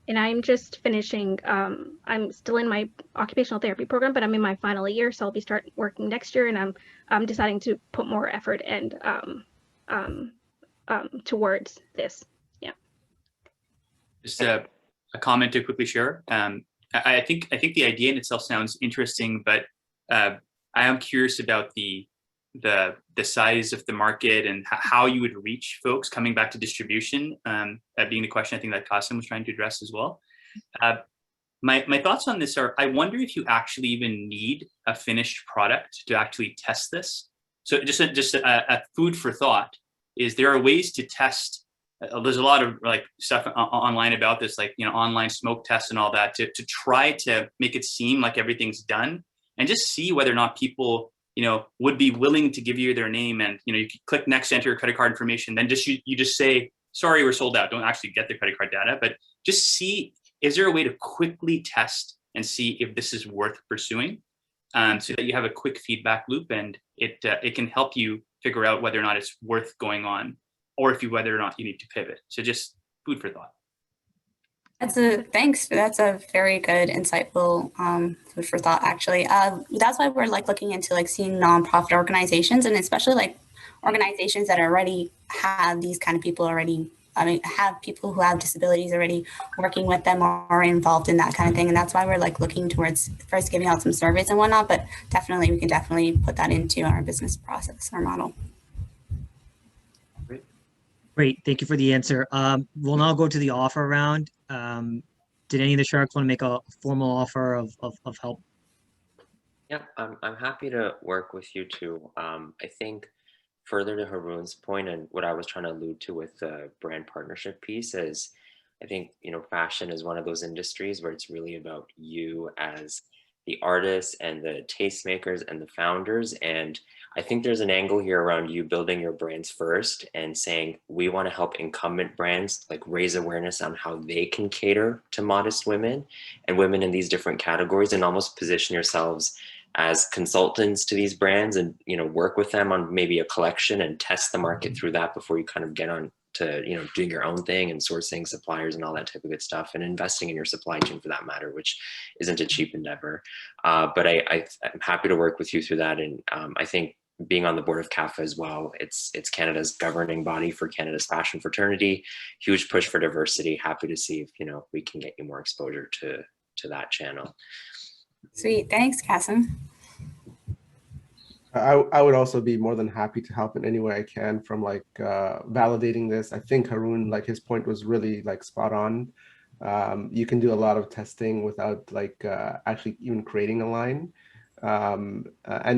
And I'm just finishing, I'm still in my occupational therapy program, but I'm in my final year, so I'll be starting working next year, and I'm deciding to put more effort and towards this. Yeah. Just a comment to quickly share. I think the idea in itself sounds interesting, but I am curious about the size of the market and how you would reach folks, coming back to distribution, being the question I think that Qasim was trying to address as well. My thoughts on this are, I wonder if you actually even need a finished product to actually test this. So just a food for thought is, there are ways to test. There's a lot of like stuff online about this, like, online smoke tests and all that, to try to make it seem like everything's done, and just see whether or not people would be willing to give you their name, and you can click next, enter your credit card information, then you just say, sorry, we're sold out. Don't actually get the credit card data, but just see, is there a way to quickly test and see if this is worth pursuing, so that you have a quick feedback loop, and it can help you figure out whether or not it's worth going on, or whether or not you need to pivot. So just food for thought. Thanks. That's a very good, insightful food for thought, actually. That's why we're like looking into like seeing nonprofit organizations, and especially like organizations that already have these kind of people already. I mean, have people who have disabilities already working with them or involved in that kind of thing. And that's why we're like looking towards first giving out some surveys and whatnot, but definitely, we can definitely put that into our business process, our model. Great, thank you for the answer. We'll now go to the offer round. Did any of the sharks want to make a formal offer of help? Yeah, I'm happy to work with you too. I think further to Haroon's point, and what I was trying to allude to with the brand partnership piece, is I think, fashion is one of those industries where it's really about you as the artists and the tastemakers and the founders. And I think there's an angle here around you building your brands first and saying, we want to help incumbent brands like raise awareness on how they can cater to modest women and women in these different categories, and almost position yourselves as consultants to these brands, and work with them on maybe a collection and test the market through that before you kind of get on to doing your own thing and sourcing suppliers and all that type of good stuff, and investing in your supply chain for that matter, which isn't a cheap endeavor. But I'm happy to work with you through that. And I think being on the board of CAFA as well, it's Canada's governing body for Canada's fashion fraternity. Huge push for diversity. Happy to see if we can get you more exposure to that channel. Sweet, thanks, Qasim. I would also be more than happy to help in any way I can, from like validating this. I think Haroon, like his point was really like spot on. You can do a lot of testing without like actually even creating a line. And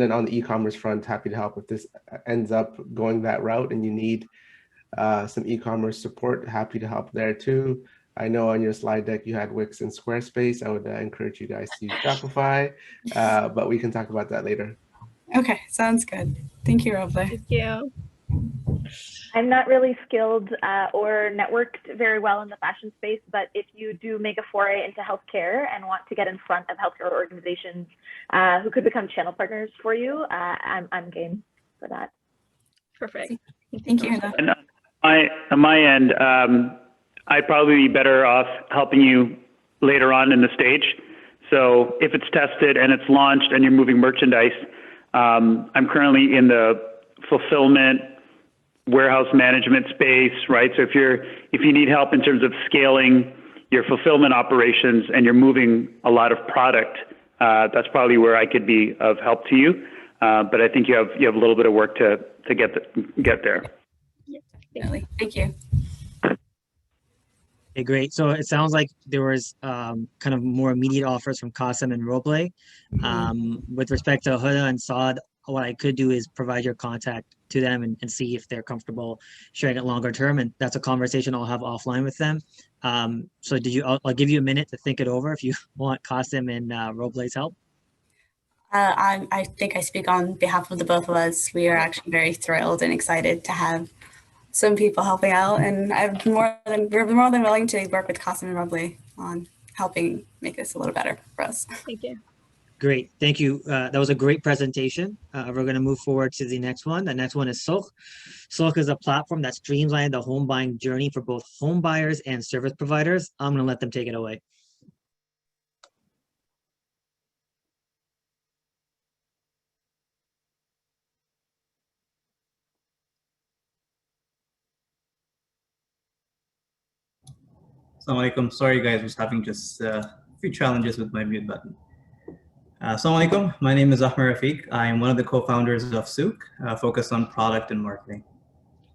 then on the e-commerce front, happy to help if this ends up going that route and you need some e-commerce support, happy to help there too. I know on your slide deck you had Wix and Squarespace. I would encourage you guys to use Shopify, but we can talk about that later. Okay, sounds good. Thank you, Robleh. Thank you. I'm not really skilled or networked very well in the fashion space, but if you do make a foray into healthcare and want to get in front of healthcare organizations who could become channel partners for you, I'm game for that. Perfect. Thank you. And on my end, I'd probably be better off helping you later on in the stage. So if it's tested and it's launched and you're moving merchandise, I'm currently in the fulfillment warehouse management space, right? So if you need help in terms of scaling your fulfillment operations and you're moving a lot of product, that's probably where I could be of help to you. But I think you have a little bit of work to get there. Definitely. Thank you. Okay, great. So it sounds like there was kind of more immediate offers from Qasim and Robleh. With respect to Huda and Saud, what I could do is provide your contact to them and see if they're comfortable sharing it longer term. And that's a conversation I'll have offline with them. So I'll give you a minute to think it over if you want Qasim and Robleh's help. I think I speak on behalf of the both of us. We are actually very thrilled and excited to have some people helping out, and we're more than willing to work with Qasim and Robleh on helping make this a little better for us. Thank you. Great, thank you. That was a great presentation. We're going to move forward to the next one. The next one is Souk. Souk is a platform that streamlines the home buying journey for both home buyers and service providers. I'm going to let them take it away. Assalamu alaikum. Sorry guys, I was having just a few challenges with my mute button. Assalamu alaikum. My name is Ahmed Rafiq. I am one of the co-founders of Souk, focused on product and marketing.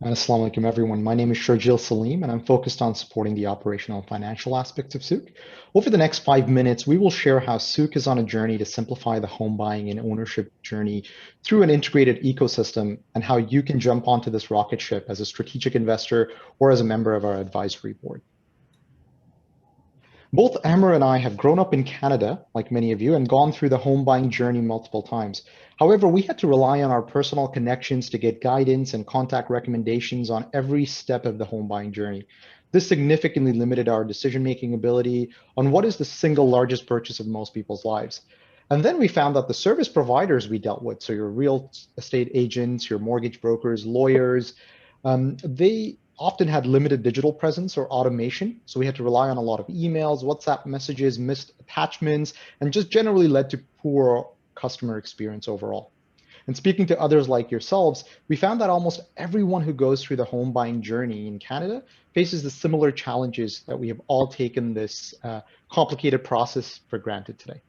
And Assalamu alaikum everyone. My name is Sharjil Salim and I'm focused on supporting the operational and financial aspects of Souk. Over the next 5 minutes, we will share how Souk is on a journey to simplify the home buying and ownership journey through an integrated ecosystem, and how you can jump onto this rocket ship as a strategic investor or as a member of our advisory board. Both Amr and I have grown up in Canada, like many of you, and gone through the home buying journey multiple times. However, we had to rely on our personal connections to get guidance and contact recommendations on every step of the home buying journey. This significantly limited our decision-making ability on what is the single largest purchase of most people's lives. And then we found that the service providers we dealt with, so your real estate agents, your mortgage brokers, lawyers, they often had limited digital presence or automation. So we had to rely on a lot of emails, WhatsApp messages, missed attachments, and just generally led to poor customer experience overall. And speaking to others like yourselves, we found that almost everyone who goes through the home buying journey in Canada faces the similar challenges that we have all taken this complicated process for granted today.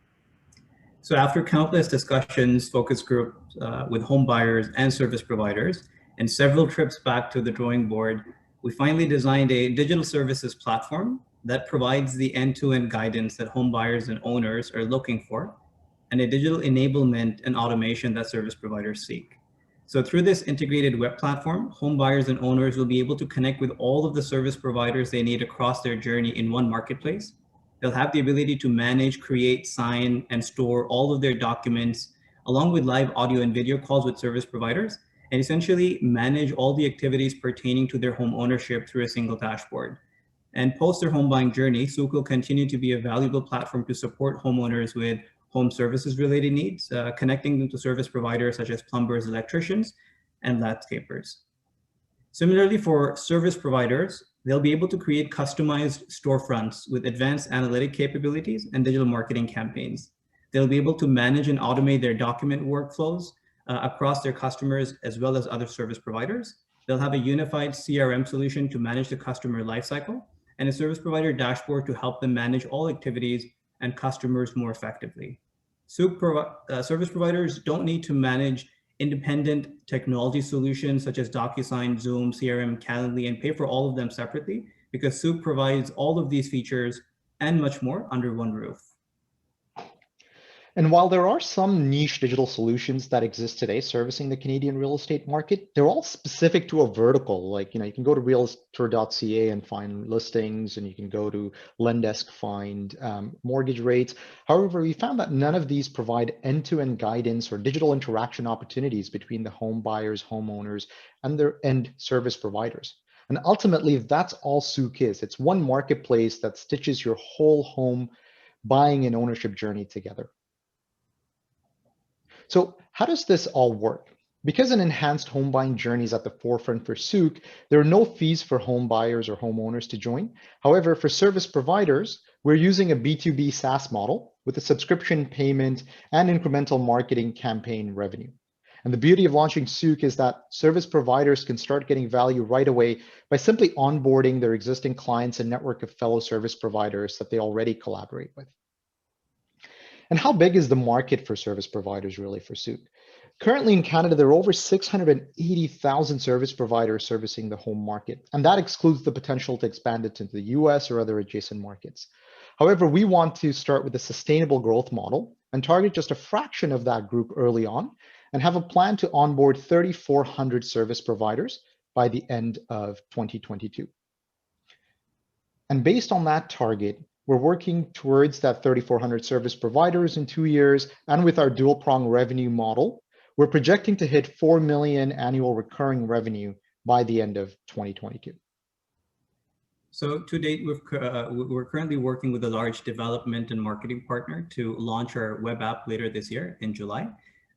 So after countless discussions, focus groups with home buyers and service providers, and several trips back to the drawing board, we finally designed a digital services platform that provides the end-to-end guidance that home buyers and owners are looking for, and a digital enablement and automation that service providers seek. So through this integrated web platform, home buyers and owners will be able to connect with all of the service providers they need across their journey in one marketplace. They'll have the ability to manage, create, sign, and store all of their documents, along with live audio and video calls with service providers, and essentially manage all the activities pertaining to their home ownership through a single dashboard. And post their home buying journey, Souk will continue to be a valuable platform to support homeowners with home services related needs, connecting them to service providers such as plumbers, electricians, and landscapers. Similarly, for service providers, they'll be able to create customized storefronts with advanced analytic capabilities and digital marketing campaigns. They'll be able to manage and automate their document workflows across their customers as well as other service providers. They'll have a unified CRM solution to manage the customer lifecycle, and a service provider dashboard to help them manage all activities and customers more effectively. Souk service providers don't need to manage independent technology solutions such as DocuSign, Zoom, CRM, Calendly, and pay for all of them separately, because Souk provides all of these features and much more under one roof. And while there are some niche digital solutions that exist today servicing the Canadian real estate market, they're all specific to a vertical. Like, you can go to realtor.ca and find listings, and you can go to Lendesk, find mortgage rates. However, we found that none of these provide end-to-end guidance or digital interaction opportunities between the home buyers, homeowners, and their end service providers. And ultimately, that's all Souk is. It's one marketplace that stitches your whole home buying and ownership journey together. So how does this all work? Because an enhanced home buying journey is at the forefront for Souk, there are no fees for home buyers or homeowners to join. However, for service providers, we're using a B2B SaaS model with a subscription payment and incremental marketing campaign revenue. And the beauty of launching Souk is that service providers can start getting value right away by simply onboarding their existing clients and network of fellow service providers that they already collaborate with. And how big is the market for service providers really for Souk? Currently in Canada, there are over 680,000 service providers servicing the home market, and that excludes the potential to expand it into the US or other adjacent markets. However, we want to start with a sustainable growth model and target just a fraction of that group early on, and have a plan to onboard 3,400 service providers by the end of 2022. And based on that target, we're working towards that 3,400 service providers in 2 years, and with our dual-prong revenue model, we're projecting to hit 4 million annual recurring revenue by the end of 2022. So to date, we're currently working with a large development and marketing partner to launch our web app later this year in July,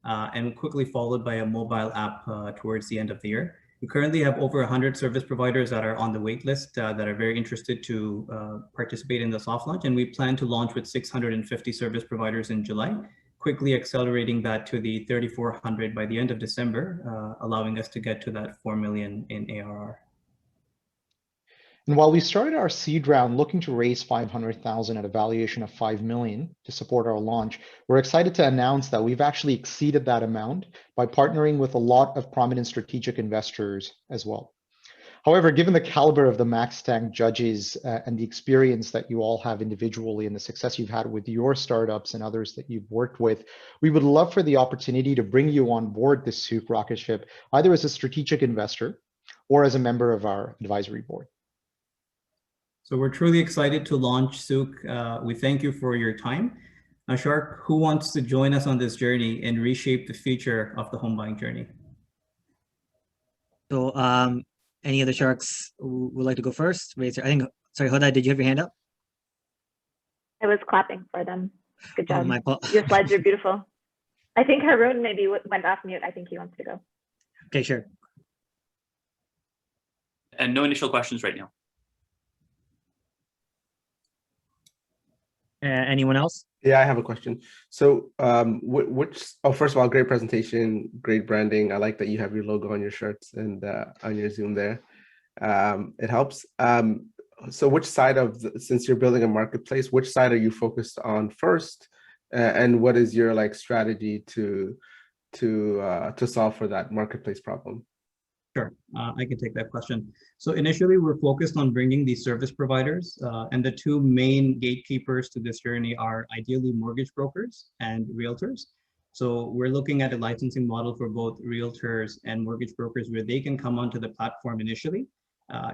and quickly followed by a mobile app towards the end of the year. We currently have over 100 service providers that are on the wait list that are very interested to participate in the soft launch, and we plan to launch with 650 service providers in July, quickly accelerating that to the 3,400 by the end of December, allowing us to get to that 4 million in ARR. And while we started our seed round looking to raise 500,000 at a valuation of 5 million to support our launch, we're excited to announce that we've actually exceeded that amount by partnering with a lot of prominent strategic investors as well. However, given the caliber of the Max Tank judges and the experience that you all have individually and the success you've had with your startups and others that you've worked with, we would love for the opportunity to bring you on board this Souk rocket ship, either as a strategic investor or as a member of our advisory board. So we're truly excited to launch Souk. We thank you for your time. Now, Shark, who wants to join us on this journey and reshape the future of the home buying journey? So any of the sharks who would like to go first? Sorry, Huda, did you have your hand up? I was clapping for them. Good job. Oh, your slides are beautiful. I think Haroon maybe went off mute. I think he wants to go. Okay, sure. And no initial questions right now. Anyone else? Yeah, I have a question. So first of all, great presentation, great branding. I like that you have your logo on your shirts and on your Zoom there. It helps. So which side since you're building a marketplace, which side are you focused on first? And what is your strategy to solve for that marketplace problem? Sure, I can take that question. So initially, we're focused on bringing these service providers, and the two main gatekeepers to this journey are ideally mortgage brokers and realtors. So we're looking at a licensing model for both realtors and mortgage brokers where they can come onto the platform initially.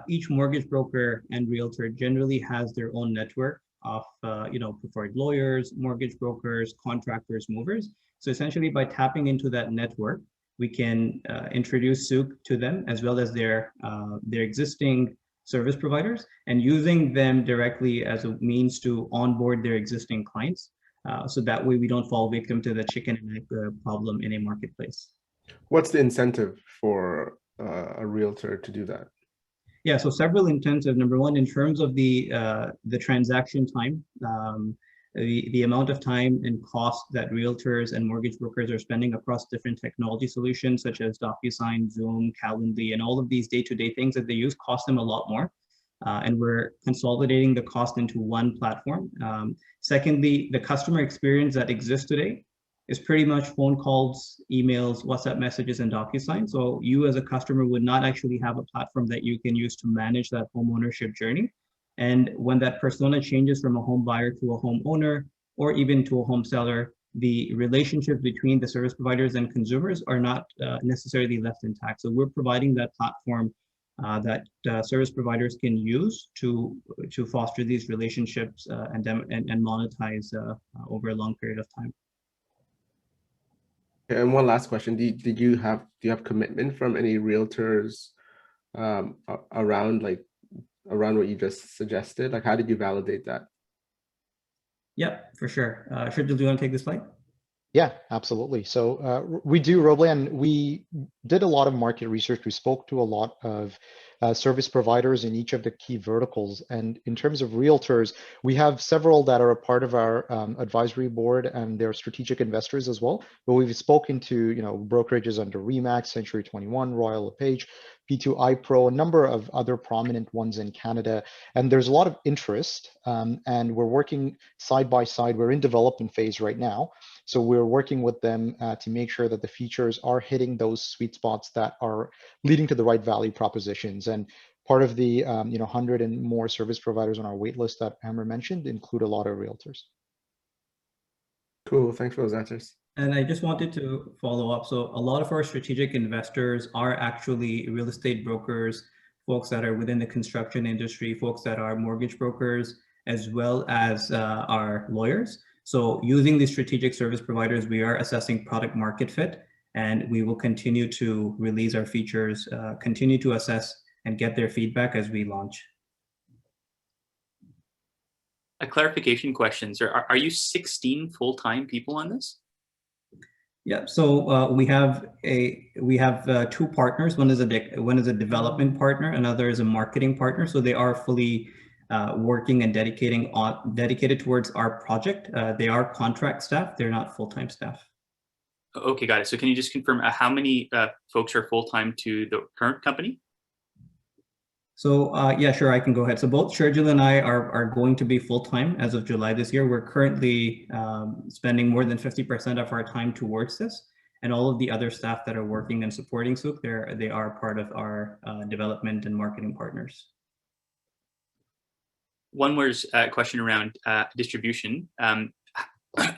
Each mortgage broker and realtor generally has their own network of preferred lawyers, mortgage brokers, contractors, movers. So essentially, by tapping into that network, we can introduce Souk to them as well as their existing service providers, and using them directly as a means to onboard their existing clients. So that way we don't fall victim to the chicken and egg problem in a marketplace. What's the incentive for a realtor to do that? Yeah, so several incentives. Number one, in terms of the transaction time, the amount of time and cost that realtors and mortgage brokers are spending across different technology solutions such as DocuSign, Zoom, Calendly, and all of these day-to-day things that they use cost them a lot more. And we're consolidating the cost into one platform. Secondly, the customer experience that exists today is pretty much phone calls, emails, WhatsApp messages, and DocuSign. So you as a customer would not actually have a platform that you can use to manage that home ownership journey. And when that persona changes from a home buyer to a homeowner or even to a home seller, the relationships between the service providers and consumers are not necessarily left intact. So we're providing that platform that service providers can use to foster these relationships and monetize over a long period of time. And one last question: do you have commitment from any realtors around what you just suggested? How did you validate that? Yeah, for sure. Shridhar, do you want to take this slide? Yeah, absolutely. So we do, Robleh, and we did a lot of market research. We spoke to a lot of service providers in each of the key verticals. And in terms of realtors, we have several that are a part of our advisory board, and they're strategic investors as well. But we've spoken to, brokerages under Remax, Century 21, Royal LePage, P2I Pro, a number of other prominent ones in Canada. And there's a lot of interest, and we're working side by side. We're in development phase right now. So we're working with them to make sure that the features are hitting those sweet spots that are leading to the right value propositions. And part of the 100 and more service providers on our wait list that Amr mentioned include a lot of realtors. Cool, thanks for those answers. And I just wanted to follow up. So a lot of our strategic investors are actually real estate brokers, folks that are within the construction industry, folks that are mortgage brokers, as well as our lawyers. So using these strategic service providers, we are assessing product market fit, and we will continue to release our features, continue to assess and get their feedback as we launch. A clarification question, sir. Are you 16 full-time people on this? Yeah, so we have two partners. One is a development partner, another is a marketing partner. So they are fully working and dedicated towards our project. They are contract staff. They're not full-time staff. Okay, got it. So can you just confirm how many folks are full-time to the current company? So yeah, sure, I can go ahead. So both Sherjil and I are going to be full-time as of July this year. We're currently spending more than 50% of our time towards this. And all of the other staff that are working and supporting Souk, they are part of our development and marketing partners. One more question around distribution.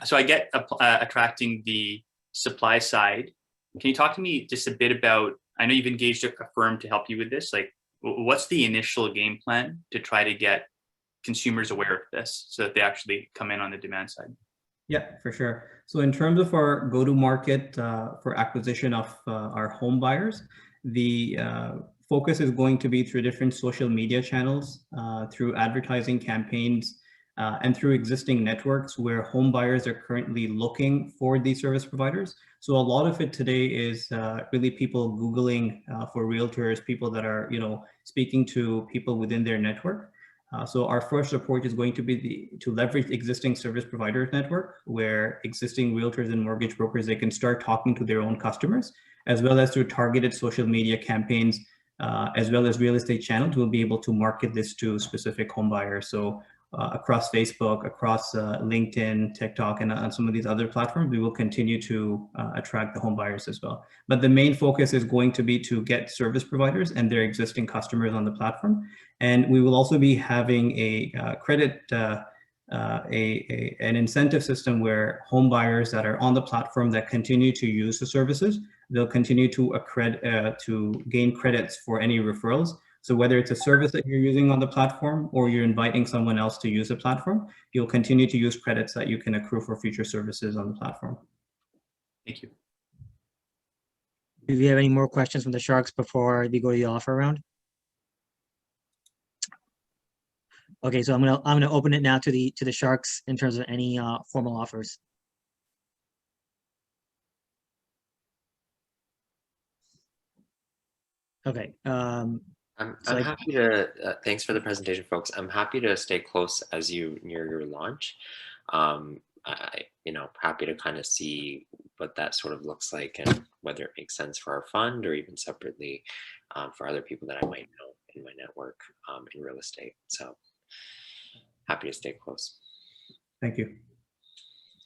So I get attracting the supply side. Can you talk to me just a bit about, I know you've engaged a firm to help you with this, like what's the initial game plan to try to get consumers aware of this so that they actually come in on the demand side? Yeah, for sure. So in terms of our go-to-market for acquisition of our home buyers, the focus is going to be through different social media channels, through advertising campaigns, and through existing networks where home buyers are currently looking for these service providers. So a lot of it today is really people Googling for realtors, people that are speaking to people within their network. So our first approach is going to be to leverage existing service providers network, where existing realtors and mortgage brokers, they can start talking to their own customers, as well as through targeted social media campaigns, as well as real estate channels. We'll be able to market this to specific home buyers. So across Facebook, across LinkedIn, TikTok, and on some of these other platforms, we will continue to attract the home buyers as well. But the main focus is going to be to get service providers and their existing customers on the platform. And we will also be having a credit, an incentive system where home buyers that are on the platform that continue to use the services, they'll continue to gain credits for any referrals. So whether it's a service that you're using on the platform or you're inviting someone else to use the platform, you'll continue to use credits that you can accrue for future services on the platform. Thank you. Do you have any more questions from the Sharks before we go to the offer round? Okay, so I'm gonna open it now to the Sharks in terms of any formal offers. Okay. I'm happy to, thanks for the presentation, folks. I'm happy to stay close as you near your launch. Happy to kind of see what that sort of looks like and whether it makes sense for our fund or even separately for other people that I might know in my network in real estate. So happy to stay close. Thank you.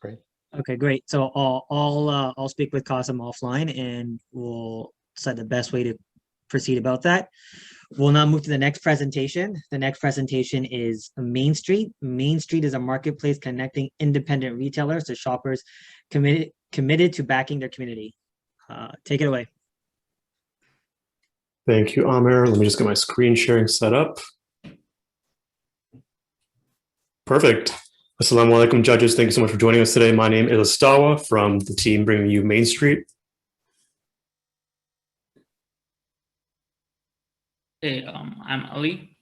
Great. Okay, great. So I'll speak with Qasim offline and we'll decide the best way to proceed about that. We'll now move to the next presentation. The next presentation is Main Street. Main Street is a marketplace connecting independent retailers to shoppers committed to backing their community. Take it away. Thank you, Amir. Let me just get my screen sharing set up. Perfect. Assalamu alaikum, judges. Thank you so much for joining us today. My name is Astawa from the team bringing you Main Street. Hey, I'm Ali.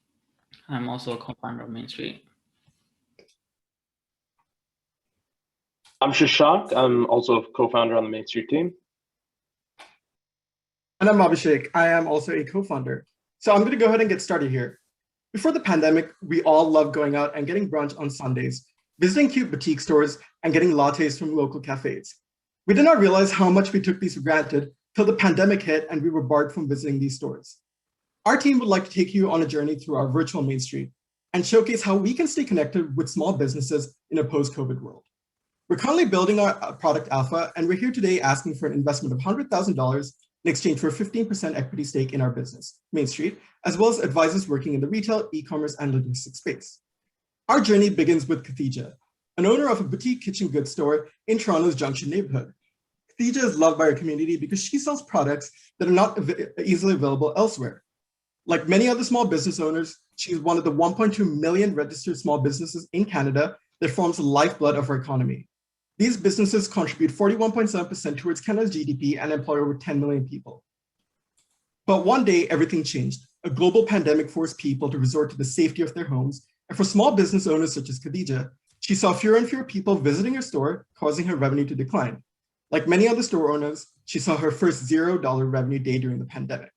I'm also a co-founder of Main Street. I'm Shashank. I'm also a co-founder on the Main Street team. And I'm Abhishek. I am also a co-founder. So I'm going to go ahead and get started here. Before the pandemic, we all loved going out and getting brunch on Sundays, visiting cute boutique stores, and getting lattes from local cafes. We did not realize how much we took these for granted till the pandemic hit and we were barred from visiting these stores. Our team would like to take you on a journey through our virtual Main Street and showcase how we can stay connected with small businesses in a post-COVID world. We're currently building our product alpha, and we're here today asking for an investment of $100,000 in exchange for a 15% equity stake in our business, Main Street, as well as advisors working in the retail, e-commerce, and logistics space. Our journey begins with Khadija, an owner of a boutique kitchen goods store in Toronto's Junction neighborhood. Khadija is loved by our community because she sells products that are not easily available elsewhere. Like many other small business owners, she is one of the 1.2 million registered small businesses in Canada that forms the lifeblood of our economy. These businesses contribute 41.7% towards Canada's GDP and employ over 10 million people. But one day, everything changed. A global pandemic forced people to resort to the safety of their homes, and for small business owners such as Khadija, she saw fewer and fewer people visiting her store, causing her revenue to decline. Like many other store owners, she saw her first $0 revenue day during the pandemic.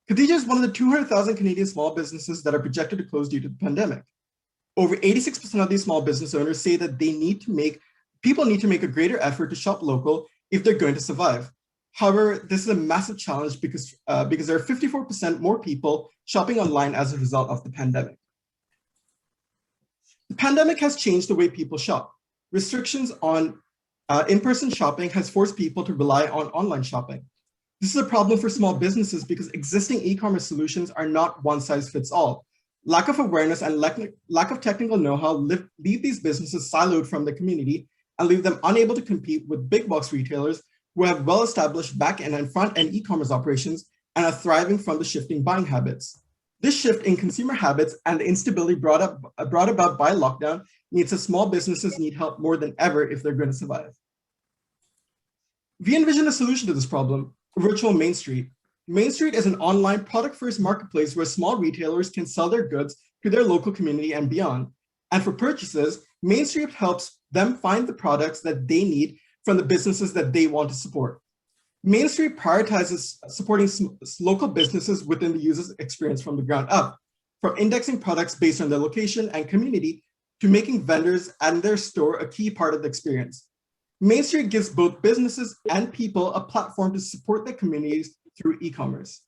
Khadija is one of the 200,000 Canadian small businesses that are projected to close due to the pandemic. Over 86% of these small business owners say that people need to make a greater effort to shop local if they're going to survive. However, this is a massive challenge because there are 54% more people shopping online as a result of the pandemic. The pandemic has changed the way people shop. Restrictions on in-person shopping has forced people to rely on online shopping. This is a problem for small businesses because existing e-commerce solutions are not one size fits all. Lack of awareness and lack of technical know-how leave these businesses siloed from the community and leave them unable to compete with big box retailers who have well-established back-end and front-end e-commerce operations and are thriving from the shifting buying habits. This shift in consumer habits and the instability brought about by lockdown means that small businesses need help more than ever if they're going to survive. We envision a solution to this problem, a virtual Main Street. Main Street is an online product-first marketplace where small retailers can sell their goods to their local community and beyond. And for purchases, Main Street helps them find the products that they need from the businesses that they want to support. Main Street prioritizes supporting local businesses within the user's experience from the ground up, from indexing products based on their location and community to making vendors and their store a key part of the experience. Main Street gives both businesses and people a platform to support their communities through e-commerce.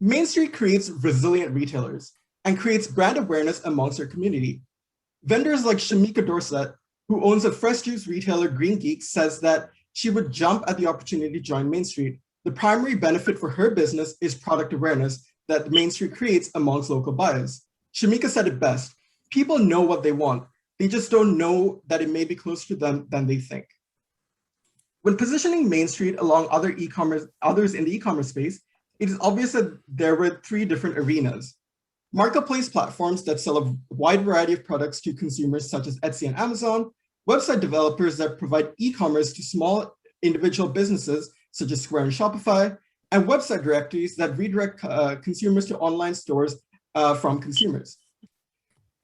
Main Street creates resilient retailers and creates brand awareness amongst their community. Vendors like Shamika Dorset, who owns a fresh juice retailer Green Geek, says that she would jump at the opportunity to join Main Street. The primary benefit for her business is product awareness that Main Street creates amongst local buyers. Shamika said it best, people know what they want. They just don't know that it may be closer to them than they think. When positioning Main Street along others in the e-commerce space, it is obvious that there were three different arenas. Marketplace platforms that sell a wide variety of products to consumers such as Etsy and Amazon, website developers that provide e-commerce to small individual businesses such as Square and Shopify, and website directories that redirect consumers to online stores from consumers.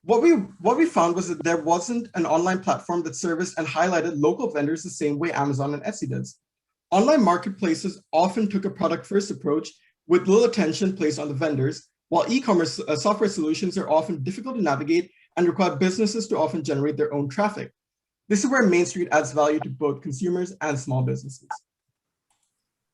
What we found was that there wasn't an online platform that serviced and highlighted local vendors the same way Amazon and Etsy does. Online marketplaces often took a product-first approach with little attention placed on the vendors, while e-commerce software solutions are often difficult to navigate and require businesses to often generate their own traffic. This is where Main Street adds value to both consumers and small businesses.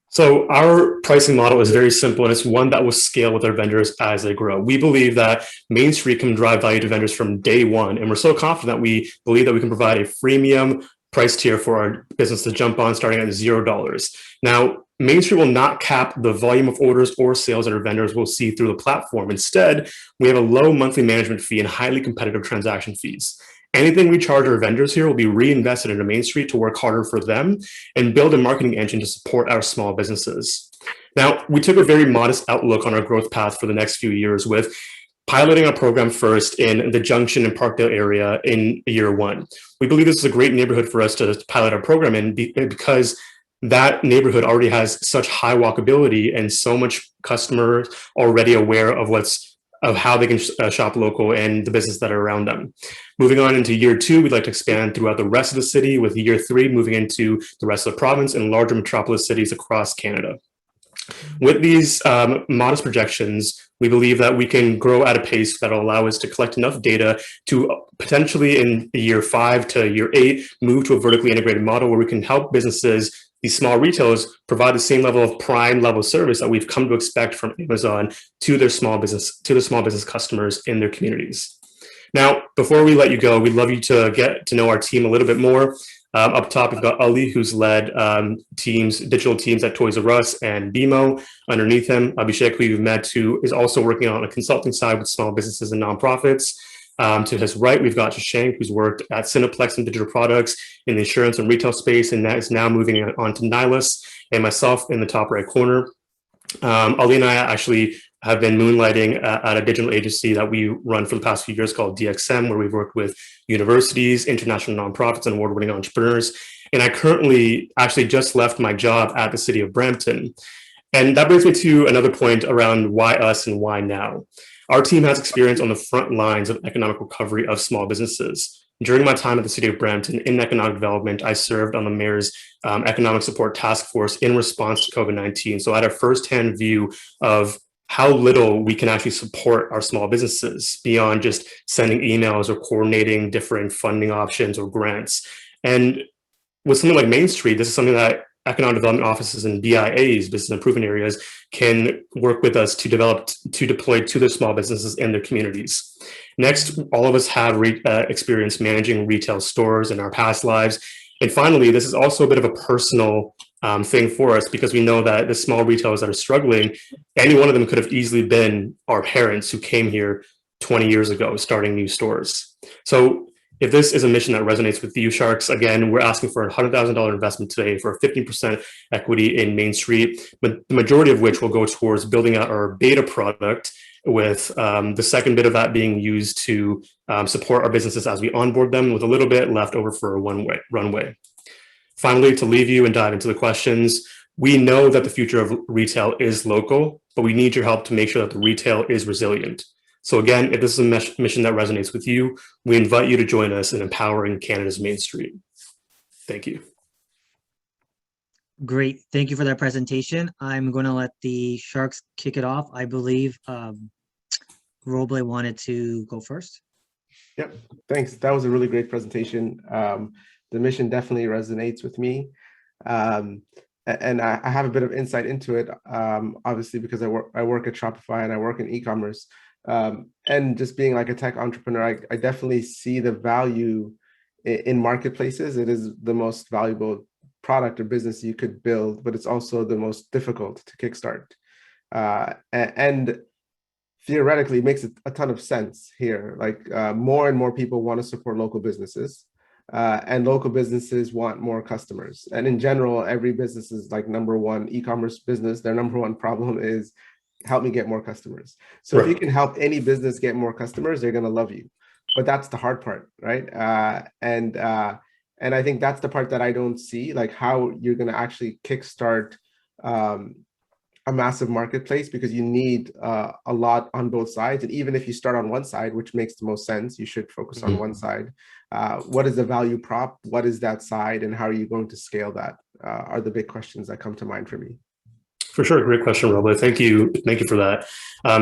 So our pricing model is very simple, and it's one that will scale with our vendors as they grow. We believe that Main Street can drive value to vendors from day one, and we're so confident that we believe that we can provide a freemium price tier for our business to jump on starting at $0. Now, Main Street will not cap the volume of orders or sales that our vendors will see through the platform. Instead, we have a low monthly management fee and highly competitive transaction fees. Anything we charge our vendors here will be reinvested into Main Street to work harder for them and build a marketing engine to support our small businesses. Now, we took a very modest outlook on our growth path for the next few years with piloting our program first in the Junction and Parkdale area in year one. We believe this is a great neighborhood for us to pilot our program in because that neighborhood already has such high walkability and so much customers already aware of what's of how they can shop local and the business that are around them. Moving on into year 2, we'd like to expand throughout the rest of the city, with year 3 moving into the rest of the province and larger metropolis cities across Canada. With these modest projections, we believe that we can grow at a pace that will allow us to collect enough data to potentially in year 5 to year 8 move to a vertically integrated model where we can help businesses, these small retailers, provide the same level of prime level service that we've come to expect from Amazon to their small business customers in their communities. Now, before we let you go, we'd love you to get to know our team a little bit more. Up top, we've got Ali, who's led digital teams at Toys R Us and BMO. Underneath him, Abhishek, who you've met, who is also working on a consulting side with small businesses and nonprofits. To his right, we've got Shashank, who's worked at Cineplex and digital products in the insurance and retail space, and that is now moving on to Nihilus, and myself in the top right corner. Ali and I actually have been moonlighting at a digital agency that we run for the past few years called DXM, where we've worked with universities, international nonprofits, and award-winning entrepreneurs. And I currently actually just left my job at the city of Brampton. And that brings me to another point around why us and why now. Our team has experience on the front lines of economic recovery of small businesses. During my time at the city of Brampton in economic development, I served on the mayor's economic support task force in response to COVID-19. So I had a firsthand view of how little we can actually support our small businesses beyond just sending emails or coordinating different funding options or grants. And with something like Main Street, this is something that economic development offices and BIAs, business improvement areas, can work with us to deploy to their small businesses in their communities. Next, all of us have experience managing retail stores in our past lives. And finally, this is also a bit of a personal thing for us, because we know that the small retailers that are struggling, any one of them could have easily been our parents who came here 20 years ago starting new stores. So if this is a mission that resonates with you, Sharks, again, we're asking for a $100,000 investment today for a 15% equity in Main Street, but the majority of which will go towards building out our beta product, with the second bit of that being used to support our businesses as we onboard them, with a little bit left over for a runway. Finally, to leave you and dive into the questions, we know that the future of retail is local, but we need your help to make sure that the retail is resilient. So again, if this is a mission that resonates with you, we invite you to join us in empowering Canada's Main Street. Thank you. Great. Thank you for that presentation. I'm going to let the Sharks kick it off. I believe Robleh wanted to go first. Yep, thanks. That was a really great presentation. The mission definitely resonates with me. And I have a bit of insight into it, obviously, because I work at Shopify and I work in e-commerce. And just being like a tech entrepreneur, I definitely see the value in marketplaces. It is the most valuable product or business you could build, but it's also the most difficult to kickstart. And theoretically, it makes a ton of sense here. Like more and more people want to support local businesses, and local businesses want more customers. And in general, every business is like number one e-commerce business. Their number one problem is help me get more customers. So if you can help any business get more customers, they're going to love you. But that's the hard part, right? And I think that's the part that I don't see, like how you're going to actually kickstart a massive marketplace, because you need a lot on both sides. And even if you start on one side, which makes the most sense, you should focus on one side. What is the value prop? What is that side? And how are you going to scale that are the big questions that come to mind for me. For sure. Great question, Robleh. Thank you. Thank you for that.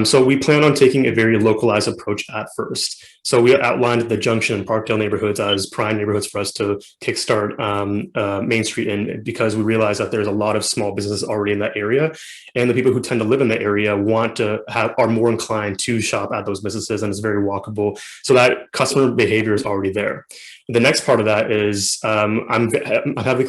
So we plan on taking a very localized approach at first. So we outlined the Junction and Parkdale neighborhoods as prime neighborhoods for us to kickstart Main Street in, because we realize that there's a lot of small businesses already in that area. And the people who tend to live in the area are more inclined to shop at those businesses, and it's very walkable. So that customer behavior is already there. The next part of that is I'm heavily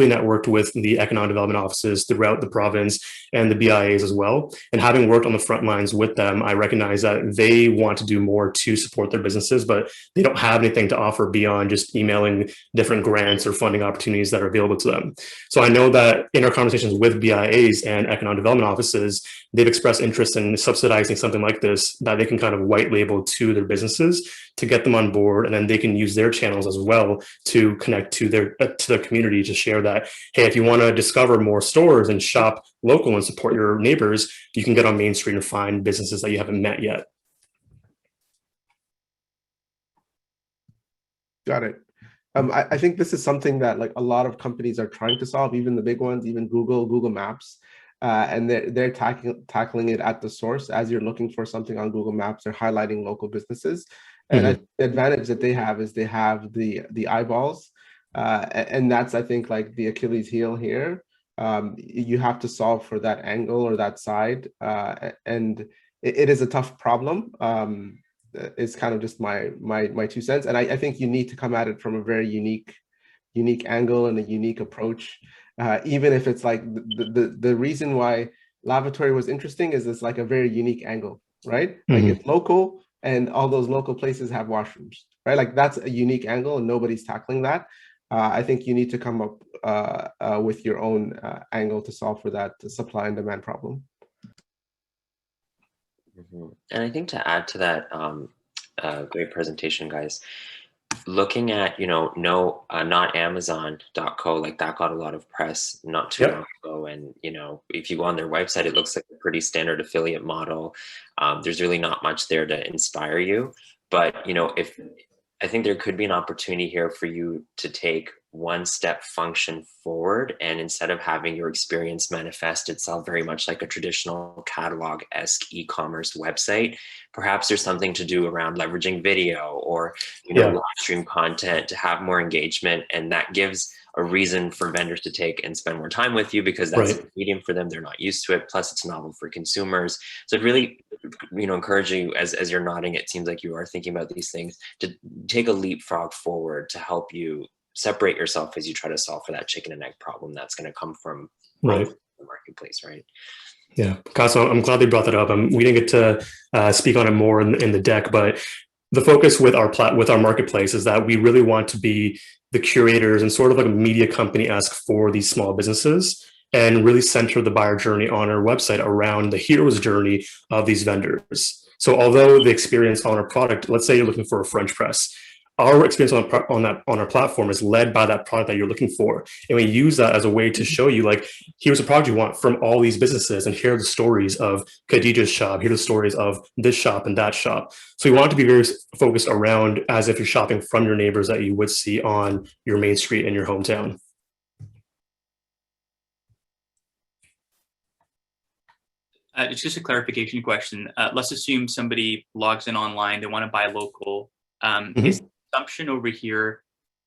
networked with the economic development offices throughout the province and the BIAs as well. And having worked on the front lines with them, I recognize that they want to do more to support their businesses, but they don't have anything to offer beyond just emailing different grants or funding opportunities that are available to them. So I know that in our conversations with BIAs and economic development offices, they've expressed interest in subsidizing something like this that they can kind of white label to their businesses to get them on board, and then they can use their channels as well to connect to their community, to share that, hey, if you want to discover more stores and shop local and support your neighbors, you can get on Main Street and find businesses that you haven't met yet. Got it. I think this is something that like a lot of companies are trying to solve, even the big ones, even Google Maps, and they're tackling it at the source. As you're looking for something on Google Maps, they're highlighting local businesses. And the advantage that they have is they have the eyeballs, and that's, I think, like the Achilles heel here. You have to solve for that angle or that side, and it is a tough problem. It's kind of just my 2 cents, and I think you need to come at it from a very unique angle and a unique approach. Even if it's like the reason why lavatory was interesting is it's like a very unique angle, right? Like it's local, and all those local places have washrooms, right? Like that's a unique angle, and nobody's tackling that. I think you need to come up with your own angle to solve for that supply and demand problem. And I think to add to that, great presentation, guys. Looking at, not Amazon.co, like that got a lot of press not too long ago. And, if you go on their website, it looks like a pretty standard affiliate model. There's really not much there to inspire you. But, I think there could be an opportunity here for you to take one step function forward, and instead of having your experience manifest itself very much like a traditional catalog-esque e-commerce website, perhaps there's something to do around leveraging video or live stream content to have more engagement, and that gives a reason for vendors to take and spend more time with you, because that's a medium for them. They're not used to it. Plus it's novel for consumers. So it really, encourage you, as you're nodding, it seems like you are thinking about these things, to take a leapfrog forward to help you separate yourself as you try to solve for that chicken and egg problem that's going to come from the marketplace, right? Yeah, Qasim, I'm glad they brought that up. We didn't get to speak on it more in the deck, but the focus with our marketplace is that we really want to be the curators and sort of like a media company-esque for these small businesses, and really center the buyer journey on our website around the hero's journey of these vendors. So although the experience on our product, let's say you're looking for a French press, our experience on our platform is led by that product that you're looking for. And we use that as a way to show you, like, here's a product you want from all these businesses, and here are the stories of Khadija's shop, here are the stories of this shop and that shop. So we want to be very focused around as if you're shopping from your neighbors that you would see on your main street in your hometown. It's just a clarification question. Let's assume somebody logs in online, they want to buy local. Is the assumption over here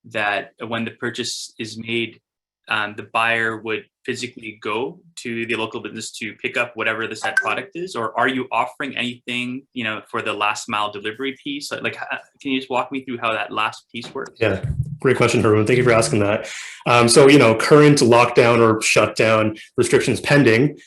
that when the purchase is made, the buyer would physically go to the local business to pick up whatever the set product is? Or are you offering anything, for the last mile delivery piece? Like, can you just walk me through how that last piece works? Yeah, great question, Haroon. Thank you for asking that. So, current lockdown or shutdown restrictions pending,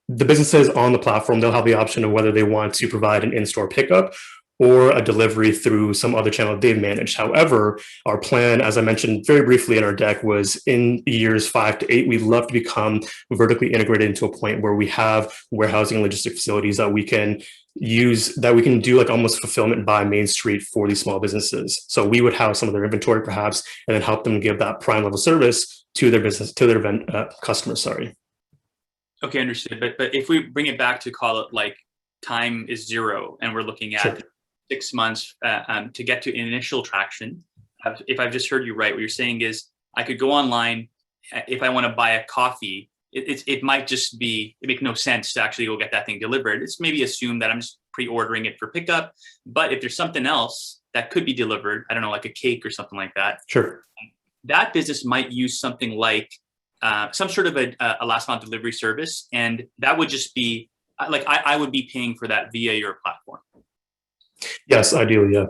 the businesses on the platform, they'll have the option of whether they want to provide an in-store pickup or a delivery through some other channel they've managed. However, our plan, as I mentioned very briefly in our deck, was in years 5 to 8, we'd love to become vertically integrated into a point where we have warehousing and logistic facilities that we can use, that we can do like almost fulfillment by Main Street for these small businesses. So we would house some of their inventory perhaps, and then help them give that prime level service to their business, to their customers, sorry. Okay, understood. But if we bring it back to call it like time is 0, and we're looking at 6 months to get to initial traction. If I've just heard you right, what you're saying is I could go online if I want to buy a coffee. It might just be, it make no sense to actually go get that thing delivered. It's maybe assume that I'm just pre-ordering it for pickup. But if there's something else that could be delivered, I don't know, like a cake or something like that. Sure. That business might use something like some sort of a last mile delivery service, and that would just be like I would be paying for that via your platform. Yes, ideally, yeah.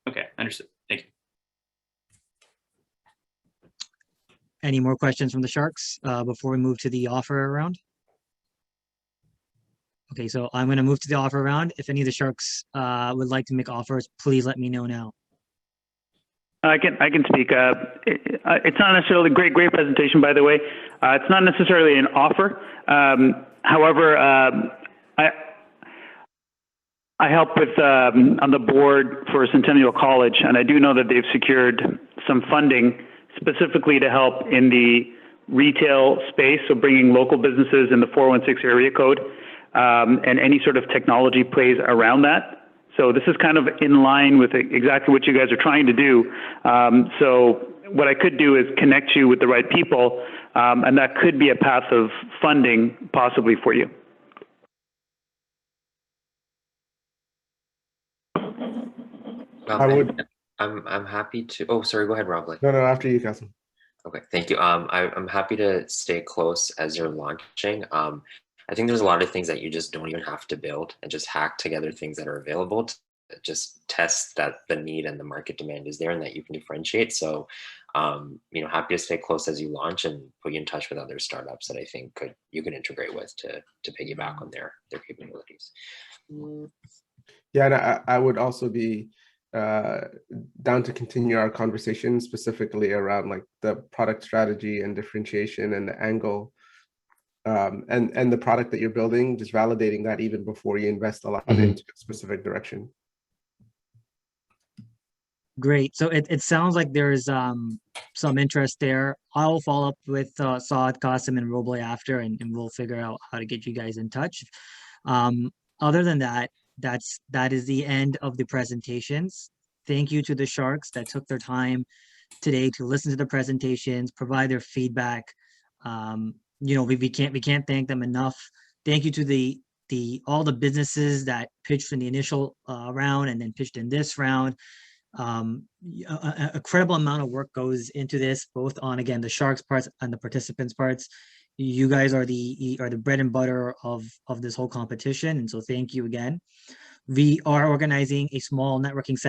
Okay, understood. Thank you. Any more questions from the Sharks before we move to the offer round? Okay, so I'm going to move to the offer round. If any of the Sharks would like to make offers, please let me know now. I can speak. It's not necessarily great presentation, by the way. It's not necessarily an offer. However, I help with on the board for Centennial College, and I do know that they've secured some funding specifically to help in the retail space, so bringing local businesses in the 416 area code, and any sort of technology plays around that. So this is kind of in line with exactly what you guys are trying to do. So what I could do is connect you with the right people, and that could be a path of funding possibly for you. I'm happy to. Oh, sorry. Go ahead, Robleh. No, after you, Qasim. Okay, thank you. I'm happy to stay close as you're launching. I think there's a lot of things that you just don't even have to build, and just hack together things that are available to just test that the need and the market demand is there and that you can differentiate. So, happy to stay close as you launch and put you in touch with other startups that I think you can integrate with to piggyback on their capabilities. Yeah, and I would also be down to continue our conversation specifically around like the product strategy and differentiation and the angle and the product that you're building, just validating that even before you invest a lot into a specific direction. Great. So it sounds like there's some interest there. I'll follow up with Saud, Qasim, and Robleh after, and we'll figure out how to get you guys in touch. Other than that, that is the end of the presentations. Thank you to the Sharks that took their time today to listen to the presentations, provide their feedback. We can't thank them enough. Thank you to all the businesses that pitched in the initial round and then pitched in this round. A credible amount of work goes into this, both on, again, the Sharks parts and the participants parts. You guys are the bread and butter of this whole competition, and so thank you again. We are organizing a small networking session